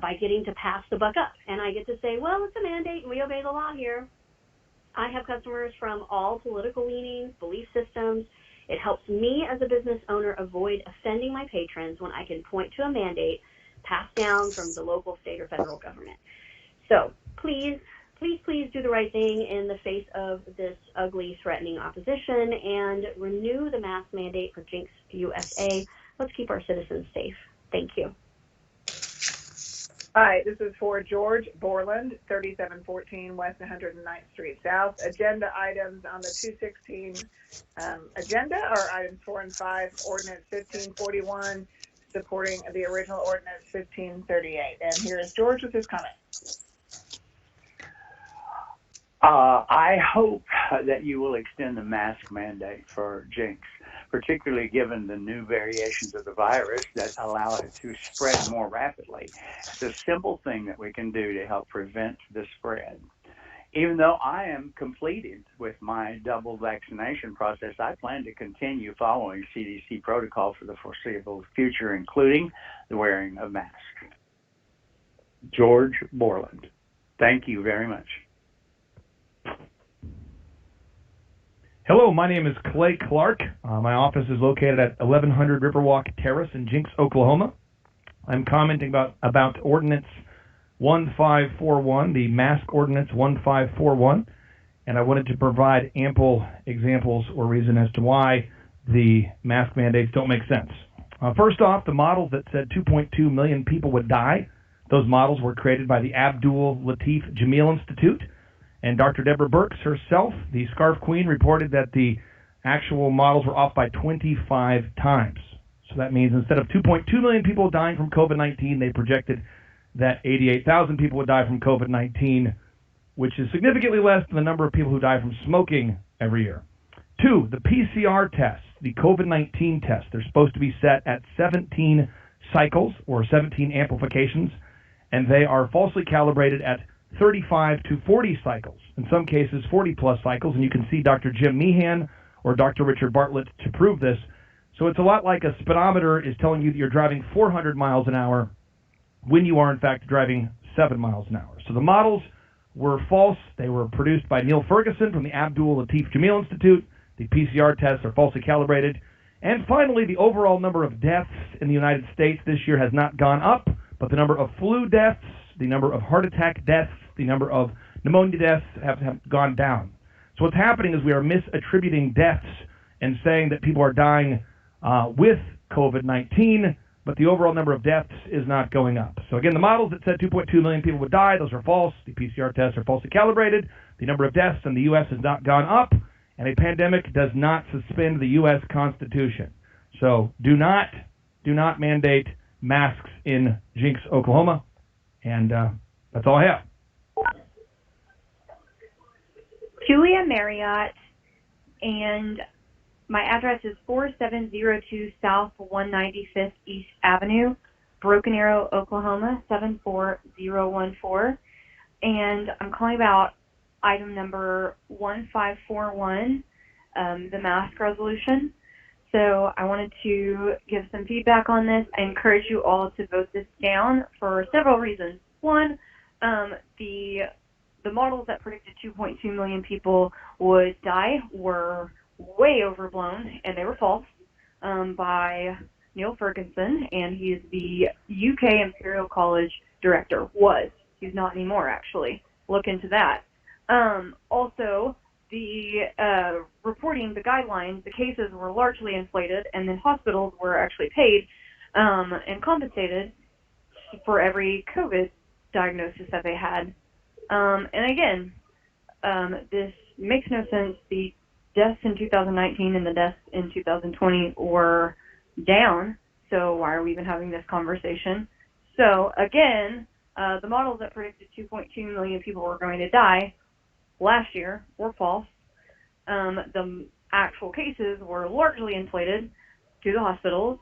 by getting to pass the buck up. And I get to say, well, it's a mandate and we obey the law here. I have customers from all political leanings, belief systems. It helps me as a business owner avoid offending my patrons when I can point to a mandate passed down from the local, state, or federal government. So please, please, please do the right thing in the face of this ugly, threatening opposition and renew the mask mandate for Jenks USA. Let's keep our citizens safe. Thank you. Hi, this is for George Borland, 3714 West 109th Street South. Agenda items on the 216 agenda are items 4 and 5, Ordinance 1541, supporting the original Ordinance 1538. And here is George with his comment. I hope that you will extend the mask mandate for Jenks, particularly given the new variations of the virus that allow it to spread more rapidly. It's a simple thing that we can do to help prevent the spread. Even though I am completed with my double vaccination process, I plan to continue following CDC protocol for the foreseeable future, including the wearing of masks. George Borland. Thank you very much. Hello, my name is Clay Clark. My office is located at 1100 Riverwalk Terrace in Jenks, Oklahoma. I'm commenting about Ordinance 1541, the mask ordinance 1541, and I wanted to provide ample examples or reason as to why the mask mandates don't make sense. First off, the models that said 2.2 million people would die, those models were created by the Abdul Latif Jameel Institute, and Dr. Deborah Birx herself, the Scarf Queen, reported that the actual models were off by 25 times. So that means instead of 2.2 million people dying from COVID-19, they projected that 88,000 people would die from COVID-19, which is significantly less than the number of people who die from smoking every year. 2, the PCR tests, the COVID-19 tests, they're supposed to be set at 17 cycles or 17 amplifications, and they are falsely calibrated at 35 to 40 cycles, in some cases 40 plus cycles, and you can see Dr. Jim Meehan or Dr. Richard Bartlett to prove this. So it's a lot like a speedometer is telling you that you're driving 400 miles an hour when you are in fact driving 7 miles an hour. So the models were false. They were produced by Neil Ferguson from the Abdul Latif Jameel Institute. The PCR tests are falsely calibrated. And finally, the overall number of deaths in the United States this year has not gone up, but the number of flu deaths, the number of heart attack deaths, the number of pneumonia deaths have gone down. So what's happening is we are misattributing deaths and saying that people are dying with COVID-19, but the overall number of deaths is not going up. So again, the models that said 2.2 million people would die, those are false. The PCR tests are falsely calibrated. The number of deaths in the U.S. has not gone up, and a pandemic does not suspend the U.S. Constitution. So do not mandate masks in Jenks, Oklahoma, and that's all I have. Julia Marriott, and my address is 4702 South 195th East Avenue, Broken Arrow, Oklahoma 74014, and I'm calling about item number 1541, the mask resolution. So I wanted to give some feedback on this. I encourage you all to vote this down for several reasons. One, the models that predicted 2.2 million people would die were way overblown, and they were false by Neil Ferguson, and he is the UK Imperial College director. He's not anymore, actually. Look into that. Also, the reporting, the guidelines, the cases were largely inflated, and then hospitals were actually paid and compensated for every COVID diagnosis that they had. And again, this makes no sense. The deaths in 2019 and the deaths in 2020 were down, so why are we even having this conversation? So again, the models that predicted 2.2 million people were going to die last year were false. The actual cases were largely inflated to the hospitals,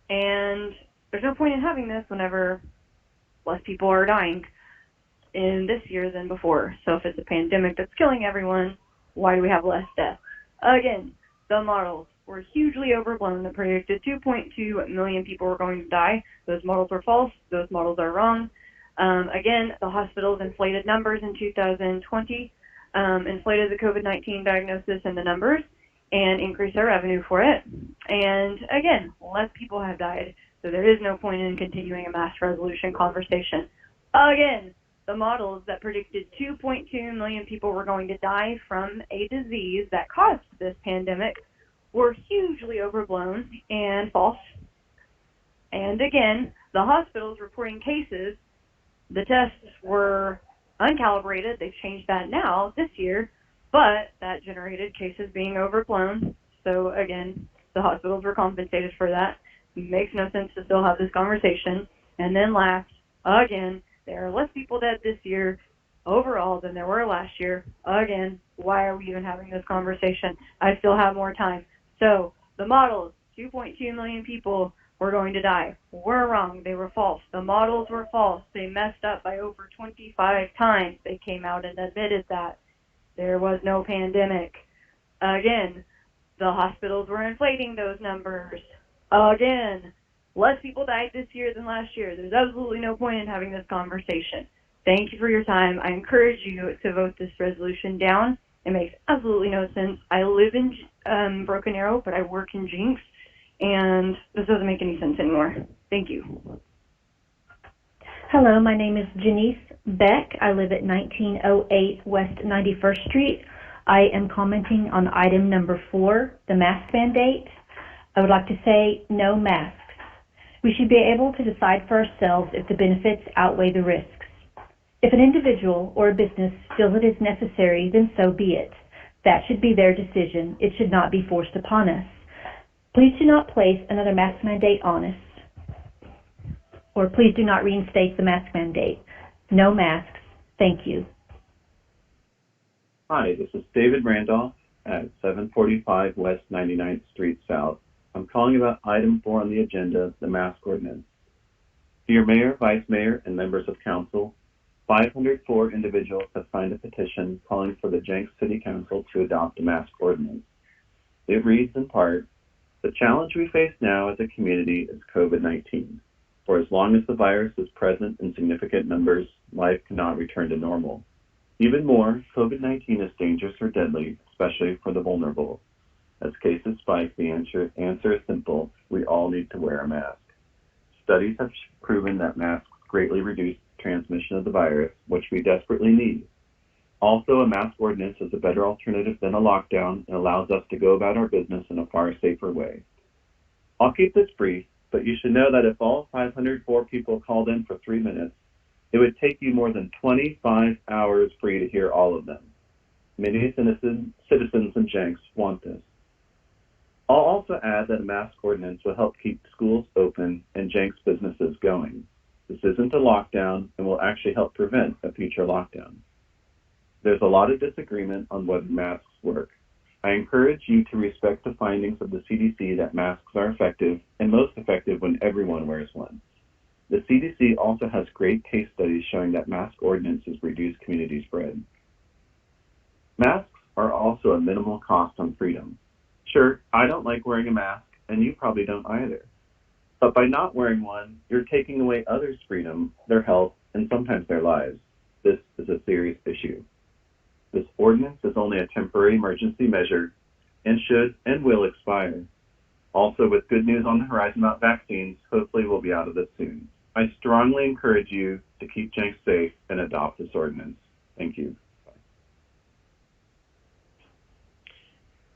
and there's no point in having this whenever less people are dying in this year than before. So if it's a pandemic that's killing everyone, why do we have less deaths? Again, the models were hugely overblown that predicted 2.2 million people were going to die. Those models were false. Those models are wrong. Again, the hospitals inflated numbers in 2020, inflated the COVID-19 diagnosis and the numbers, and increased their revenue for it. And again, less people have died, so there is no point in continuing a mass resolution conversation. Again, the models that predicted 2.2 million people were going to die from a disease that caused this pandemic were hugely overblown and false. And again, the hospitals reporting cases, the tests were uncalibrated. They've changed that now this year, but that generated cases being overblown. So again, the hospitals were compensated for that. It makes no sense to still have this conversation. And then last, again, there are less people dead this year overall than there were last year. Again, why are we even having this conversation? I still have more time. So the models, 2.2 million people were going to die, were wrong. They were false. The models were false. They messed up by over 25 times. They came out and admitted that there was no pandemic. Again, the hospitals were inflating those numbers. Again, less people died this year than last year. There's absolutely no point in having this conversation. Thank you for your time. I encourage you to vote this resolution down. It makes absolutely no sense. I live in Broken Arrow, but I work in Jenks, and this doesn't make any sense anymore. Thank you. Hello, my name is Janice Beck. I live at 1908 West 91st Street. I am commenting on item number 4, the mask mandate. I would like to say no masks. We should be able to decide for ourselves if the benefits outweigh the risks. If an individual or a business feels it is necessary, then so be it. That should be their decision. It should not be forced upon us. Please do not place another mask mandate on us. Or please do not reinstate the mask mandate. No masks. Thank you. Hi, this is David Randolph at 745 West 99th Street South. I'm calling about item 4 on the agenda, the mask ordinance. Dear Mayor, Vice Mayor, and members of council, 504 individuals have signed a petition calling for the Jenks City Council to adopt a mask ordinance. It reads in part, the challenge we face now as a community is COVID-19. For as long as the virus is present in significant numbers, life cannot return to normal. Even more, COVID-19 is dangerous or deadly, especially for the vulnerable. As cases spike, the answer is simple. We all need to wear a mask. Studies have proven that masks greatly reduce transmission of the virus, which we desperately need. Also, a mask ordinance is a better alternative than a lockdown and allows us to go about our business in a far safer way. I'll keep this brief, but you should know that if all 504 people called in for 3 minutes, it would take you more than 25 hours for you to hear all of them. Many citizens in Jenks want this. I'll also add that a mask ordinance will help keep schools open and Jenks businesses going. This isn't a lockdown and will actually help prevent a future lockdown. There's a lot of disagreement on whether masks work. I encourage you to respect the findings of the CDC that masks are effective and most effective when everyone wears one. The CDC also has great case studies showing that mask ordinances reduce community spread. Masks are also a minimal cost on freedom. Sure, I don't like wearing a mask, and you probably don't either. But by not wearing one, you're taking away others' freedom, their health, and sometimes their lives. This is a serious issue. This ordinance is only a temporary emergency measure and should and will expire. Also, with good news on the horizon about vaccines, hopefully we'll be out of this soon. I strongly encourage you to keep Jenks safe and adopt this ordinance. Thank you.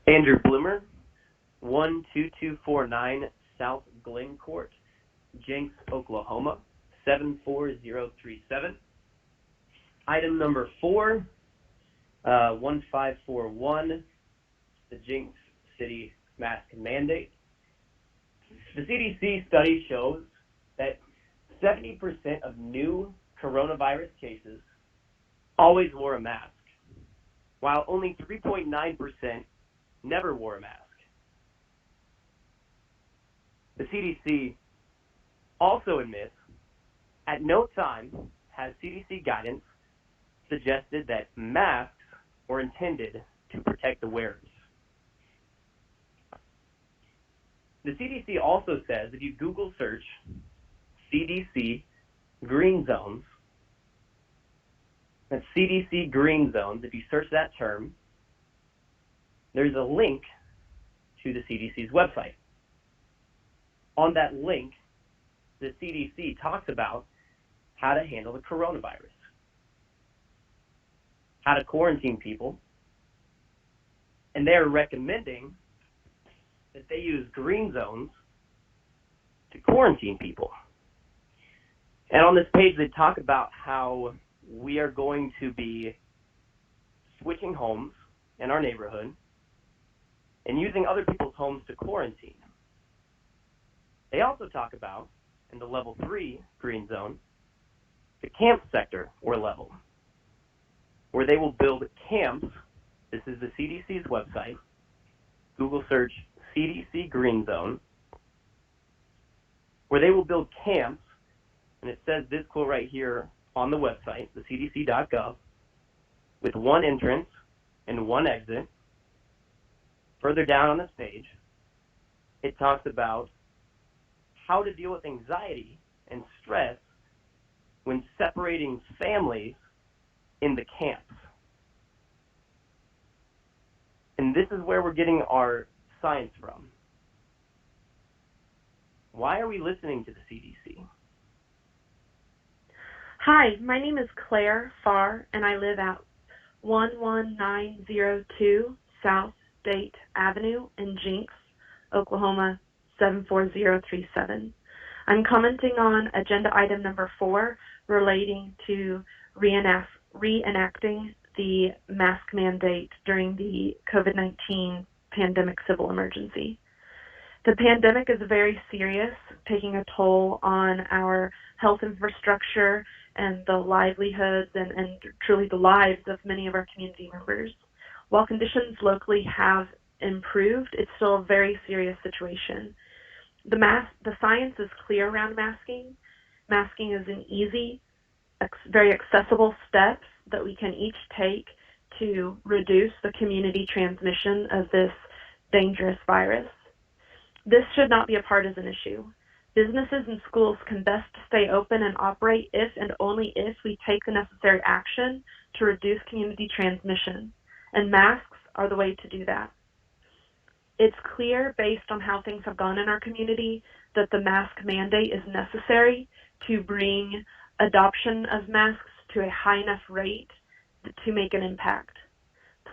Andrew Bloomer, 12249 South Glen Court, Jenks, Oklahoma, 74037. Item number 4, 1541, the Jenks City mask mandate. The CDC study shows that 70% of new coronavirus cases always wore a mask, while only 3.9% never wore a mask. The CDC also admits at no time has CDC guidance suggested that masks were intended to protect the wearers. The CDC also says if you Google search CDC green zones, that's CDC green zones, if you search that term, there's a link to the CDC's website. On that link, the CDC talks about how to handle the coronavirus, how to quarantine people, and they're recommending that they use green zones to quarantine people. And on this page, they talk about how we are going to be switching homes in our neighborhood and using other people's homes to quarantine. They also talk about, in the level 3 green zone, the camp sector or level, where they will build camps. This is the CDC's website. Google search CDC green zone, where they will build camps, and it says this quote right here on the website, the cdc.gov, with one entrance and one exit. Further down on this page, it talks about how to deal with anxiety and stress when separating families in the camps. And this is where we're getting our science from. Why are we listening to the CDC? Hi, my name is Claire Farr, and I live at 11902 South State Avenue in Jenks, Oklahoma 74037. I'm commenting on agenda item number 4 relating to reenacting the mask mandate during the COVID-19 pandemic civil emergency. The pandemic is very serious, taking a toll on our health infrastructure and the livelihoods and truly the lives of many of our community members. While conditions locally have improved, it's still a very serious situation. The science is clear around masking. Masking is an easy, very accessible steps that we can each take to reduce the community transmission of this dangerous virus. This should not be a partisan issue. Businesses and schools can best stay open and operate if and only if we take the necessary action to reduce community transmission, and masks are the way to do that. It's clear, based on how things have gone in our community, that the mask mandate is necessary to bring adoption of masks to a high enough rate to make an impact.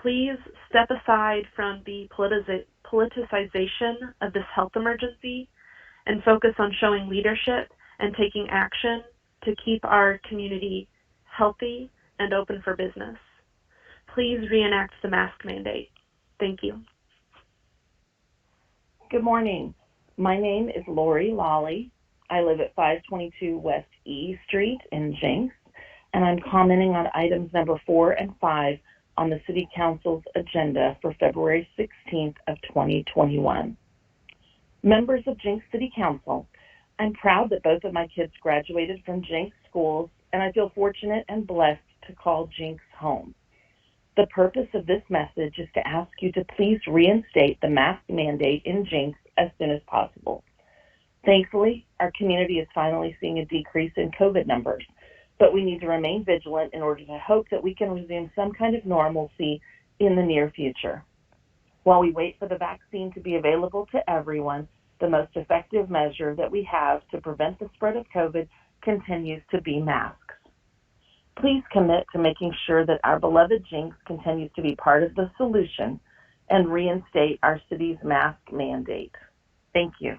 Please step aside from the politicization of this health emergency and focus on showing leadership and taking action to keep our community healthy and open for business. Please reenact the mask mandate. Thank you. Good morning. My name is Lori Lawley. I live at 522 West E Street in Jenks, and I'm commenting on items number 4 and 5 on the City Council's agenda for February 16th of 2021. Members of Jenks City Council, I'm proud that both of my kids graduated from Jenks schools, and I feel fortunate and blessed to call Jenks home. The purpose of this message is to ask you to please reinstate the mask mandate in Jenks as soon as possible. Thankfully, our community is finally seeing a decrease in COVID numbers, but we need to remain vigilant in order to hope that we can resume some kind of normalcy in the near future. While we wait for the vaccine to be available to everyone, the most effective measure that we have to prevent the spread of COVID continues to be masks. Please commit to making sure that our beloved Jenks continues to be part of the solution and reinstate our city's mask mandate. Thank you.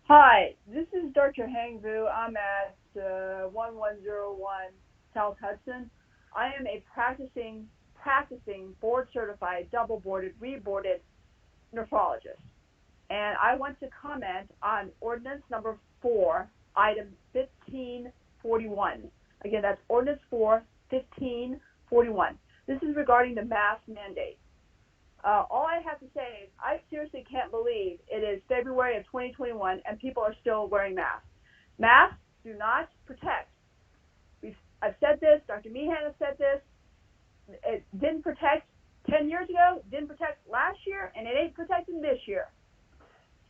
Hi, this is Dr. Hang Vu. I'm at 1101 South Hudson. I am a practicing board-certified, double-boarded, reboarded nephrologist. And I want to comment on ordinance number 4, item 1541. Again, that's ordinance 4, 1541. This is regarding the mask mandate. All I have to say is I seriously can't believe it is February of 2021 and people are still wearing masks. Masks do not protect. I've said this, Dr. Meehan has said this. It didn't protect 10 years ago, didn't protect last year, and it ain't protecting this year.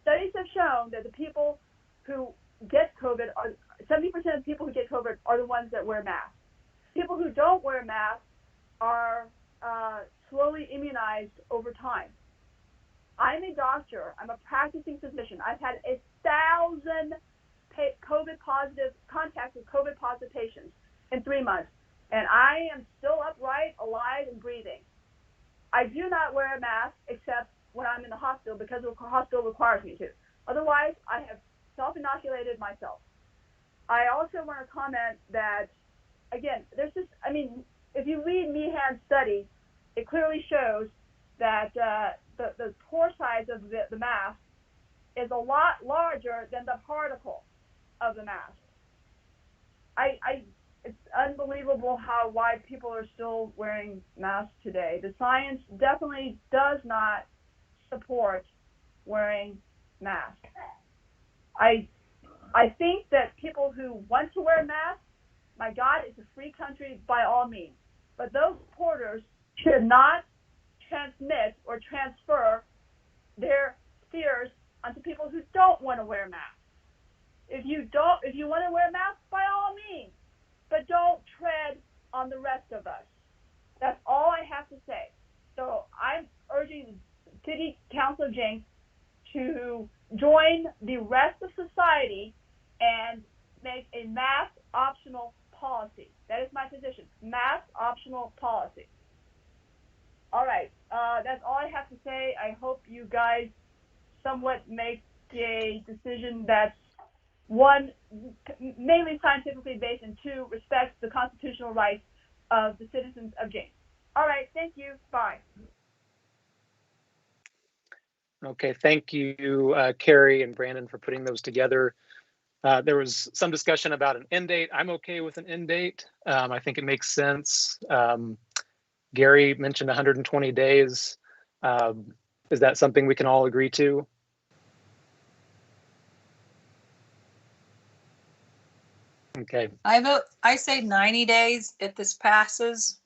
Studies have shown that the people who get COVID, 70% of the people who get COVID are the ones that wear masks. People who don't wear masks are slowly immunized over time. I'm a doctor. I'm a practicing physician. I've had 1,000 COVID positive contacts with COVID positive patients in 3 months, and I am still upright, alive, and breathing. I do not wear a mask except when I'm in the hospital because the hospital requires me to. Otherwise, I have self-inoculated myself. I also want to comment that, again, there's just, if you read Meehan's study, it clearly shows that the pore size of the mask is a lot larger than the particle of the mask. It's unbelievable why people are still wearing masks today. The science definitely does not support wearing masks. I think that people who want to wear masks, my God, it's a free country by all means. But those porters should not transmit or transfer their fears onto people who don't want to wear masks. If you want to wear masks, by all means, but don't tread on the rest of us. That's all I have to say. So I'm urging the City Council of Jenks to join the rest of society and make a mass you guys somewhat make a decision that's, one, mainly scientifically based, and two, respects the constitutional rights of the citizens of James. All right, thank you. Bye. Okay, thank you, Carrie and Brandon, for putting those together. There was some discussion about an end date. I'm okay with an end date. I think it makes sense. Gary mentioned 120 days. Is that something we can all agree to? Okay. I say 90 days if this passes.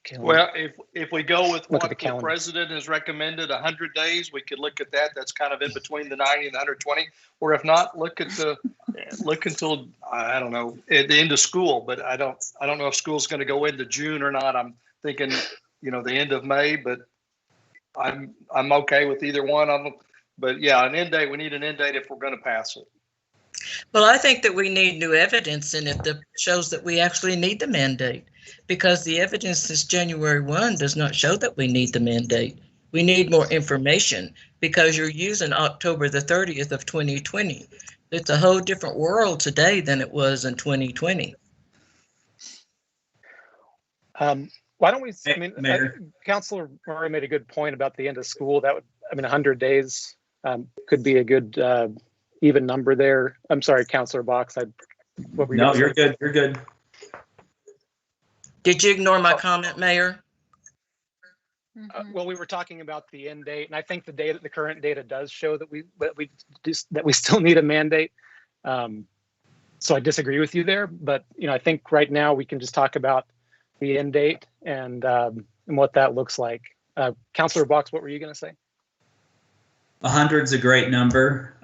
Okay, Well, if we go with look what at the the president has recommended, 100 days, we could look at that. That's kind of in between the 90 and the 120. Or if not, look until, I don't know, at the end of school. But I don't know if school's going to go into June or not. I'm thinking, the end of May. But I'm okay with either one of them. But yeah, an end date. We need an end date if we're going to pass it. Well, I think that we need new evidence in it that shows that we actually need the mandate, because the evidence since January 1 does not show that we need the mandate. We need more information, because you're using October the 30th of 2020. It's a whole different world today than it was in 2020. Why don't we, Councilor Murray made a good point about the end of school. 100 days could be a good even number there. I'm sorry, Councilor Box. What were you No, you're good. You're good. Did you ignore my comment, Mayor? Well, we were talking about the end date, and I think the current data does show that we still need a mandate. So I disagree with you there, but I think right now we can just talk about the end date and what that looks like. Councilor Box, what were you going to say? 100's a great number.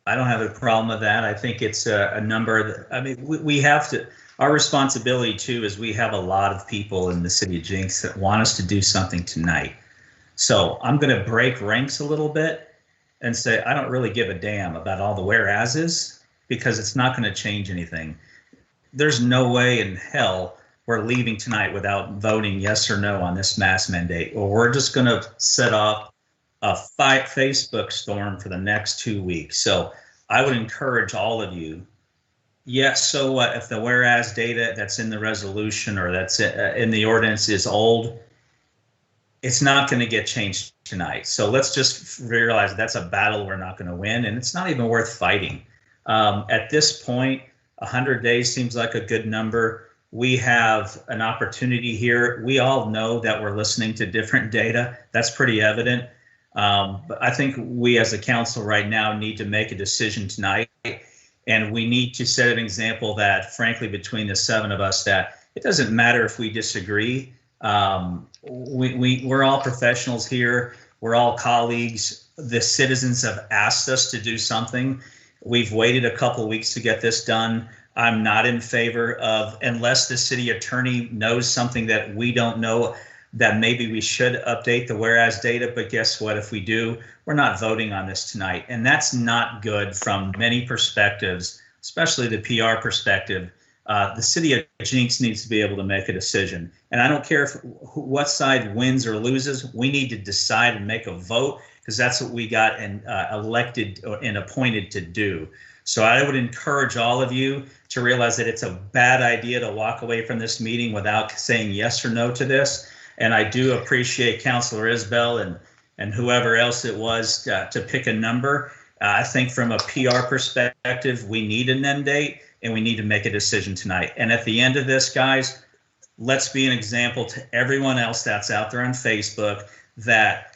I don't have a problem with that. I think it's a number that, we have to, our responsibility too is we have a lot of people in the city of Jenks that want us to do something tonight. So I'm going to break ranks a little bit and say, I don't really give a damn about all the whereases, because it's not going to change anything. There's no way in hell we're leaving tonight without voting yes or no on this mask mandate, or we're just going to set off a Facebook storm for the next 2 weeks. So I would encourage all of you, yes, so what if the whereas data that's in the resolution or that's in the ordinance is old, it's not going to get changed tonight. So let's just realize that's a battle we're not going to win, and it's not even worth fighting. At this point, 100 days seems like a good number. We have an opportunity here. We all know that we're listening to different data. That's pretty evident. But I think we as a council right now need to make a decision tonight, and we need to set an example that, frankly, between the 7 of us, that it doesn't matter if we disagree. We're all professionals here. We're all colleagues. The citizens have asked us to do something. We've waited a couple of weeks to get this done. I'm not in favor of, unless the city attorney knows something that we don't know, that maybe we should update the whereas data. But guess what? If we do, we're not voting on this tonight. And that's not good from many perspectives, especially the PR perspective. The city of Jenks needs to be able to make a decision. And I don't care what side wins or loses. We need to decide and make a vote, because that's what we got elected and appointed to do. So I would encourage all of you to realize that it's a bad idea to walk away from this meeting without saying yes or no to this. And I do appreciate Councilor Isbell and whoever else it was to pick a number. I think from a PR perspective, we need an end date, and we need to make a decision tonight. And at the end of this, guys, let's be an example to everyone else that's out there on Facebook that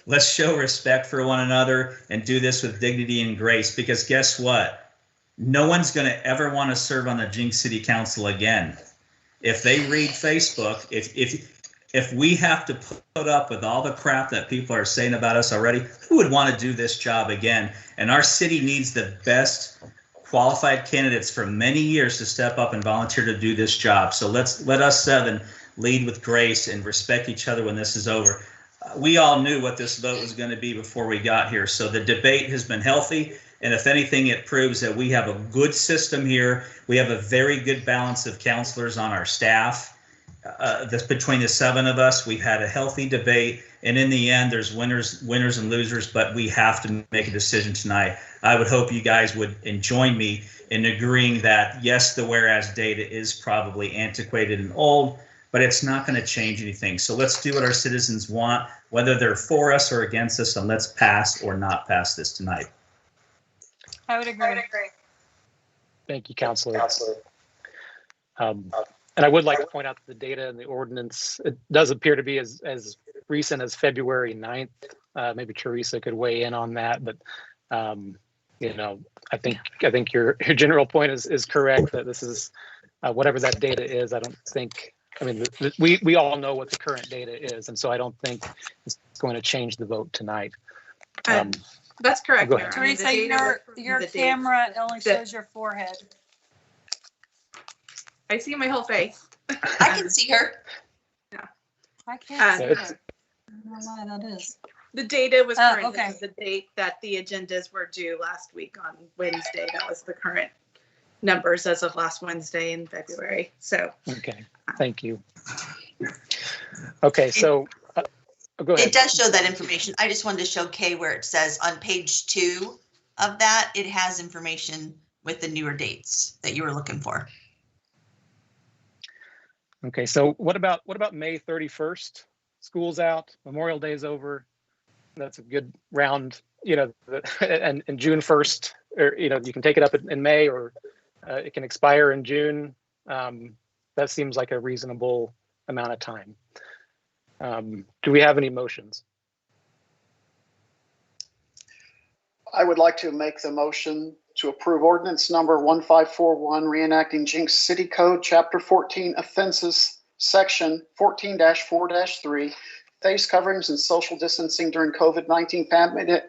let's show respect for one another and do this with dignity and grace, because guess what? No one's going to ever want to serve on the Jenks City Council again. If they read Facebook, if we have to put up with all the crap that people are saying about us already, who would want to do this job again? And our city needs the best qualified candidates for many years to step up and volunteer to do this job. So let us 7 lead with grace and respect each other when this is over. We all knew what this vote was going to be before we got here. So the debate has been healthy. And if anything, it proves that we have a good system here. We have a very good balance of counselors on our staff. between the 7 of us, we've had a healthy debate, and in the end, there's winners and losers, but we have to make a decision tonight. I would hope you guys would join me in agreeing that, yes, the whereas data is probably antiquated and old, but it's not going to change anything. So let's do what our citizens want, whether they're for us or against us, and let's pass or not pass this tonight. I would agree. Thank you, Councilor. And I would like to point out that the data in the ordinance, it does appear to be as recent as February 9th. Maybe Teresa could weigh in on that, but you know, I think your general point is correct, that this is whatever that data is. I don't think, I mean, we all know what the current data is, and so I don't think it's going to change the vote tonight. That's correct, Mayor. Teresa, your camera only shows your forehead. I see my whole face. I can see her. Yeah. I can't see her. I don't know why that is. The data was current. Okay. This is the date that the agendas were due last week on Wednesday. That was the current numbers as of last Wednesday in February. So. Okay, thank you. Okay, so go ahead. It does show that information. I just wanted to show Kay where it says on page 2 of that, it has information with the newer dates that you were looking for. Okay, so what about May 31st? School's out, Memorial Day's over. That's a good round, you know, and June 1st, or, you know, you can take it up in May, or it can expire in June. That seems like a reasonable amount of time. Do we have any motions? I would like to make the motion to approve ordinance number 1541, reenacting Jenks City Code, Chapter 14, offenses, Section 14-4-3, face coverings and social distancing during COVID-19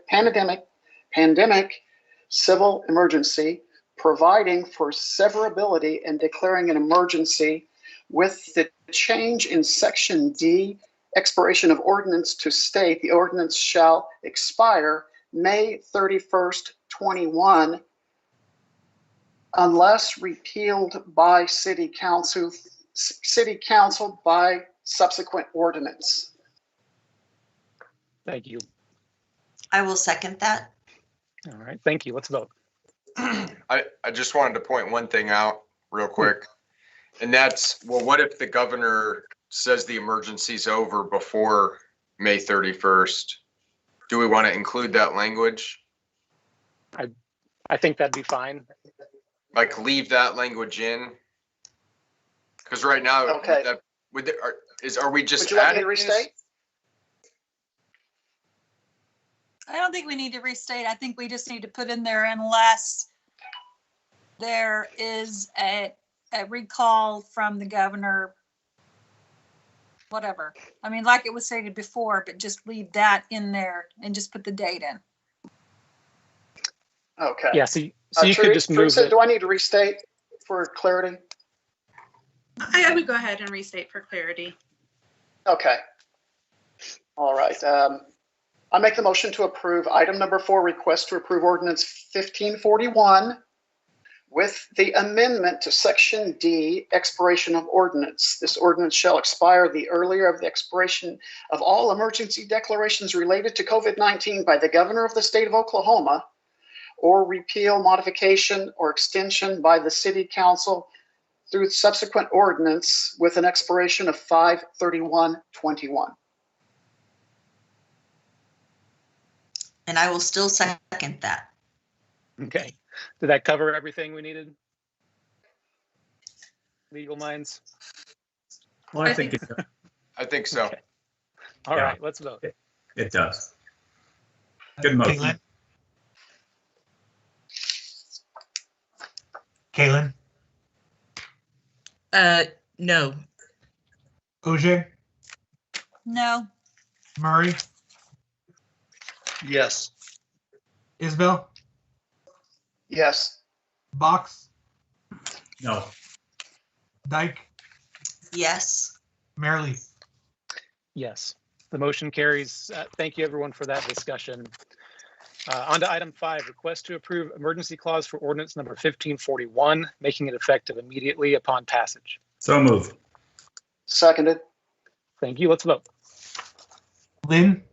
pandemic, civil emergency, providing for severability and declaring an emergency, with the change in Section D, expiration of ordinance, to state the ordinance shall expire May 31st, 21, unless repealed by city council by subsequent ordinance. Thank you. I will second that. All right, thank you. Let's vote. I just wanted to point one thing out real quick, and that's, well, what if the governor says the emergency's over before May 31st? Do we want to include that language? I think that'd be fine. Like, leave that language in? Because right now, okay. Are we just Would you like me adding to restate? I don't think we need to restate. I think we just need to put in there, unless there is a recall from the governor, whatever. I mean, like it was stated before, but just leave that in there and just put the date in. Okay. Yeah, so you could just move Teresa, it. do I need to restate for clarity? I would go ahead and restate for clarity. Okay. All right. I make the motion to approve item number 4, request to approve ordinance 1541 with the amendment to Section D, expiration of ordinance. This ordinance shall expire the earlier of the expiration of all emergency declarations related to COVID-19 by the governor of the state of Oklahoma, or repeal, modification, or extension by the city council through subsequent ordinance with an expiration of 5/31/21. And I will still second that. Okay. Did that cover everything we needed? Legal minds? Well, I think it does. I think so. Okay. All right, let's vote. It does. Good motion. Caitlin? No. Ogier? No. Murray? Yes. Isbell? Yes. Box? No. Dyke? Yes. Merrily? Yes, the motion carries. Thank you, everyone, for that discussion. On to item 5, request to approve emergency clause for ordinance number 1541, making it effective immediately upon passage. So moved. Seconded. Thank you. Let's vote. Lynn,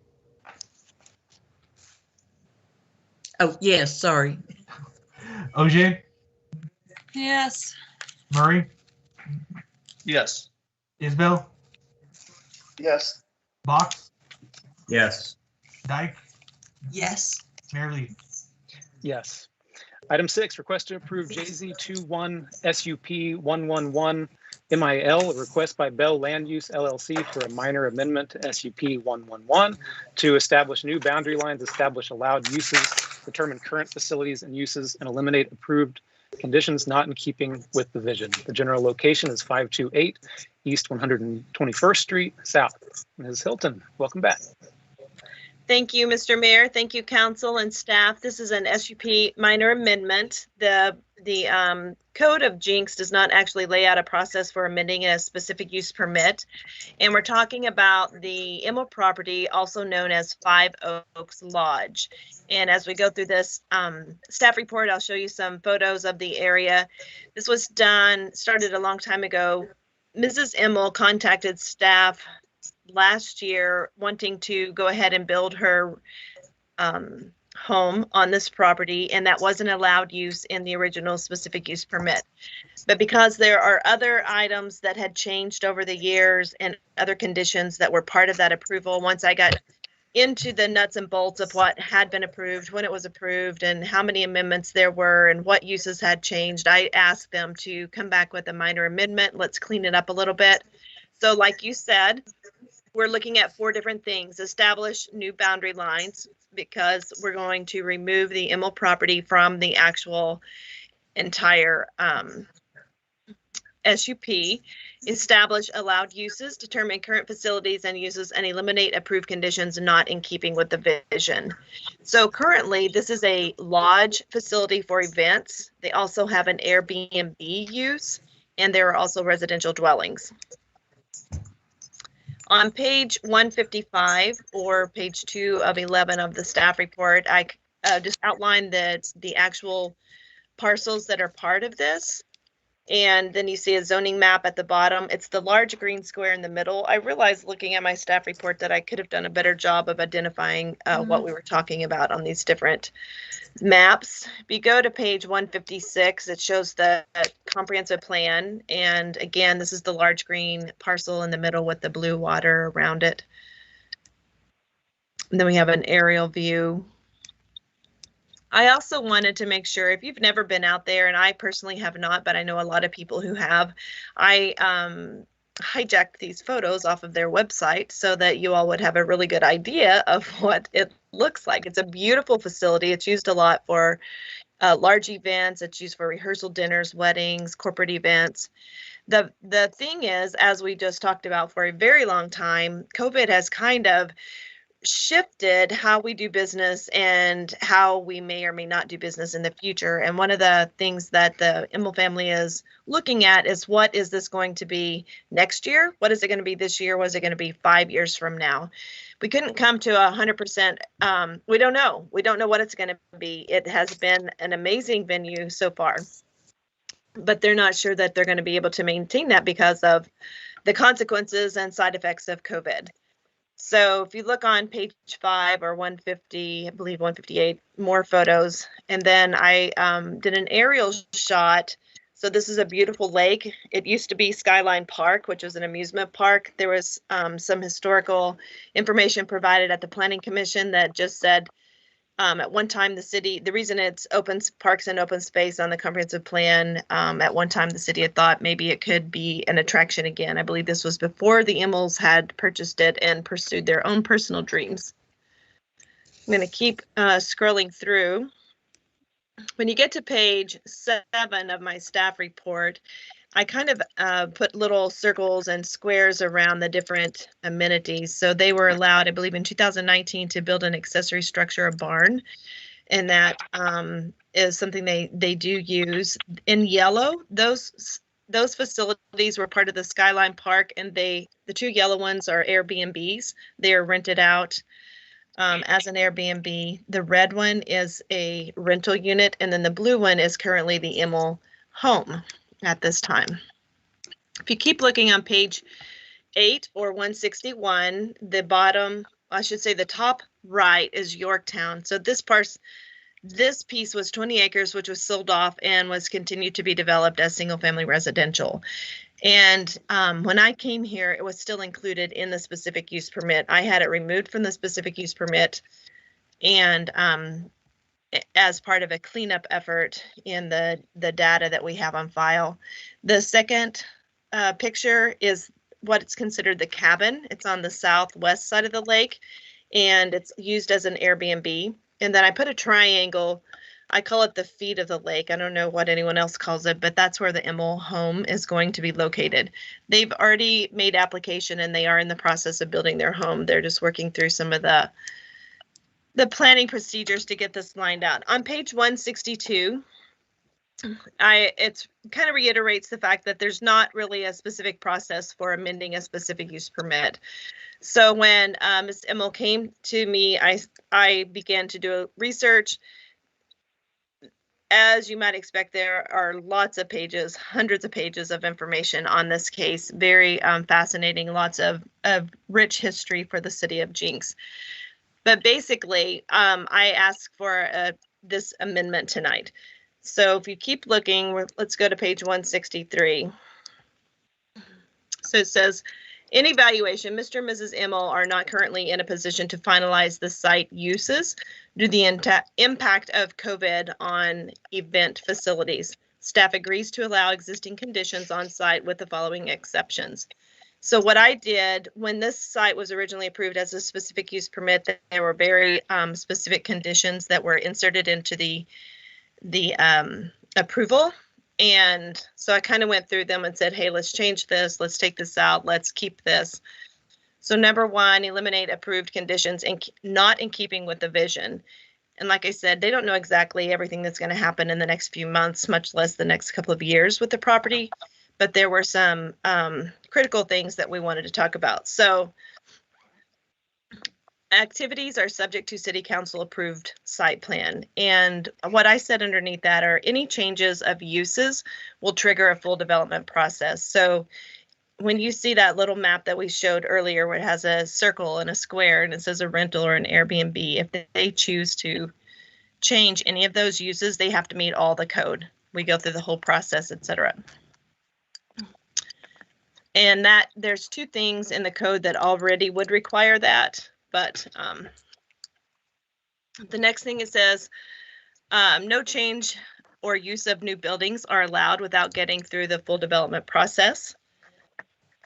Oh, yes, sorry. OJ, Yes. Murray, Yes. Isbell, Yes. Box, Yes. Dyke, Yes. Mayor Lee. Yes. Item 6, request to approve JZ21 SUP 111 MIL, a request by Bell Land Use LLC for a minor amendment to SUP 111 to establish new boundary lines, establish allowed uses, determine current facilities and uses, and eliminate approved conditions not in keeping with the vision. The general location is 528 East 121st Street South. Ms. Hilton, welcome back. Thank you, Mr. Mayor. Thank you, council and staff. This is an SUP minor amendment. The code of Jenks does not actually lay out a process for amending a specific use permit. And we're talking about the Immel property, also known as 5 Oaks Lodge. And as we go through this staff report, I'll show you some photos of the area. This was started a long time ago. Mrs. Immel contacted staff last year wanting to go ahead and build her home on this property, and that wasn't allowed use in the original specific use permit. But because there are other items that had changed over the years and other conditions that were part of that approval, once I got into the nuts and bolts of what had been approved, when it was approved, and how many amendments there were and what uses had changed, I asked them to come back with a minor amendment. Let's clean it up a little bit. So like you said, we're looking at 4 different things. Establish new boundary lines, because we're going to remove the Immel property from the actual entire SUP. Establish allowed uses, determine current facilities and uses, and eliminate approved conditions not in keeping with the vision. So currently, this is a lodge facility for events. They also have an Airbnb use, and there are also residential dwellings. On page 155 or page 2 of 11 of the staff report, I just outlined the actual parcels that are part of this. And then you see a zoning map at the bottom. It's the large green square in the middle. I realized looking at my staff report that I could have done a better job of identifying what we were talking about on these different maps. If you go to page 156, it shows the comprehensive plan. And again, this is the large green parcel in the middle with the blue water around it. And then we have an aerial view. I also wanted to make sure, if you've never been out there, and I personally have not, but I know a lot of people who have, I hijacked these photos off of their website so that you all would have a really good idea of what it looks like. It's a beautiful facility. It's used a lot for large events. It's used for rehearsal dinners, weddings, corporate events. The thing is, as we just talked about for a very long time, COVID has kind of shifted how we do business and how we may or may not do business in the future. And one of the things that the Immel family is looking at is, what is this going to be next year? What is it going to be this year? What is it going to be 5 years from now? We couldn't come to 100%. We don't know. We don't know what it's going to be. It has been an amazing venue so far, but they're not sure that they're going to be able to maintain that because of the consequences and side effects of COVID. So if you look on page 5 or 150, I believe 158, more photos. And then I did an aerial shot. So this is a beautiful lake. It used to be Skyline Park, which was an amusement park. There was some historical information provided at the Planning Commission that just said at one time the city, the reason it's open parks and open space on the comprehensive plan, at one time the city had thought maybe it could be an attraction again. I believe this was before the Immels had purchased it and pursued their own personal dreams. I'm going to keep scrolling through. When you get to page 7 of my staff report, I kind of put little circles and squares around the different amenities. So they were allowed, I believe in 2019, to build an accessory structure, a barn. And that is something they do use. In yellow, those facilities were part of the Skyline Park, and the 2 yellow ones are Airbnbs. They are rented out as an Airbnb. The red one is a rental unit, and then the blue one is currently the Immel home at this time. If you keep looking on page 8 or 161. The bottom, I should say the top right is Yorktown. So this piece was 20 acres, which was sold off and was continued to be developed as single family residential. And when I came here, it was still included in the specific use permit. I had it removed from the specific use permit and as part of a cleanup effort in the data that we have on file. The second picture is what's considered the cabin. It's on the southwest side of the lake, and it's used as an Airbnb. And then I put a triangle. I call it the feet of the lake. I don't know what anyone else calls it, but that's where the Immel home is going to be located. They've already made application and they are in the process of building their home. They're just working through some of the planning procedures to get this lined out. On page 162, it kind of reiterates the fact that there's not really a specific process for amending a specific use permit. So when Ms. Immel came to me, I began to do research. As you might expect, there are lots of pages, hundreds of pages of information on this case. Very fascinating, lots of rich history for the city of Jenks. But basically, I asked for this amendment tonight. So if you keep looking, let's go to page 163. So it says, in evaluation, Mr. and Mrs. Immel are not currently in a position to finalize the site uses due to the impact of COVID on event facilities. Staff agrees to allow existing conditions on site with the following exceptions. So what I did when this site was originally approved as a specific use permit, there were very specific conditions that were inserted into the approval. And so I kind of went through them and said, hey, let's change this. Let's take this out. Let's keep this. So number one, eliminate approved conditions and not in keeping with the vision. And like I said, they don't know exactly everything that's going to happen in the next few months, much less the next couple of years with the property. But there were some critical things that we wanted to talk about. So activities are subject to city council approved site plan. And what I said underneath that are any changes of uses will trigger a full development process. So when you see that little map that we showed earlier where it has a circle and a square and it says a rental or an Airbnb, if they choose to change any of those uses, they have to meet all the code. We go through the whole process, etc. And that there's two things in the code that already would require that. But the next thing it says, no change or use of new buildings are allowed without getting through the full development process.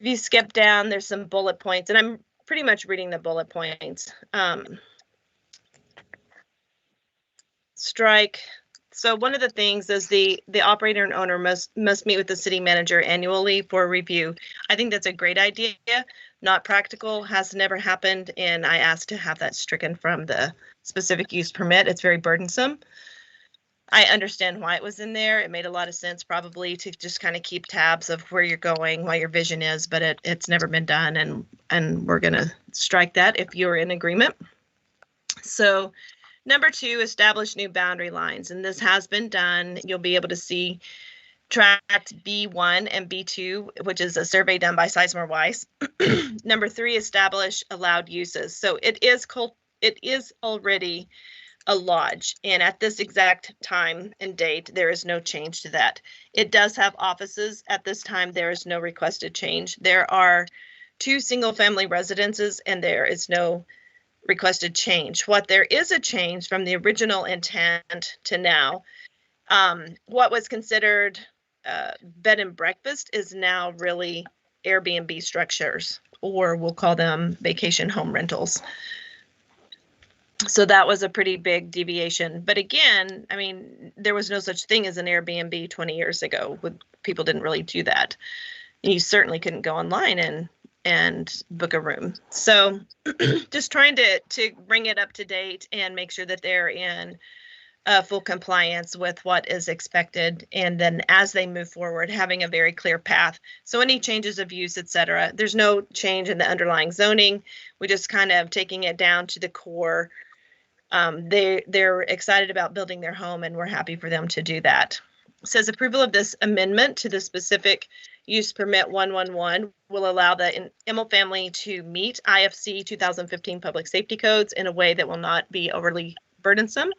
If you skip down, there's some bullet points, and I'm pretty much reading the bullet points. Strike. So one of the things is the operator and owner must meet with the city manager annually for review. I think that's a great idea. Not practical, has never happened, and I asked to have that stricken from the specific use permit. It's very burdensome. I understand why it was in there. It made a lot of sense probably to just kind of keep tabs of where you're going, what your vision is, but it's never been done, and we're gonna strike that if you're in agreement. So number two, establish new boundary lines, and this has been done. You'll be able to see tract B1 and B2, which is a survey done by Sizemore Weiss. Number three, establish allowed uses. So it is already a lodge, and at this exact time and date, there is no change to that. It does have offices. At this time, there is no requested change. There are 2 single-family residences, and there is no requested change. What there is a change from the original intent to now, what was considered bed and breakfast is now really Airbnb structures, or we'll call them vacation home rentals. So that was a pretty big deviation. But again, I mean, there was no such thing as an Airbnb 20 years ago. People didn't really do that. You certainly couldn't go online and book a room. So just trying to bring it up to date and make sure that they're in full compliance with what is expected. And then as they move forward, having a very clear path. So any changes of use, etc. There's no change in the underlying zoning. We just kind of taking it down to the core. They're excited about building their home, and we're happy for them to do that. It says approval of this amendment to the specific use permit 111 will allow the Immel family to meet IFC 2015 public safety codes in a way that will not be overly burdensome.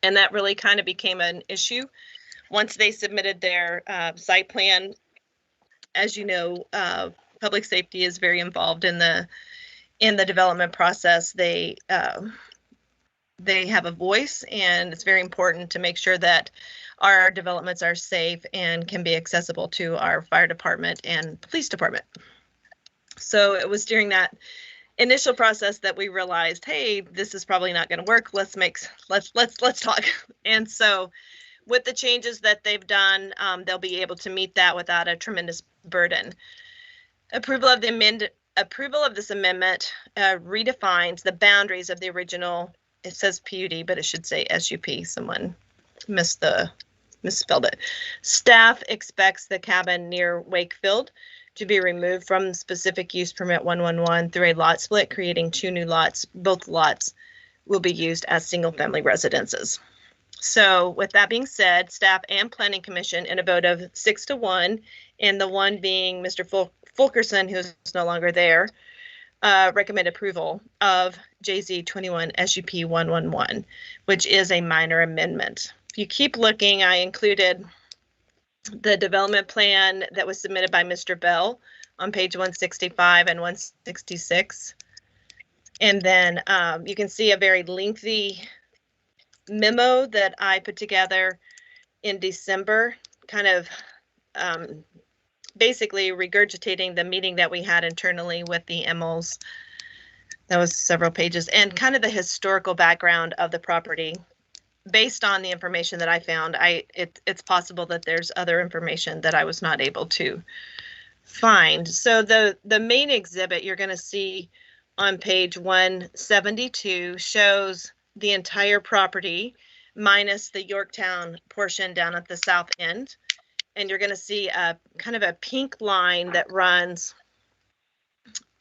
And that really kind of became an issue once they submitted their site plan. As you know, public safety is very involved in the development process. They have a voice, and it's very important to make sure that our developments are safe and can be accessible to our fire department and police department. So it was during that initial process that we realized, hey, this is probably not going to work. Let's talk. And so with the changes that they've done, they'll be able to meet that without a tremendous burden. Approval of this amendment redefines the boundaries of the original. It says PUD, but it should say SUP. Someone misspelled it. Staff expects the cabin near Wakefield to be removed from specific use permit 111 through a lot split, creating 2 new lots. Both lots will be used as single family residences. So with that being said, staff and planning commission in a vote of 6-1, and the one being Mr. Fulkerson, who's no longer there, recommend approval of JZ 21 SUP 111, which is a minor amendment. If you keep looking, I included the development plan that was submitted by Mr. Bell on page 165 and 166. And then you can see a very lengthy memo that I put together in December, kind of basically regurgitating the meeting that we had internally with the Immels. That was several pages, and kind of the historical background of the property. Based on the information that I found, it's possible that there's other information that I was not able to find. So the main exhibit you're going to see on page 172 shows the entire property minus the Yorktown portion down at the south end. And you're going to see a kind of a pink line that runs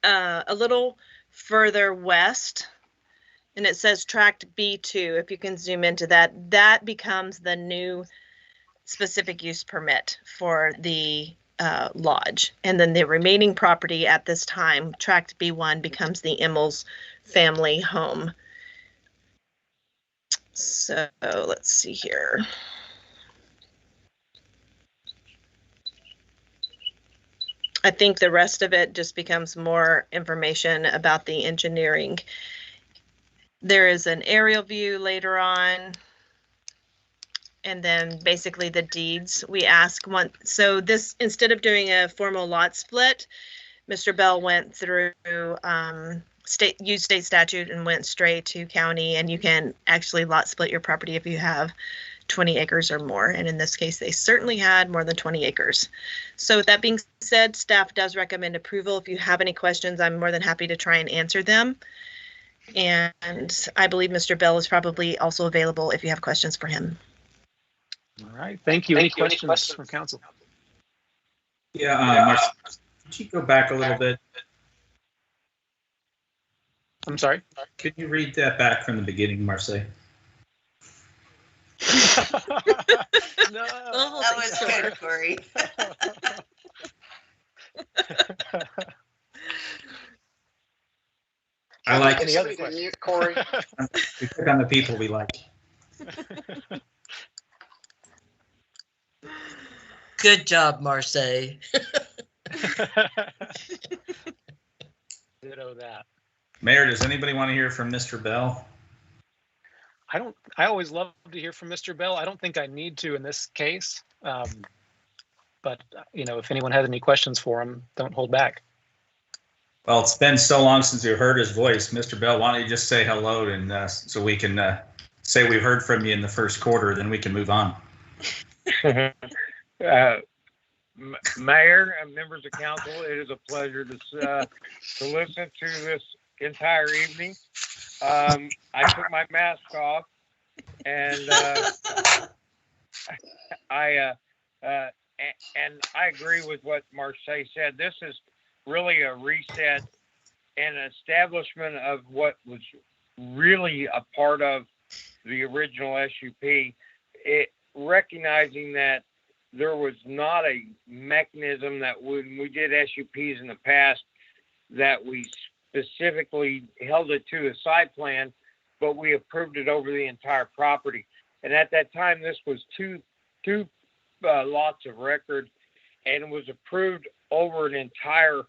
a little further west. And it says tract B2. If you can zoom into that, that becomes the new specific use permit for the lodge. And then the remaining property at this time, tract B1, becomes the Immels family home. So let's see here. I think the rest of it just becomes more information about the engineering. There is an aerial view later on. And then basically the deeds we ask one. So this, instead of doing a formal lot split, Mr. Bell went through state statute and went straight to county, and you can actually lot split your property if you have 20 acres or more. And in this case, they certainly had more than 20 acres. So with that being said, staff does recommend approval. If you have any questions, I'm more than happy to try and answer them. And I believe Mr. Bell is probably also available if you have questions for him. All right, thank you. Any questions from council? Yeah, Marcy, could you go back a little bit? I'm sorry? Could you read that back from the beginning, Marcy? No. Oh, that was good, Corey. I like any other questions, Corey? We pick on the people we like. Good job, Marseille. Ditto that. Mayor, does anybody want to hear from Mr. Bell? I always love to hear from Mr. Bell. I don't think I need to in this case. But you know, if anyone has any questions for him, don't hold back. Well, it's been so long since you heard his voice. Mr. Bell, why don't you just say hello, and so we can say we've heard from you in the first quarter, then we can move on. Mayor and members of council, it is a pleasure to listen to this entire evening. I took my mask off, and I agree with what Marseille said. This is really a reset and establishment of what was really a part of the original SUP. Recognizing that there was not a mechanism that when we did SUPs in the past that we specifically held it to the site plan, but we approved it over the entire property. And at that time, this was two lots of record, and it was approved over an entire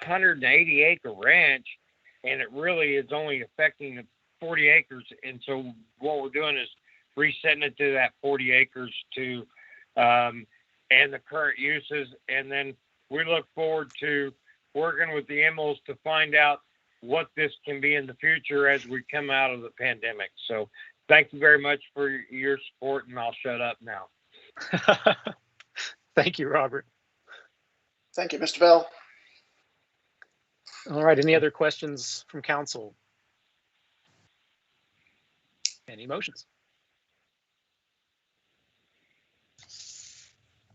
180-acre ranch, and it really is only affecting the 40 acres. And so what we're doing is resetting it to that 40 acres to and the current uses, and then we look forward to working with the MOs to find out what this can be in the future as we come out of the pandemic. So thank you very much for your support, and I'll shut up now. Thank you, Robert. Thank you, Mr. Bell. All right, any other questions from council? Any motions?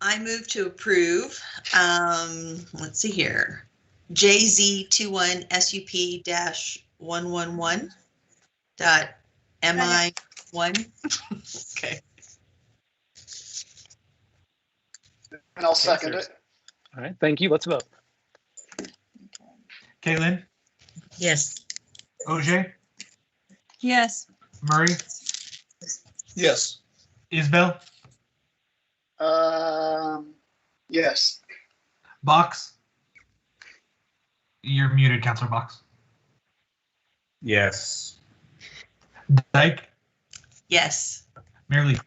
I move to approve, let's see here, JZ21 SUP-111.MI1. Okay. And I'll second it. All right, thank you. Let's vote. Caitlin, Yes. OJ, Yes. Murray, Yes. Isbell, Yes. Box. You're muted, Councilor Box. Yes. Dyke, Yes. Mayor Lee.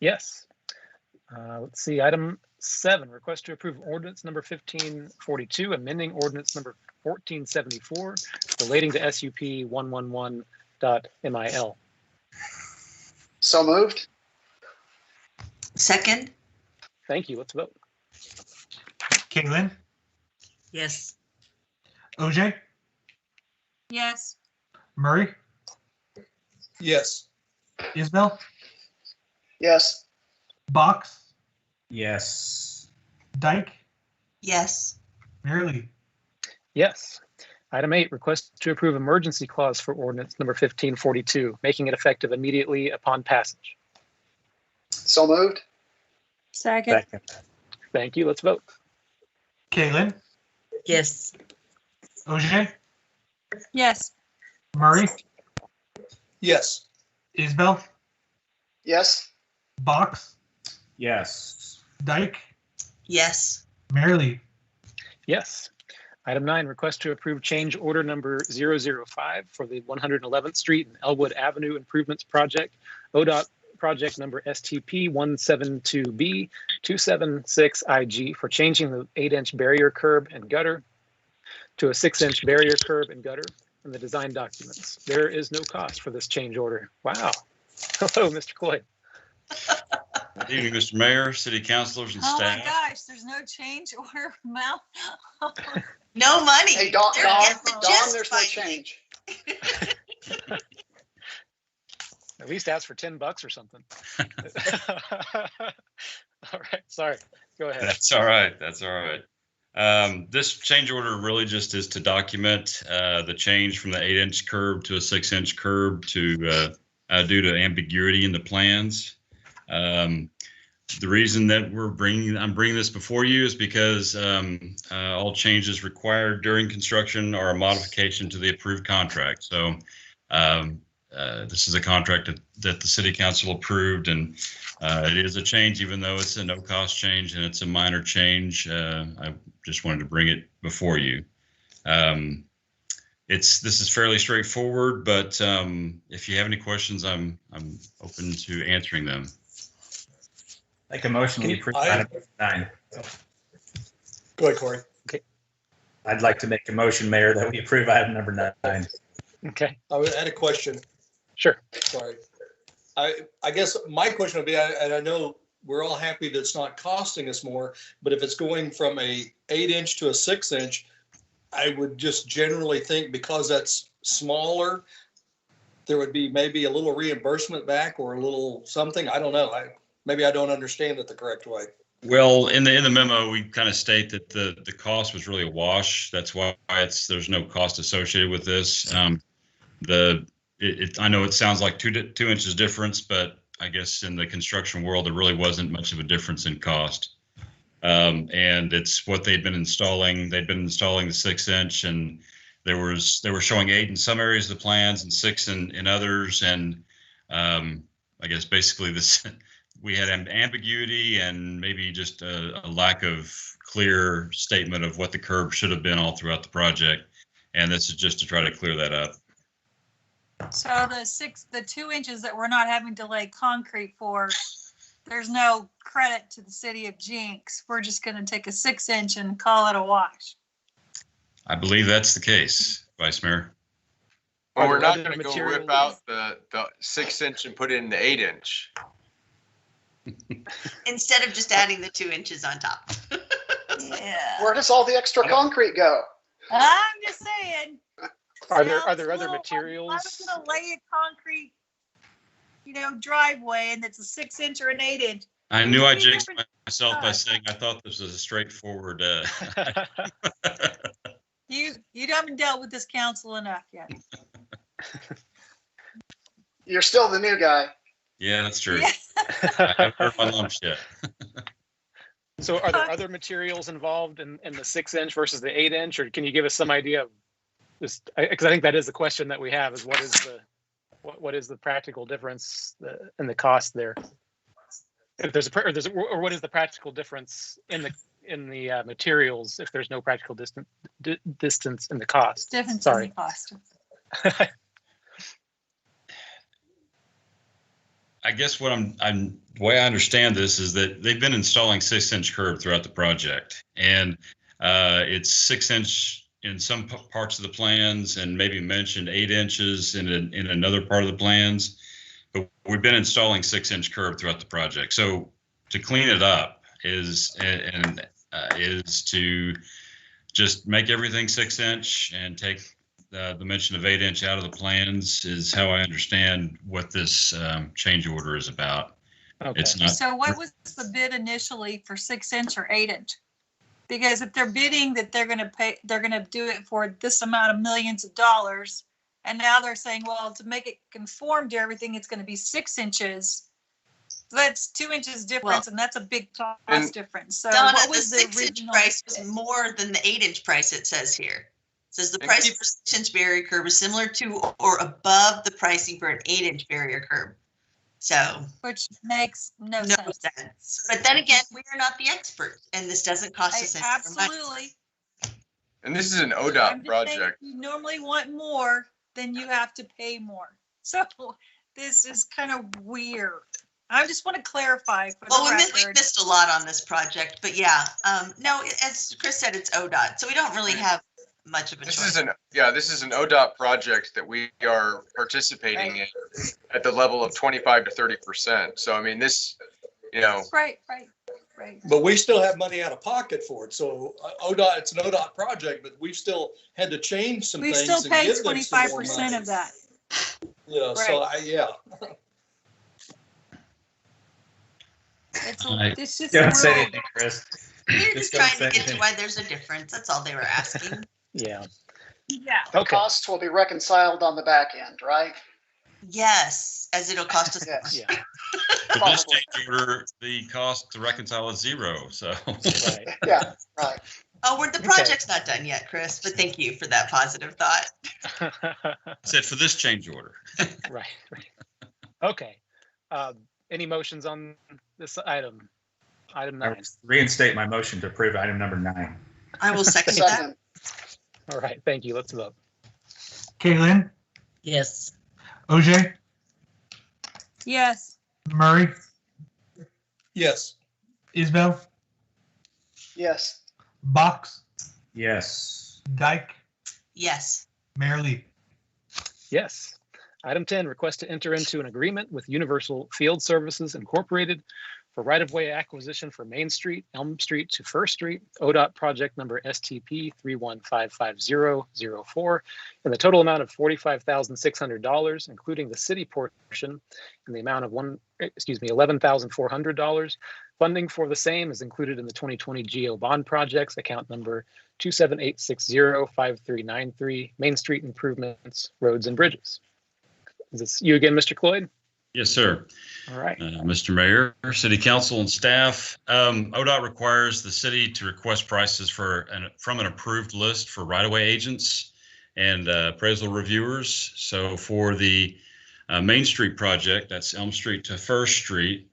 Yes. Let's see, item 7, request to approve ordinance number 1542, amending ordinance number 1474 relating to SUP 111.MIL. So moved. Second? Thank you. Let's vote. Caitlin, Yes. OJ, Yes. Murray, Yes. Isbell, Yes. Box, Yes. Dyke, Yes. Mayor Lee. Yes. Item 8, request to approve emergency clause for ordinance number 1542, making it effective immediately upon passage. So moved. Second. Thank you. Let's vote. Caitlin, Yes. OJ, Yes. Murray, Yes. Isbell, Yes. Box, Yes. Dyke, Yes. Mayor Lee. Yes. Item 9, request to approve change order number 005 for the 111th Street and Elwood Avenue Improvements Project, ODOT project number STP 172B 276IG for changing the 8-inch barrier curb and gutter to a 6-inch barrier curb and gutter in the design documents. There is no cost for this change order. Wow. Hello, Mr. Cloyd. Good evening, Mr. Mayor, city councilors, and Oh my staff. gosh, there's no change order amount. No money. Hey, Dawn, They're Dawn, getting the Dawn, gist there's no finally. change. At least ask for $10 or something. All right, sorry. Go ahead. That's all right. That's all right. This change order really just is to document the change from the 8-inch curb to a 6-inch curb to due to ambiguity in the plans. The reason that I'm bringing this before you is because all changes required during construction are a modification to the approved contract. So this is a contract that the city council approved, and it is a change, even though it's a no-cost change and it's a minor change. I just wanted to bring it before you. This is fairly straightforward, but if you have any questions, I'm open to answering them. Make a motion to approve item 9. Go ahead, Corey. Okay. I'd like to make a motion, Mayor, that we approve item number 9. Okay. I had a question. Sure. Sorry. I guess my question would be, and I know we're all happy that it's not costing us more, but if it's going from a 8-inch to a 6-inch, I would just generally think because that's smaller, there would be maybe a little reimbursement back or a little something. I don't know. Maybe I don't understand it the correct way. Well, in the memo, we kind of state that the cost was really a wash. That's why there's no cost associated with this. I know it sounds like two inches difference, but I guess in the construction world, there really wasn't much of a difference in cost. And it's what they'd been installing. They'd been installing the 6-inch, and they were showing 8 in some areas of the plans and 6 in others. And I guess basically this we had ambiguity and maybe just a lack of clear statement of what the curb should have been all throughout the project. And this is just to try to clear that up. So the 2 inches that we're not having to lay concrete for, there's no credit to the city of Jenks. We're just going to take a 6-inch and call it a wash. I believe that's the case, Vice Mayor. Well, we're not going to go rip out the 6-inch and put it in the 8-inch. Instead of just adding the 2 inches on top. Yeah. Where does all the extra concrete go? I'm just saying. Are there other materials? I was going to lay a concrete, driveway, and it's a 6-inch or an 8-inch. I knew I jinxed myself by saying I thought this was a straightforward. You haven't dealt with this council enough yet. You're still the new guy. Yeah, that's true. Yeah. I haven't heard my lumps yet. So are there other materials involved in the 6-inch versus the 8-inch, or can you give us some idea of this? Because I think that is the question that we have: is what is the practical difference in the cost there? If there's or what is the practical difference in the materials if there's no practical distance in the cost? Difference Sorry. in the cost. I guess what the way I understand this is that they've been installing 6-inch curb throughout the project, and it's 6-inch in some parts of the plans, and maybe mentioned 8 inches in another part of the plans. But we've been installing 6-inch curb throughout the project. So to clean it up is to just make everything 6-inch and take the mention of 8-inch out of the plans is how I understand what this change order is about. Okay. It's not. So what was the bid initially for 6-inch or 8-inch? Because if they're bidding that they're going to do it for this amount of millions of dollars, and now they're saying, well, to make it conform to everything, it's going to be 6 inches. So that's 2 inches difference, and that's a big cost difference. So Donna, what was the 6-inch price was more than the 8-inch price, it says here. It says the price for 6-inch barrier curb is similar to or above the pricing for an 8-inch barrier curb. So, which makes no sense. But then again, we are not the experts, and this doesn't cost us any more money. Absolutely. And this is an ODOT project. If you normally want more, then you have to pay more. So this is kind of weird. I just want to clarify. Well, we missed a lot on this project, but yeah, no, as Chris said, it's ODOT, so we don't really have much of a choice. This is an ODOT project that we are participating in at the level of 25 to 30%. So I mean, this, Right. But we still have money out of pocket for it. So ODOT, it's an ODOT project, but we've still had to change some We things. still and pay give them some more 25% money. of that. So It's just Don't say anything, Chris. We're just trying to get to why there's a difference. That's all they were asking. Yeah. Yeah. The costs will be reconciled on the back end, right? Yes, as it'll cost us. Yes. Yeah. For this change order, the cost to reconcile is 0. So. Right. Yeah. Right. Oh, the project's not done yet, Chris. But thank you for that positive thought. I said for this change order. Right. Okay. Any motions on this item? Item 9. Reinstate my motion to approve item number 9. I will second that. All right. Thank you. Let's vote. Kaylin, Yes. OJ, Yes. Murray, Yes. Isbell, Yes. Box, Yes. Dyke, Yes. Mayor Lee. Yes. Item 10, request to enter into an agreement with Universal Field Services Incorporated for right-of-way acquisition for Main Street, Elm Street to First Street, ODOT project number STP 3155004, in the total amount of $45,600, including the city portion in the amount of $11,400. Funding for the same is included in the 2020 GO bond projects, account number 278605393, Main Street improvements, roads and bridges. Is this you again, Mr. Cloyd? Yes, sir. All right. Mr. Mayor, City Council, and staff, ODOT requires the city to request prices from an approved list for right-of-way agents and appraisal reviewers. So for the Main Street project, that's Elm Street to First Street,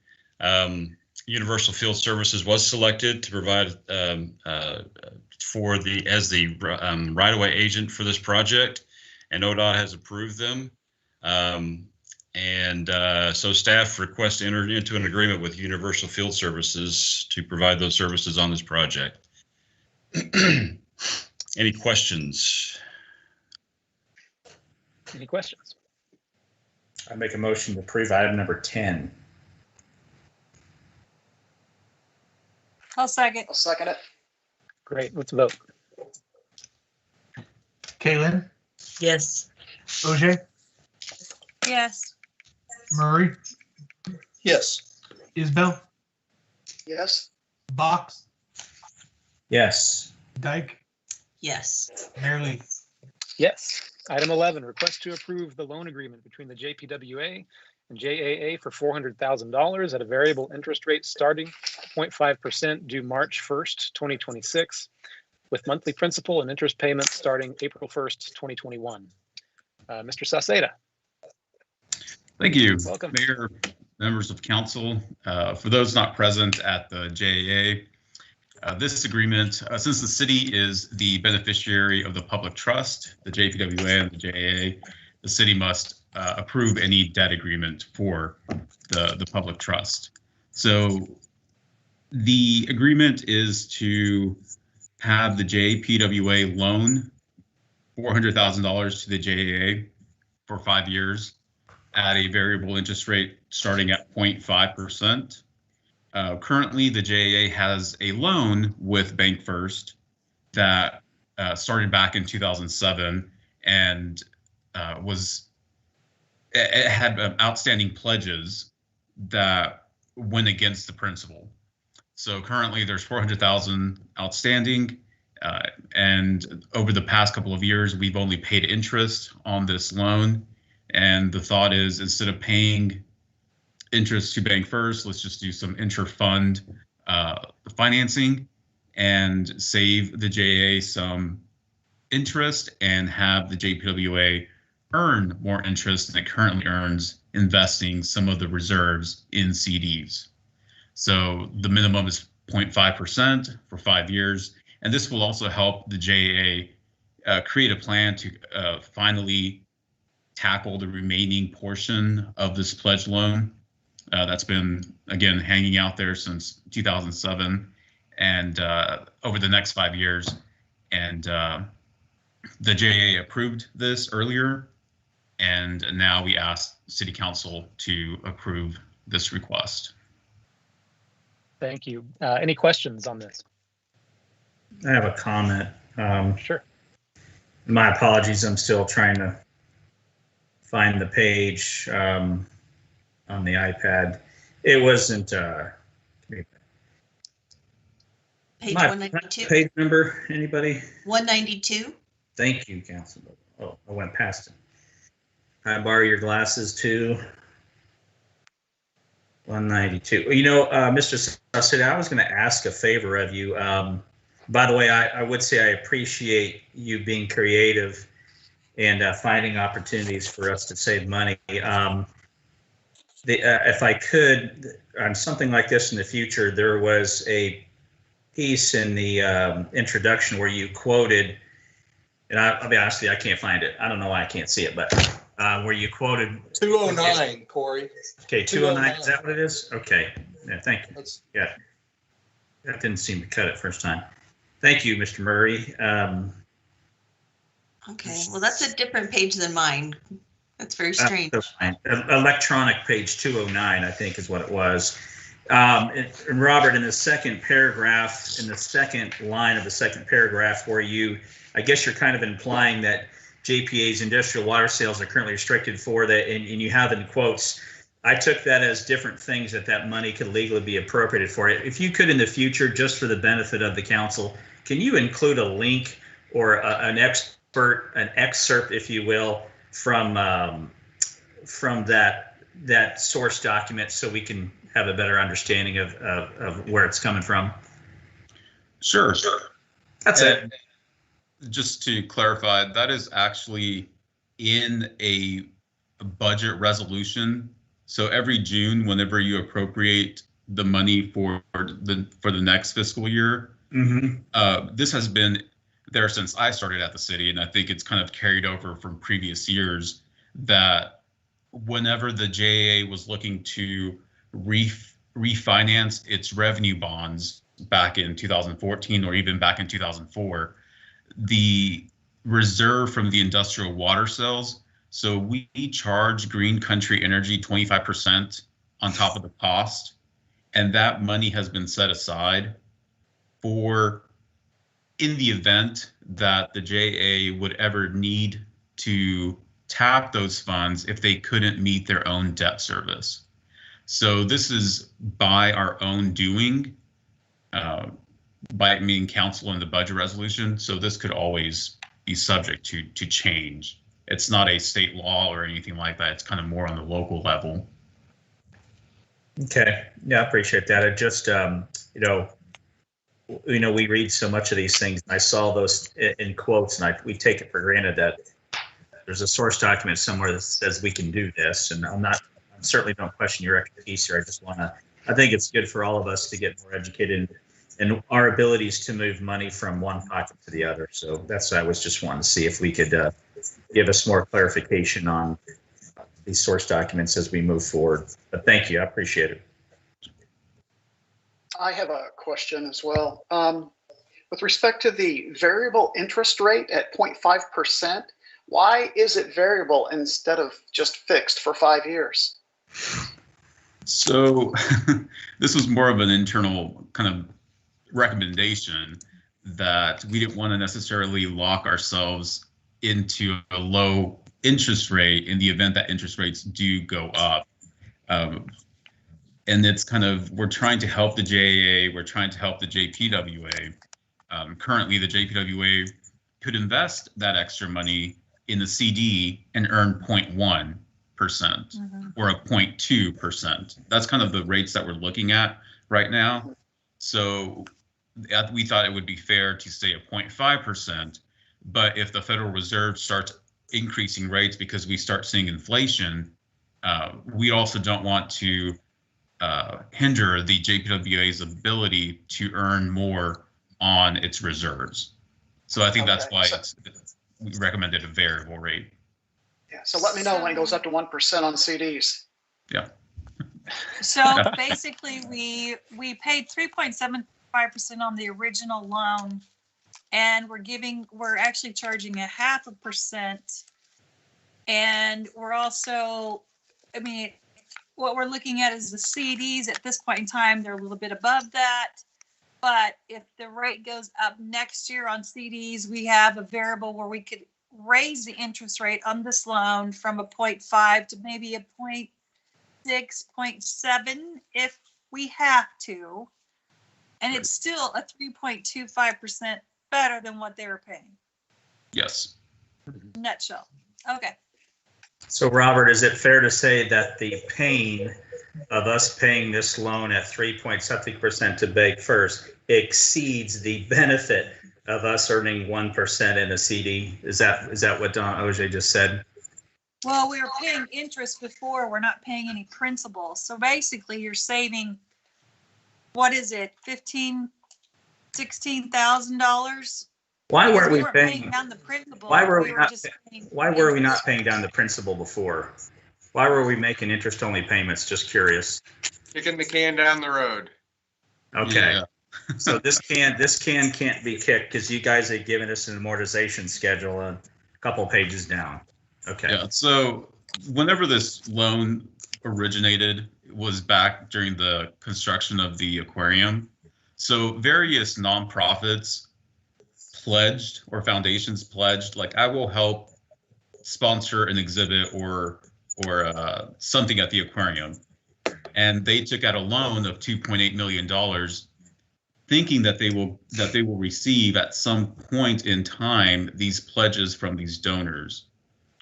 Universal Field Services was selected to provide as the right-of-way agent for this project, and ODOT has approved them. So staff request to enter into an agreement with Universal Field Services to provide those services on this project. Any questions? Any questions? I make a motion to approve item number 10. I'll second. I'll second it. Great. Let's vote. Kaylin, Yes. OJ, Yes. Murray, Yes. Isbell, Yes. Box, Yes. Dyke, Yes. Mayor Lee. Yes. Item 11, request to approve the loan agreement between the JPWA and JAA for $400,000 at a variable interest rate starting 0.5% due March 1st, 2026, with monthly principal and interest payments starting April 1st, 2021. Mr. Saceda. Thank you. Welcome. Mayor, members of council. For those not present at the JAA, this agreement, since the city is the beneficiary of the public trust, the JPWA and the JAA, the city must approve any debt agreement for the public trust. So the agreement is to have the JPWA loan $400,000 to the JAA for 5 years at a variable interest rate starting at 0.5%. Currently, the JAA has a loan with Bank First that started back in 2007 and it had outstanding pledges that went against the principal. So currently, there's 400,000 outstanding, and over the past couple of years, we've only paid interest on this loan. And the thought is, instead of paying interest to Bank First, let's just do some inter-fund financing and save the JAA some interest and have the JPWA earn more interest than it currently earns, investing some of the reserves in CDs. So the minimum is 0.5% for 5 years. And this will also help the JAA create a plan to finally tackle the remaining portion of this pledge loan that's been, again, hanging out there since 2007 and over the next 5 years. And the JAA approved this earlier, and now we ask City Council to approve this request. Thank you. Any questions on this? I have a comment. Sure. My apologies. I'm still trying to find the page on the iPad. It wasn't Page 192. Page number, anybody? 192. Thank you, Councilman. Oh, I went past it. Can I borrow your glasses too? 192. You know, Mr. Saceda, I was going to ask a favor of you. By the way, I would say I appreciate you being creative and finding opportunities for us to save money. If I could, on something like this in the future, there was a piece in the introduction where you quoted, and I'll be honest with you, I can't find it. I don't know why I can't see it, but where you quoted 209, Corey. Okay, 209. Is that what it is? Okay. Yeah, thank you. Yeah, that didn't seem to cut it first time. Thank you, Mr. Murray. Okay, well, that's a different page than mine. That's very strange. Electronic page 209, I think, is what it was. And Robert, in the second paragraph, in the second line of the second paragraph, where I guess you're kind of implying that JPA's industrial water sales are currently restricted for that, and you have in quotes. I took that as different things that money could legally be appropriated for. If you could, in the future, just for the benefit of the council, can you include a link or an excerpt, if you will, from that that source document so we can have a better understanding of where it's coming from? Sure. That's it. Just to clarify, that is actually in a budget resolution. So every June, whenever you appropriate the money for the next fiscal year, this has been there since I started at the city, and I think it's kind of carried over from previous years, that whenever the JAA was looking to refinance its revenue bonds back in 2014 or even back in 2004, the reserve from the industrial water sales. So we charge Green Country Energy 25% on top of the cost, and that money has been set aside for in the event that the JA would ever need to tap those funds if they couldn't meet their own debt service. So this is by our own doing, by meeting council in the budget resolution. So this could always be subject to change. It's not a state law or anything like that. It's kind of more on the local level. Okay, yeah, I appreciate that. It just, we read so much of these things, and I saw those in quotes, and we take it for granted that there's a source document somewhere that says we can do this. And I certainly don't question your expertise here. I think it's good for all of us to get more educated in our abilities to move money from one pocket to the other. So that's what I was just wanting to see if we could give us more clarification on these source documents as we move forward. But thank you, I appreciate it. I have a question as well. With respect to the variable interest rate at 0.5%, why is it variable instead of just fixed for 5 years? So this was more of an internal kind of recommendation that we didn't want to necessarily lock ourselves into a low interest rate in the event that interest rates do go up. And it's kind of, we're trying to help the JAA, we're trying to help the JPWA. Currently, the JPWA could invest that extra money in the CD and earn 0.1% or a 0.2%. That's kind of the rates that we're looking at right now. So we thought it would be fair to say a 0.5%, but if the Federal Reserve starts increasing rates because we start seeing inflation, we also don't want to hinder the JPWA's ability to earn more on its reserves. So I think that's why we recommended a variable rate. Yeah, so let me know when it goes up to 1% on CDs. Yeah. So basically, we paid 3.75% on the original loan, and we're actually charging 0.5%, and we're also, what we're looking at is the CDs at this point in time, they're a little bit above that. But if the rate goes up next year on CDs, we have a variable where we could raise the interest rate on this loan from a 0.5 to maybe a 0.6, 0.7 if we have to. And it's still a 3.25% better than what they were paying. Yes. Nutshell. Okay. So Robert, is it fair to say that the pain of us paying this loan at 3.something% to Beg First exceeds the benefit of us earning 1% in a CD? Is that what Don OJ just said? Well, we were paying interest before. We're not paying any principal. So basically, you're saving, what is it, $16,000? Why weren't we paying down the principal? Why were we not paying down the principal before? Why were we making interest-only payments? Just curious. Kicking the can down the road. Okay. Yeah. So this can can't be kicked because you guys have given us an amortization schedule a couple pages down. Okay. Yeah. So whenever this loan originated, it was back during the construction of the aquarium. So various nonprofits pledged, or foundations pledged, like, I will help sponsor an exhibit or something at the aquarium. And they took out a loan of $2.8 million, thinking that they will receive at some point in time these pledges from these donors.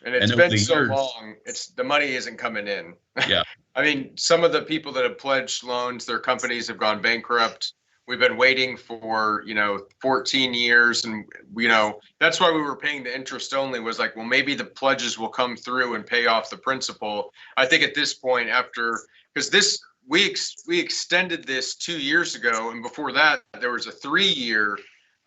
And it's And over been the so years- long, the money isn't coming in. Yeah. I mean, some of the people that have pledged loans, their companies have gone bankrupt. We've been waiting for, 14 years. And, that's why we were paying the interest only, was like, well, maybe the pledges will come through and pay off the principal. I think at this point, because we extended this 2 years ago. And before that, there was a 3-year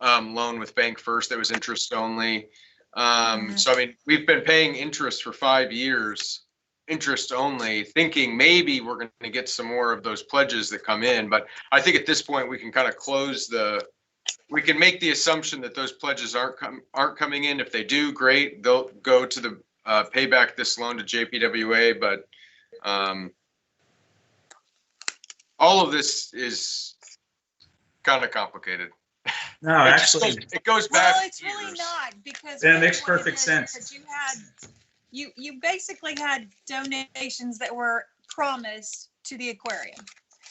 loan with Bank First that was interest only. So, I mean, we've been paying interest for 5 years, interest only, thinking maybe we're going to get some more of those pledges that come in. But I think at this point, we can kind of we can make the assumption that those pledges aren't coming in. If they do, great. They'll go to the pay back this loan to JPWA. But all of this is kind of complicated. No, actually, it goes back. Well, it's really not, because it makes perfect sense. That you basically had donations that were promised to the aquarium.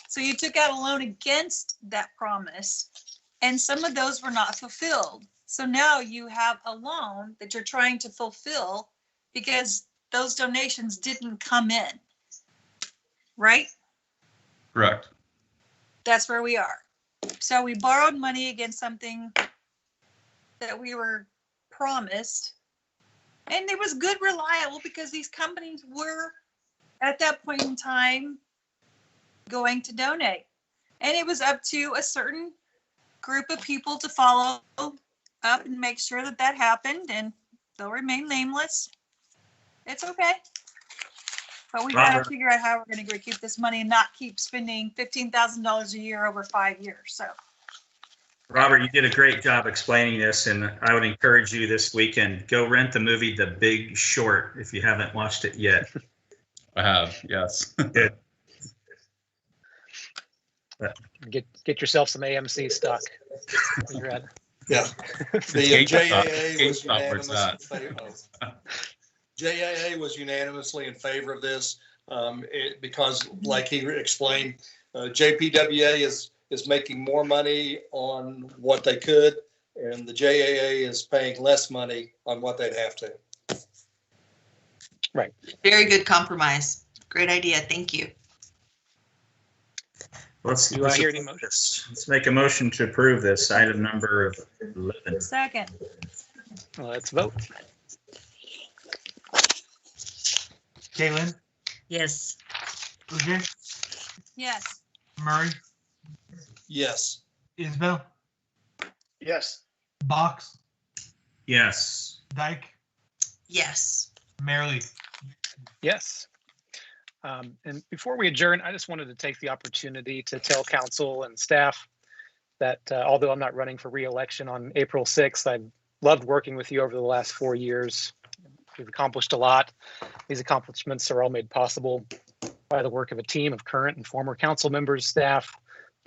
So you took out a loan against that promise, and some of those were not fulfilled. So now you have a loan that you're trying to fulfill because those donations didn't come in. Right? Correct. That's where we are. So we borrowed money against something that we were promised, and it was good, reliable, because these companies were at that point in time going to donate, and it was up to a certain group of people to follow up and make sure that that happened, and they'll remain nameless. It's okay. But we got to figure out how we're going to recoup this money and not keep spending $15,000 a year over 5 years. So, Robert, you did a great job explaining this, and I would encourage you this weekend, go rent the movie The Big Short if you haven't watched it yet. I have, yes. Good. Get yourself some AMC stock. You're at. Yeah. The JAA was unanimous in favor. JAA was unanimously in favor of this because, like he explained, JPWA is making more money on what they could, and the JAA is paying less money on what they'd have to. Right. Very good compromise. Great idea. Thank you. Let's make a motion to approve this item number 11. Second. Well, let's vote. Caitlin, Yes. OJ, Yes. Murray, Yes. Isbell, Yes. Box, Yes. Dyke, Yes. Mayor Lee. Yes. And before we adjourn, I just wanted to take the opportunity to tell council and staff that although I'm not running for re-election on April 6th, I've loved working with you over the last 4 years. We've accomplished a lot. These accomplishments are all made possible by the work of a team of current and former council members, staff,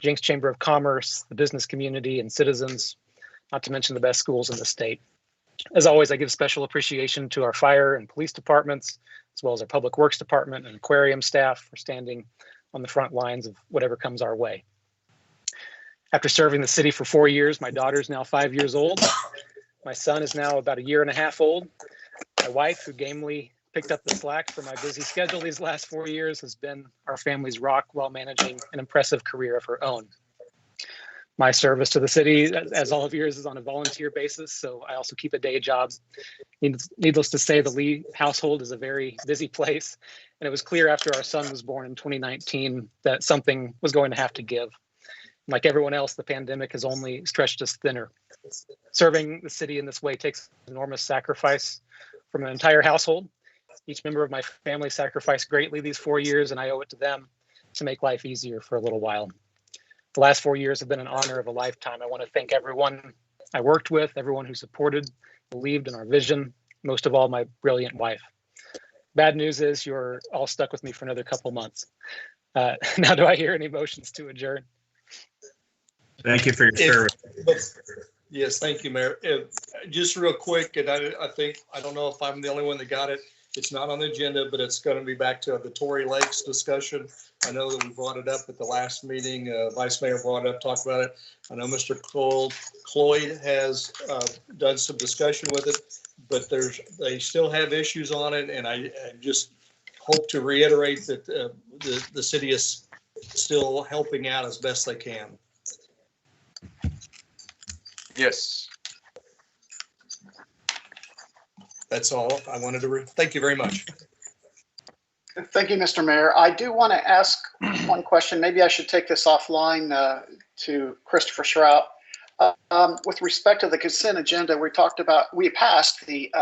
Jenks Chamber of Commerce, the business community, and citizens, not to mention the best schools in the state. As always, I give special appreciation to our fire and police departments, as well as our public works department and aquarium staff for standing on the front lines of whatever comes our way. After serving the city for 4 years, my daughter is now 5 years old. My son is now about 1.5 years old. My wife, who gamely picked up the slack for my busy schedule these last 4 years, has been our family's rock while managing an impressive career of her own. My service to the city, as all of yours, is on a volunteer basis, so I also keep a day job. Needless to say, the Lee household is a very busy place, and it was clear after our son was born in 2019 that something was going to have to give. Like everyone else, the pandemic has only stretched us thinner. Serving the city in this way takes enormous sacrifice from an entire household. Each member of my family sacrificed greatly these 4 years, and I owe it to them to make life easier for a little while. The last 4 years have been an honor of a lifetime. I want to thank everyone I worked with, everyone who supported, believed in our vision, most of all, my brilliant wife. Bad news is you're all stuck with me for another couple months. Now, do I hear any motions to adjourn? Thank you for your service. Yes, thank you, Mayor. Just real quick, and I think, I don't know if I'm the only one that got it. It's not on the agenda, but it's going to be back to the Tory Lakes discussion. I know that we brought it up at the last meeting. Vice Mayor brought it up, talked about it. I know Mr. Cloyd has done some discussion with it. but they still have issues on it, and I just hope to reiterate that the city is still helping out as best they can. Yes. That's all I wanted to. Thank you very much. Thank you, Mr. Mayor. I do want to ask one question. Maybe I should take this offline to Christopher Schrout. With respect to the consent agenda, we passed the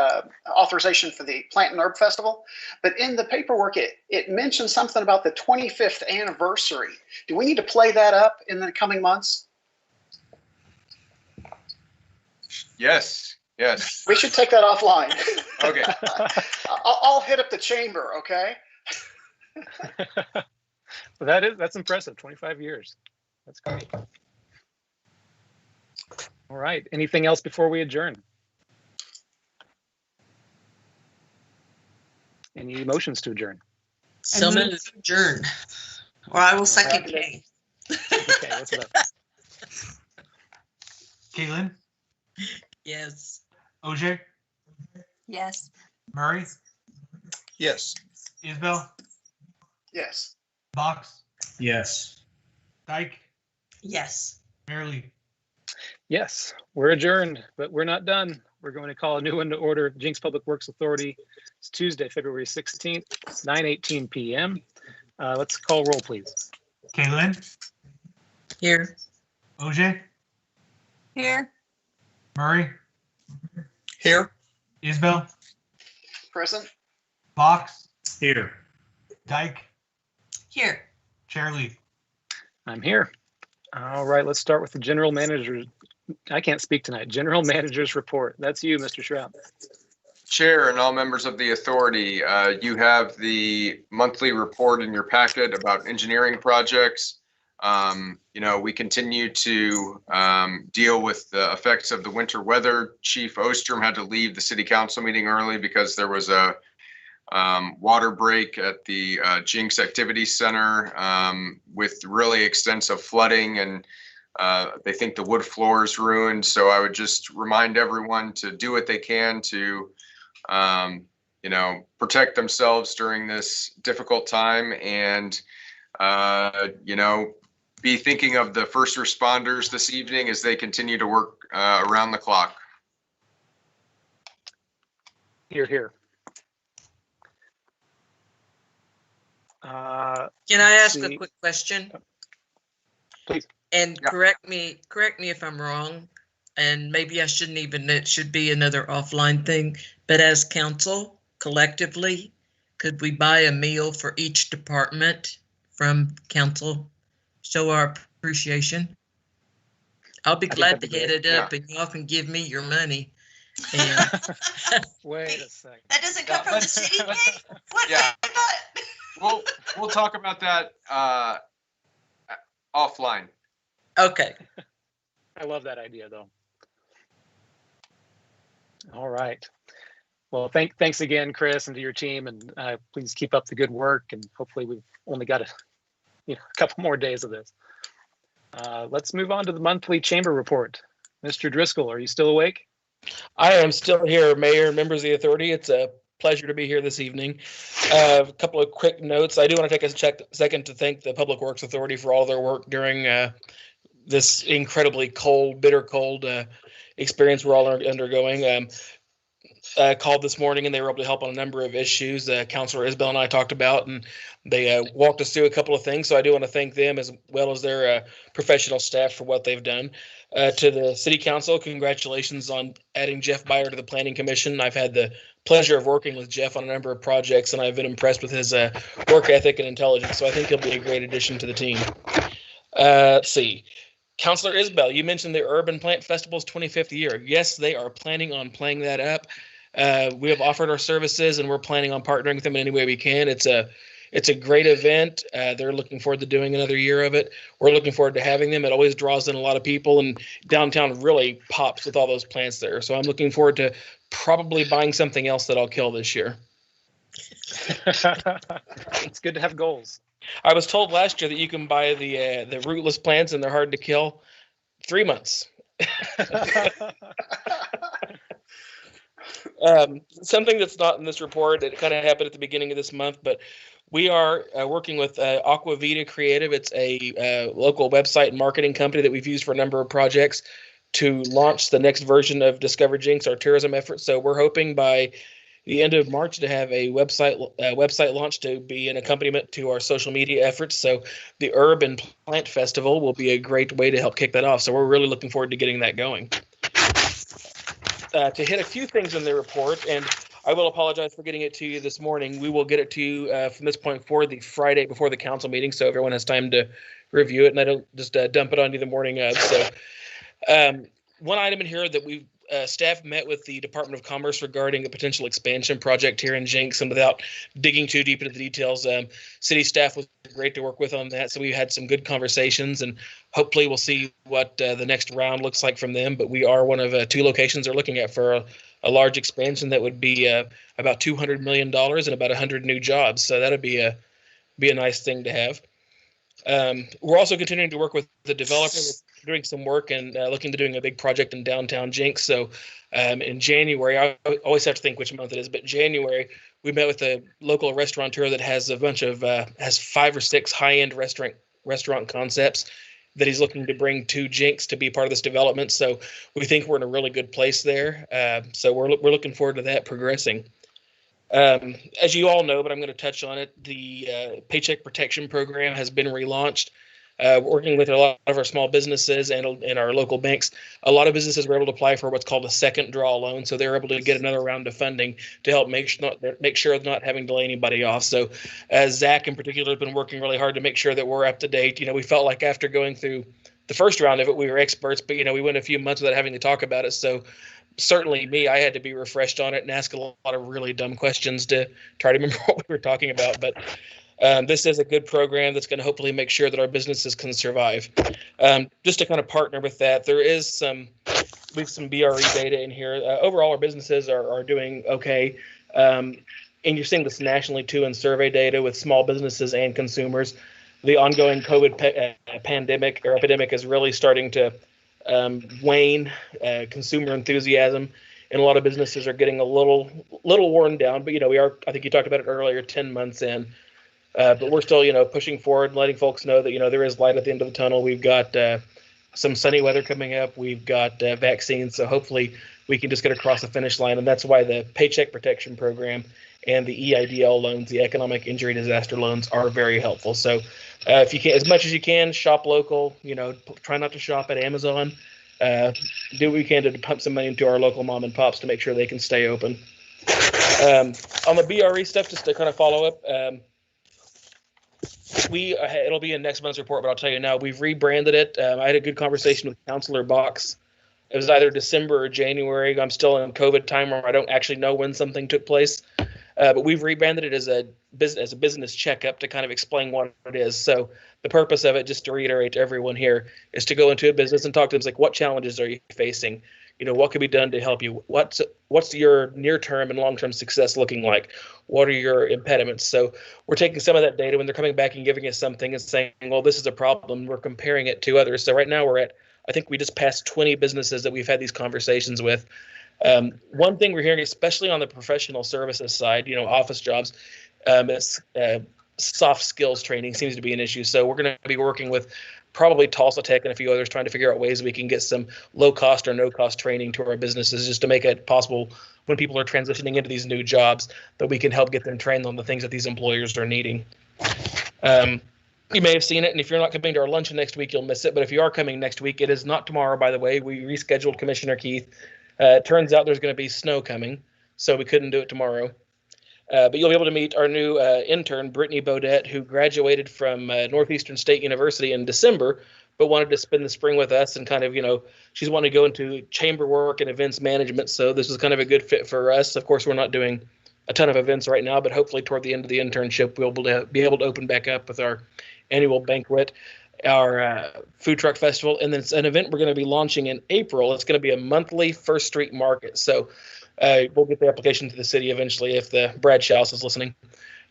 authorization for the Plant and Herb Festival, but in the paperwork, it mentioned something about the 25th anniversary. Do we need to play that up in the coming months? Yes. Yes. We should take that offline. Okay. I'll hit up the chamber, okay? Well, that's impressive. 25 years. That's great. All right. Anything else before we adjourn? Any motions to adjourn? I move to adjourn. Or I will second Okay. Kay. Okay, what's it up? Caitlin, Yes. OJ, Yes. Murray, Yes. Isabel, Yes. Box, Yes. Dyke, Yes. Mayor Lee. Yes, we're adjourned, but we're not done. We're going to call a new one to order. Jenks Public Works Authority. It's Tuesday, February 16th, 9:18 p.m. Let's call roll, please. Caitlin, Here. OJ, Here. Murray, Here. Isabel, Present? Box, Here. Dyke, Here. Chair Lee. I'm here. All right, let's start with the general manager. I can't speak tonight. General manager's report. That's you, Mr. Schrout. Chair and all members of the authority, you have the monthly report in your packet about engineering projects. We continue to deal with the effects of the winter weather. Chief Ostrom had to leave the city council meeting early because there was a water break at the Jenks Activity Center with really extensive flooding, and they think the wood floor is ruined. So I would just remind everyone to do what they can to protect themselves during this difficult time, and be thinking of the first responders this evening as they continue to work around the clock. Here. Can I ask a quick question? Please. And correct me if I'm wrong, and maybe I shouldn't even, it should be another offline thing, but as council, collectively, could we buy a meal for each department from council? Show our appreciation. I'll be glad to head it up, and y'all can give me your money. And wait a second. That doesn't come from the city, Kay? What? Yeah. We'll talk about that offline. Okay. I love that idea, though. All right. Well, thanks again, Chris, and to your team, and please keep up the good work. And hopefully, we've only got a couple more days of this. Let's move on to the monthly chamber report. Mr. Driscoll, are you still awake? I am still here, Mayor, members of the authority. It's a pleasure to be here this evening. A couple of quick notes. I do want to take a second to thank the Public Works Authority for all their work during this incredibly cold, bitter cold experience we're all undergoing. Called this morning and they were able to help on a number of issues Councilor Isabel and I talked about, and they walked us through a couple of things. So I do want to thank them as well as their professional staff for what they've done. To the City Council, congratulations on adding Jeff Byer to the Planning Commission. I've had the pleasure of working with Jeff on a number of projects, and I've been impressed with his work ethic and intelligence. So I think he'll be a great addition to the team. Let's see. Councilor Isabel, you mentioned the Urban Plant Festival's 25th year. Yes, they are planning on playing that up. We have offered our services and we're planning on partnering with them in any way we can. It's a great event. They're looking forward to doing another year of it. We're looking forward to having them. It always draws in a lot of people, and downtown really pops with all those plants there. So I'm looking forward to probably buying something else that I'll kill this year. It's good to have goals. I was told last year that you can buy the rootless plants and they're hard to kill. 3 months. Something that's not in this report, it kind of happened at the beginning of this month, but we are working with Aqua Vita Creative. It's a local website and marketing company that we've used for a number of projects to launch the next version of Discover Jinx, our tourism effort. So we're hoping by the end of March to have a website launch to be an accompaniment to our social media efforts. So the Herb and Plant Festival will be a great way to help kick that off. So we're really looking forward to getting that going. To hit a few things in the report, and I will apologize for getting it to you this morning. We will get it to you from this point forward the Friday before the council meeting, so everyone has time to review it, and I don't just dump it on you the morning of. So one item in here that we've staff met with the Department of Commerce regarding a potential expansion project here in Jenks, and without digging too deep into the details, city staff was great to work with on that. So we had some good conversations, and hopefully we'll see what the next round looks like from them. But we are one of 2 locations they're looking at for a large expansion that would be about $200 million and about 100 new jobs. So that'd be a nice thing to have. We're also continuing to work with the developer, doing some work and looking to doing a big project in downtown Jenks. So in January, I always have to think which month it is, but January, we met with a local restaurateur that has a bunch of, has 5 or 6 high-end restaurant concepts that he's looking to bring to Jenks to be part of this development. So we think we're in a really good place there. So we're looking forward to that progressing. As you all know, but I'm going to touch on it, the Paycheck Protection Program has been relaunched. Working with a lot of our small businesses and our local banks, a lot of businesses were able to apply for what's called a second draw loan. So they're able to get another round of funding to help make sure not having to lay anybody off. So Zach in particular has been working really hard to make sure that we're up to date. We felt like after going through the first round of it, we were experts, but we went a few months without having to talk about it. So certainly I had to be refreshed on it and ask a lot of really dumb questions to try to remember what we were talking about. But this is a good program that's going to hopefully make sure that our businesses can survive. Just to kind of partner with that, there is some BRE data in here. Overall, our businesses are doing okay. And you're seeing this nationally too in survey data with small businesses and consumers. The ongoing COVID pandemic or epidemic is really starting to wane consumer enthusiasm. And a lot of businesses are getting a little worn down. But, we are, I think you talked about it earlier, 10 months in. But we're still, pushing forward, letting folks know that, there is light at the end of the tunnel. We've got some sunny weather coming up. We've got vaccines. So hopefully we can just get across the finish line. And that's why the Paycheck Protection Program and the EIDL loans, the Economic Injury Disaster Loans, are very helpful. So if you can, as much as you can, shop local, try not to shop at Amazon. Do what we can to pump some money into our local mom and pops to make sure they can stay open. On the BRE stuff, just to kind of follow up, it'll be in next month's report, but I'll tell you now, we've rebranded it. I had a good conversation with Councilor Box. It was either December or January. I'm still in COVID time where I don't actually know when something took place. But we've rebranded it as a business checkup to kind of explain what it is. So the purpose of it, just to reiterate to everyone here, is to go into a business and talk to them like, what challenges are you facing? What can be done to help you? What's your near-term and long-term success looking like? What are your impediments? So we're taking some of that data when they're coming back and giving us something and saying, well, this is a problem. We're comparing it to others. So right now I think we just passed 20 businesses that we've had these conversations with. One thing we're hearing, especially on the professional services side, office jobs, is soft skills training seems to be an issue. So we're going to be working with probably Tulsa Tech and a few others trying to figure out ways we can get some low cost or no cost training to our businesses just to make it possible when people are transitioning into these new jobs that we can help get them trained on the things that these employers are needing. You may have seen it, and if you're not coming to our luncheon next week, you'll miss it. But if you are coming next week, it is not tomorrow, by the way. We rescheduled Commissioner Keith. It turns out there's going to be snow coming, so we couldn't do it tomorrow. But you'll be able to meet our new intern, Brittany Bodette, who graduated from Northeastern State University in December, but wanted to spend the spring with us and kind of, she's wanting to go into chamber work and events management. So this is kind of a good fit for us. Of course, we're not doing a ton of events right now, but hopefully toward the end of the internship, we'll be able to open back up with our annual banquet, our food truck festival, and then it's an event we're going to be launching in April. It's going to be a monthly First Street Market. So we'll get the application to the city eventually if the Brad Schaus is listening.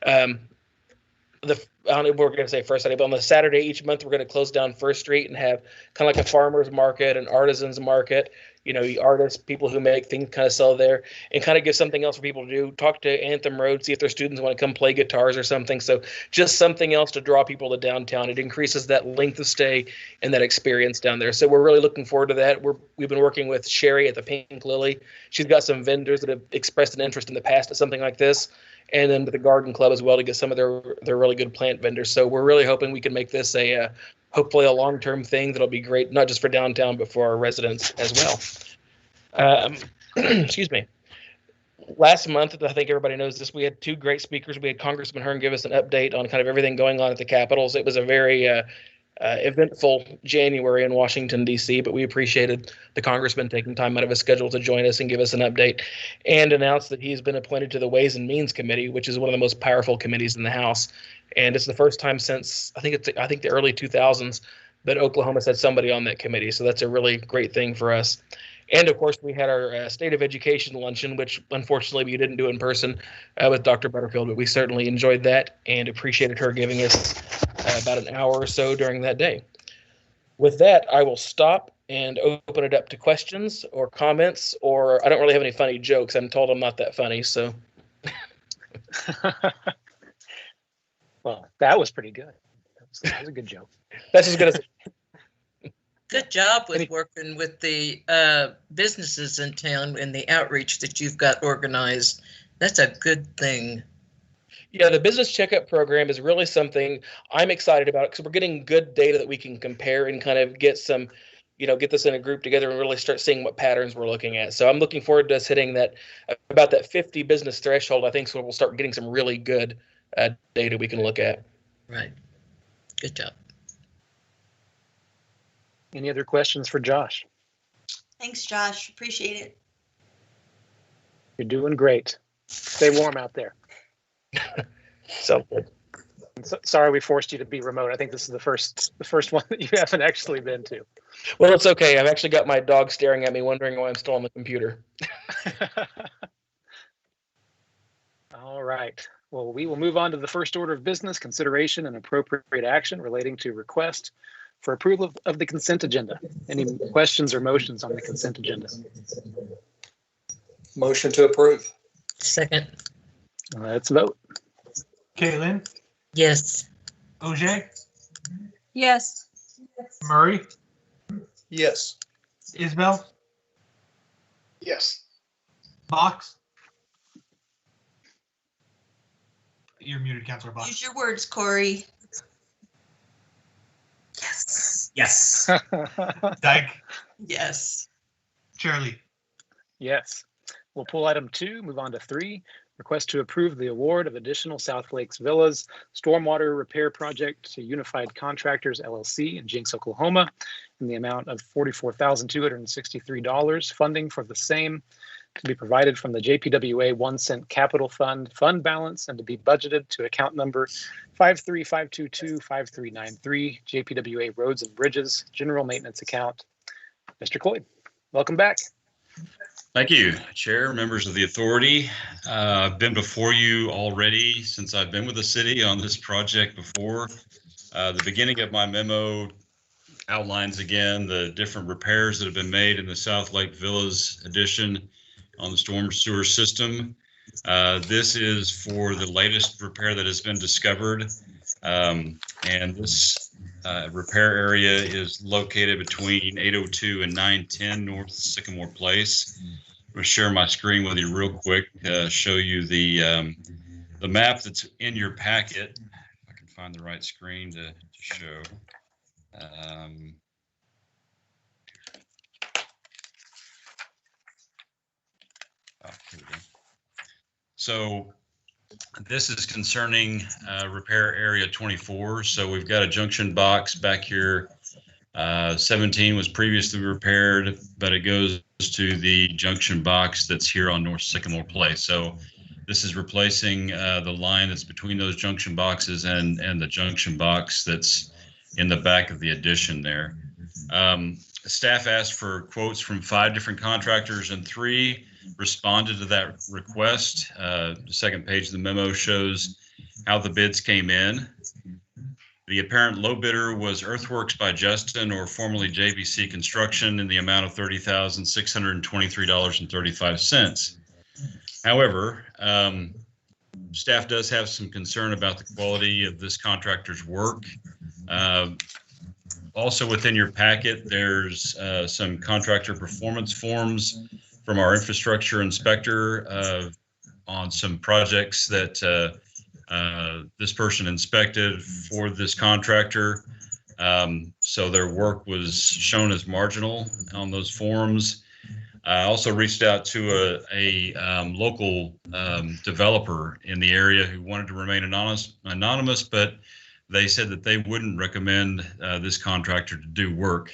The I don't know if we're going to say first Saturday, but on the Saturday each month, we're going to close down First Street and have kind of like a farmer's market, an artisan's market. You know, artists, people who make things kind of sell there, and kind of give something else for people to do. Talk to Anthem Road, see if their students want to come play guitars or something. So just something else to draw people to downtown. It increases that length of stay and that experience down there. So we're really looking forward to that. We've been working with Sherry at the Pink Lily. She's got some vendors that have expressed an interest in the past at something like this. And then with the Garden Club as well to get some of their really good plant vendors. So we're really hoping we can make this a hopefully a long-term thing that'll be great, not just for downtown, but for our residents as well. Excuse me. Last month, I think everybody knows this, we had two great speakers. We had Congressman Hearn give us an update on kind of everything going on at the Capitals. It was a very eventful January in Washington, D.C., but we appreciated the congressman taking time out of his schedule to join us and give us an update and announce that he's been appointed to the Ways and Means Committee, which is one of the most powerful committees in the House. And it's the first time since, I think the early 2000s that Oklahoma's had somebody on that committee. So that's a really great thing for us. And of course, we had our State of Education luncheon, which unfortunately we didn't do in person with Dr. Butterfield, but we certainly enjoyed that and appreciated her giving us about an hour or so during that day. With that, I will stop and open it up to questions or comments, or I don't really have any funny jokes. I'm told I'm not that funny, so. Well, that was pretty good. That was a good joke. That's as good as. Good job with working with the businesses in town and the outreach that you've got organized. That's a good thing. Yeah, the business checkup program is really something I'm excited about because we're getting good data that we can compare and kind of get some, get this in a group together and really start seeing what patterns we're looking at. So I'm looking forward to us hitting about that 50 business threshold. I think so we'll start getting some really good data we can look at. Right. Good job. Any other questions for Josh? Thanks, Josh. Appreciate it. You're doing great. Stay warm out there. So good. Sorry we forced you to be remote. I think this is the first one that you haven't actually been to. Well, it's okay. I've actually got my dog staring at me, wondering why I'm still on the computer. All right. Well, we will move on to the first order of business, consideration and appropriate action relating to request for approval of the consent agenda. Any questions or motions on the consent agenda? Motion to approve. Second. Let's vote. Caitlin, Yes. OJ, Yes. Murray, Yes. Isbell, Yes. Box. You're muted, Councilor Box. Use your words, Corey. Yes. Dyke, Yes. Shirley, Yes. We'll pull item 2, move on to 3. Request to approve the award of additional South Lakes Villas stormwater repair project to Unified Contractors LLC in Jenks, Oklahoma, in the amount of $44,263. Funding for the same to be provided from the JPWA 1 cent capital fund balance and to be budgeted to account number 535225393 JPWA Roads and Bridges General Maintenance Account. Mr. Cloyd, welcome back. Thank you, Chair, members of the authority. I've been before you already since I've been with the city on this project before. The beginning of my memo outlines again the different repairs that have been made in the South Lake Villas addition on the storm sewer system. This is for the latest repair that has been discovered. And this repair area is located between 802 and 910 North Sycamore Place. I'm going to share my screen with you real quick, show you the map that's in your packet. If I can find the right screen to show. Oh, here we go. So this is concerning repair area 24. So we've got a junction box back here. 17 was previously repaired, but it goes to the junction box that's here on North Sycamore Place. So this is replacing the line that's between those junction boxes and the junction box that's in the back of the addition there. Staff asked for quotes from 5 different contractors and 3 responded to that request. The second page of the memo shows how the bids came in. The apparent low bidder was Earthworks by Justin, or formerly JVC Construction, in the amount of $30,623.35. However, staff does have some concern about the quality of this contractor's work. Also within your packet, there's some contractor performance forms from our infrastructure inspector on some projects that this person inspected for this contractor. So their work was shown as marginal on those forms. I also reached out to a local developer in the area who wanted to remain anonymous, but they said that they wouldn't recommend this contractor to do work.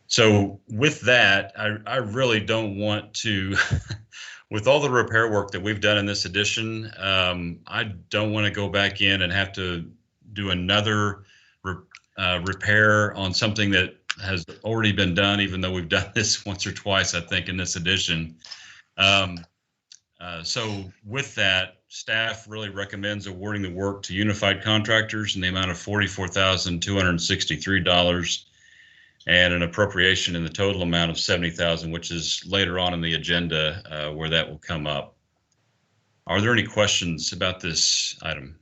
So with that, I really don't want to, with all the repair work that we've done in this edition, I don't want to go back in and have to do another repair on something that has already been done, even though we've done this once or twice, I think, in this edition. So with that, staff really recommends awarding the work to Unified Contractors in the amount of $44,263 and an appropriation in the total amount of $70,000, which is later on in the agenda where that will come up. Are there any questions about this item?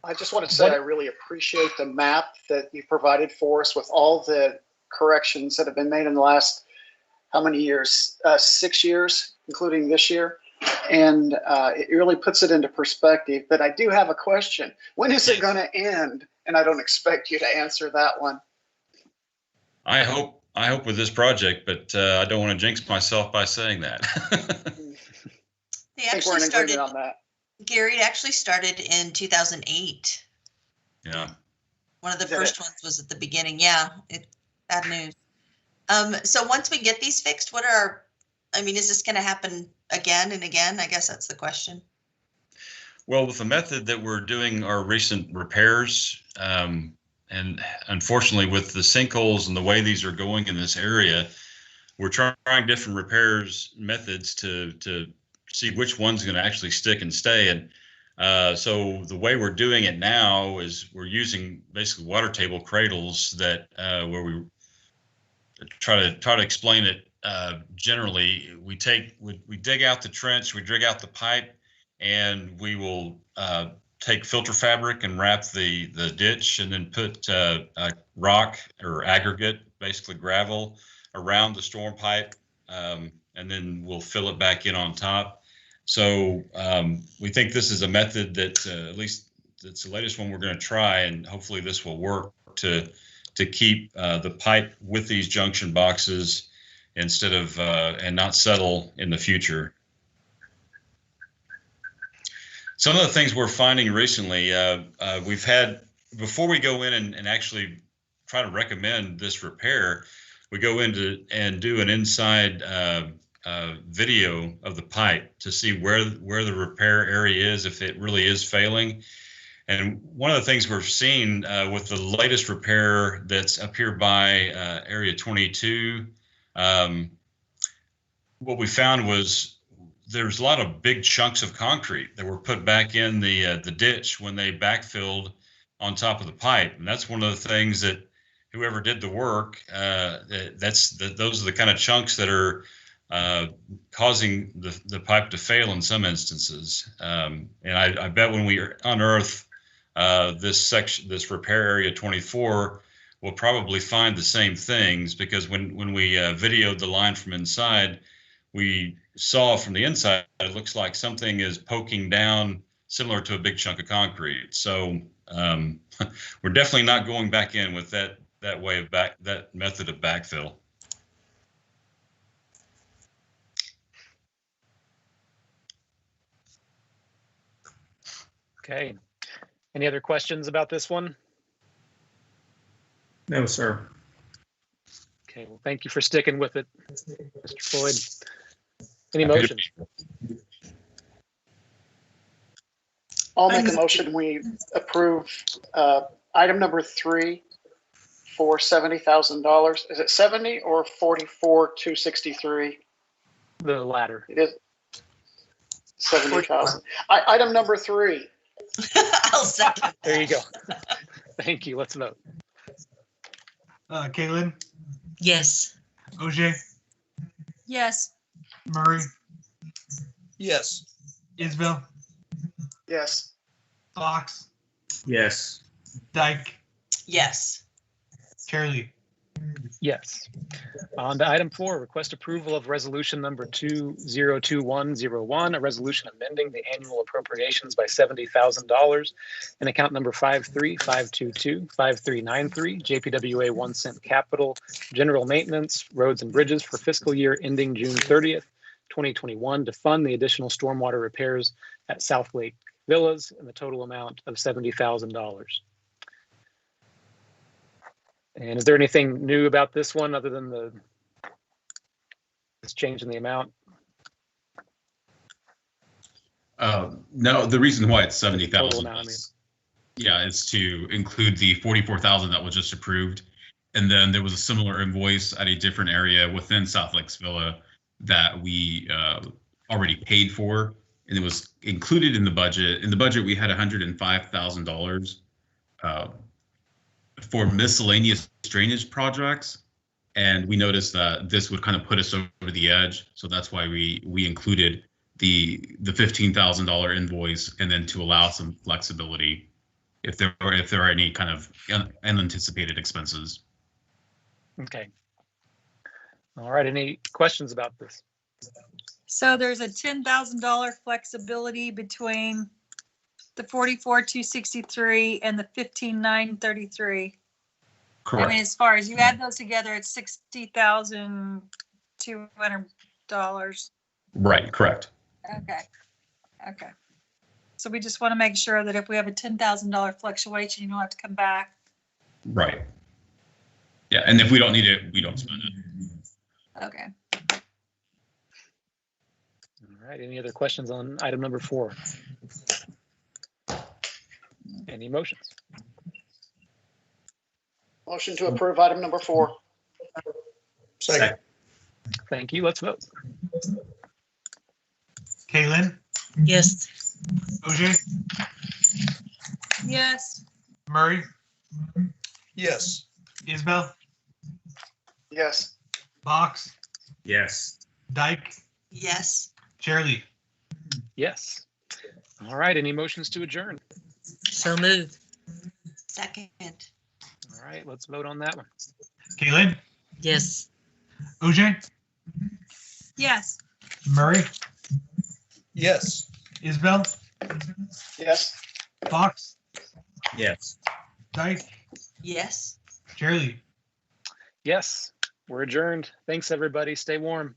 I just want to say I really appreciate the map that you provided for us with all the corrections that have been made in the last, how many years? 6 years, including this year. And it really puts it into perspective. But I do have a question. When is it going to end? And I don't expect you to answer that one. I hope with this project, but I don't want to jinx myself by saying that. They actually started on that. Gary, it actually started in 2008. Yeah. One of the first ones was at the beginning. Yeah, bad news. So once we get these fixed, is this going to happen again and again? I guess that's the question. Well, with the method that we're doing our recent repairs, and unfortunately with the sinkholes and the way these are going in this area, we're trying different repairs methods to see which one's going to actually stick and stay. And so the way we're doing it now is we're using basically water table cradles that where we try to explain it. Generally, we dig out the trench, we dig out the pipe, and we will take filter fabric and wrap the ditch, and then put rock or aggregate, basically gravel, around the storm pipe, and then we'll fill it back in on top. So we think this is a method that at least it's the latest one we're going to try, and hopefully this will work to keep the pipe with these junction boxes instead of and not settle in the future. Some of the things we're finding recently, we've had, before we go in and actually try to recommend this repair, we go into and do an inside video of the pipe to see where the repair area is, if it really is failing. And one of the things we've seen with the latest repair that's up here by area 22, what we found was there's a lot of big chunks of concrete that were put back in the ditch when they backfilled on top of the pipe. And that's one of the things that whoever did the work, those are the kind of chunks that are causing the pipe to fail in some instances. And I bet when we unearth this repair area 24, we'll probably find the same things, because when we videoed the line from inside, we saw from the inside, it looks like something is poking down similar to a big chunk of concrete. So we're definitely not going back in with that method of backfill. Okay. Any other questions about this one? No, sir. Okay, well, thank you for sticking with it, Mr. Floyd. Any motion? I'll make a motion. We approve item number 3 for $70,000. Is it 70 or 44,263? The latter. It is 70,000. Item number 3. I'll second. There you go. Thank you. Let's vote. Kaylin, Yes. OJ, Yes. Murray, Yes. Isabel, Yes. Fox, Yes. Dyke, Yes. Charlie. Yes. On to item 4, request approval of resolution number 202101, a resolution amending the annual appropriations by $70,000 in account number 535225393, JPWA 1 cent capital, general maintenance, roads and bridges for fiscal year ending June 30th, 2021 to fund the additional stormwater repairs at South Lake Villas in the total amount of $70,000. And is there anything new about this one other than this change in the amount? No, the reason why it's 70,000 Total amount, yeah, it's to include the 44,000 that was just approved. And then there was a similar invoice at a different area within South Lakes Villa that we already paid for, and it was included in the budget. In the budget, we had $105,000 for miscellaneous drainage projects, and we noticed that this would kind of put us over the edge. So that's why we included the $15,000 invoice, and then to allow some flexibility if there are any kind of unanticipated expenses. Okay. All right. Any questions about this? So there's a $10,000 flexibility between the 44,263 and the 15,933. Correct. I mean, as far as you add those together, it's $60,200. Right. Correct. Okay. Okay. So we just want to make sure that if we have a $10,000 fluctuation, you don't have to come back. Right. Yeah, and if we don't need it, we don't spend it. Okay. All right. Any other questions on item number 4? Any motions? Motion to approve item number 4. Second. Thank you. Let's vote. Kaylin, Yes. OJ, Yes. Murray, Yes. Isabel, Yes. Fox, Yes. Dyke, Yes. Charlie. Yes. All right. Any motions to adjourn? So moved. Second. All right. Let's vote on that one. Kaylin, Yes. OJ, Yes. Murray, Yes. Isabel, Yes. Fox, Yes. Dyke, Yes. Charlie. Yes. We're adjourned. Thanks, everybody. Stay warm.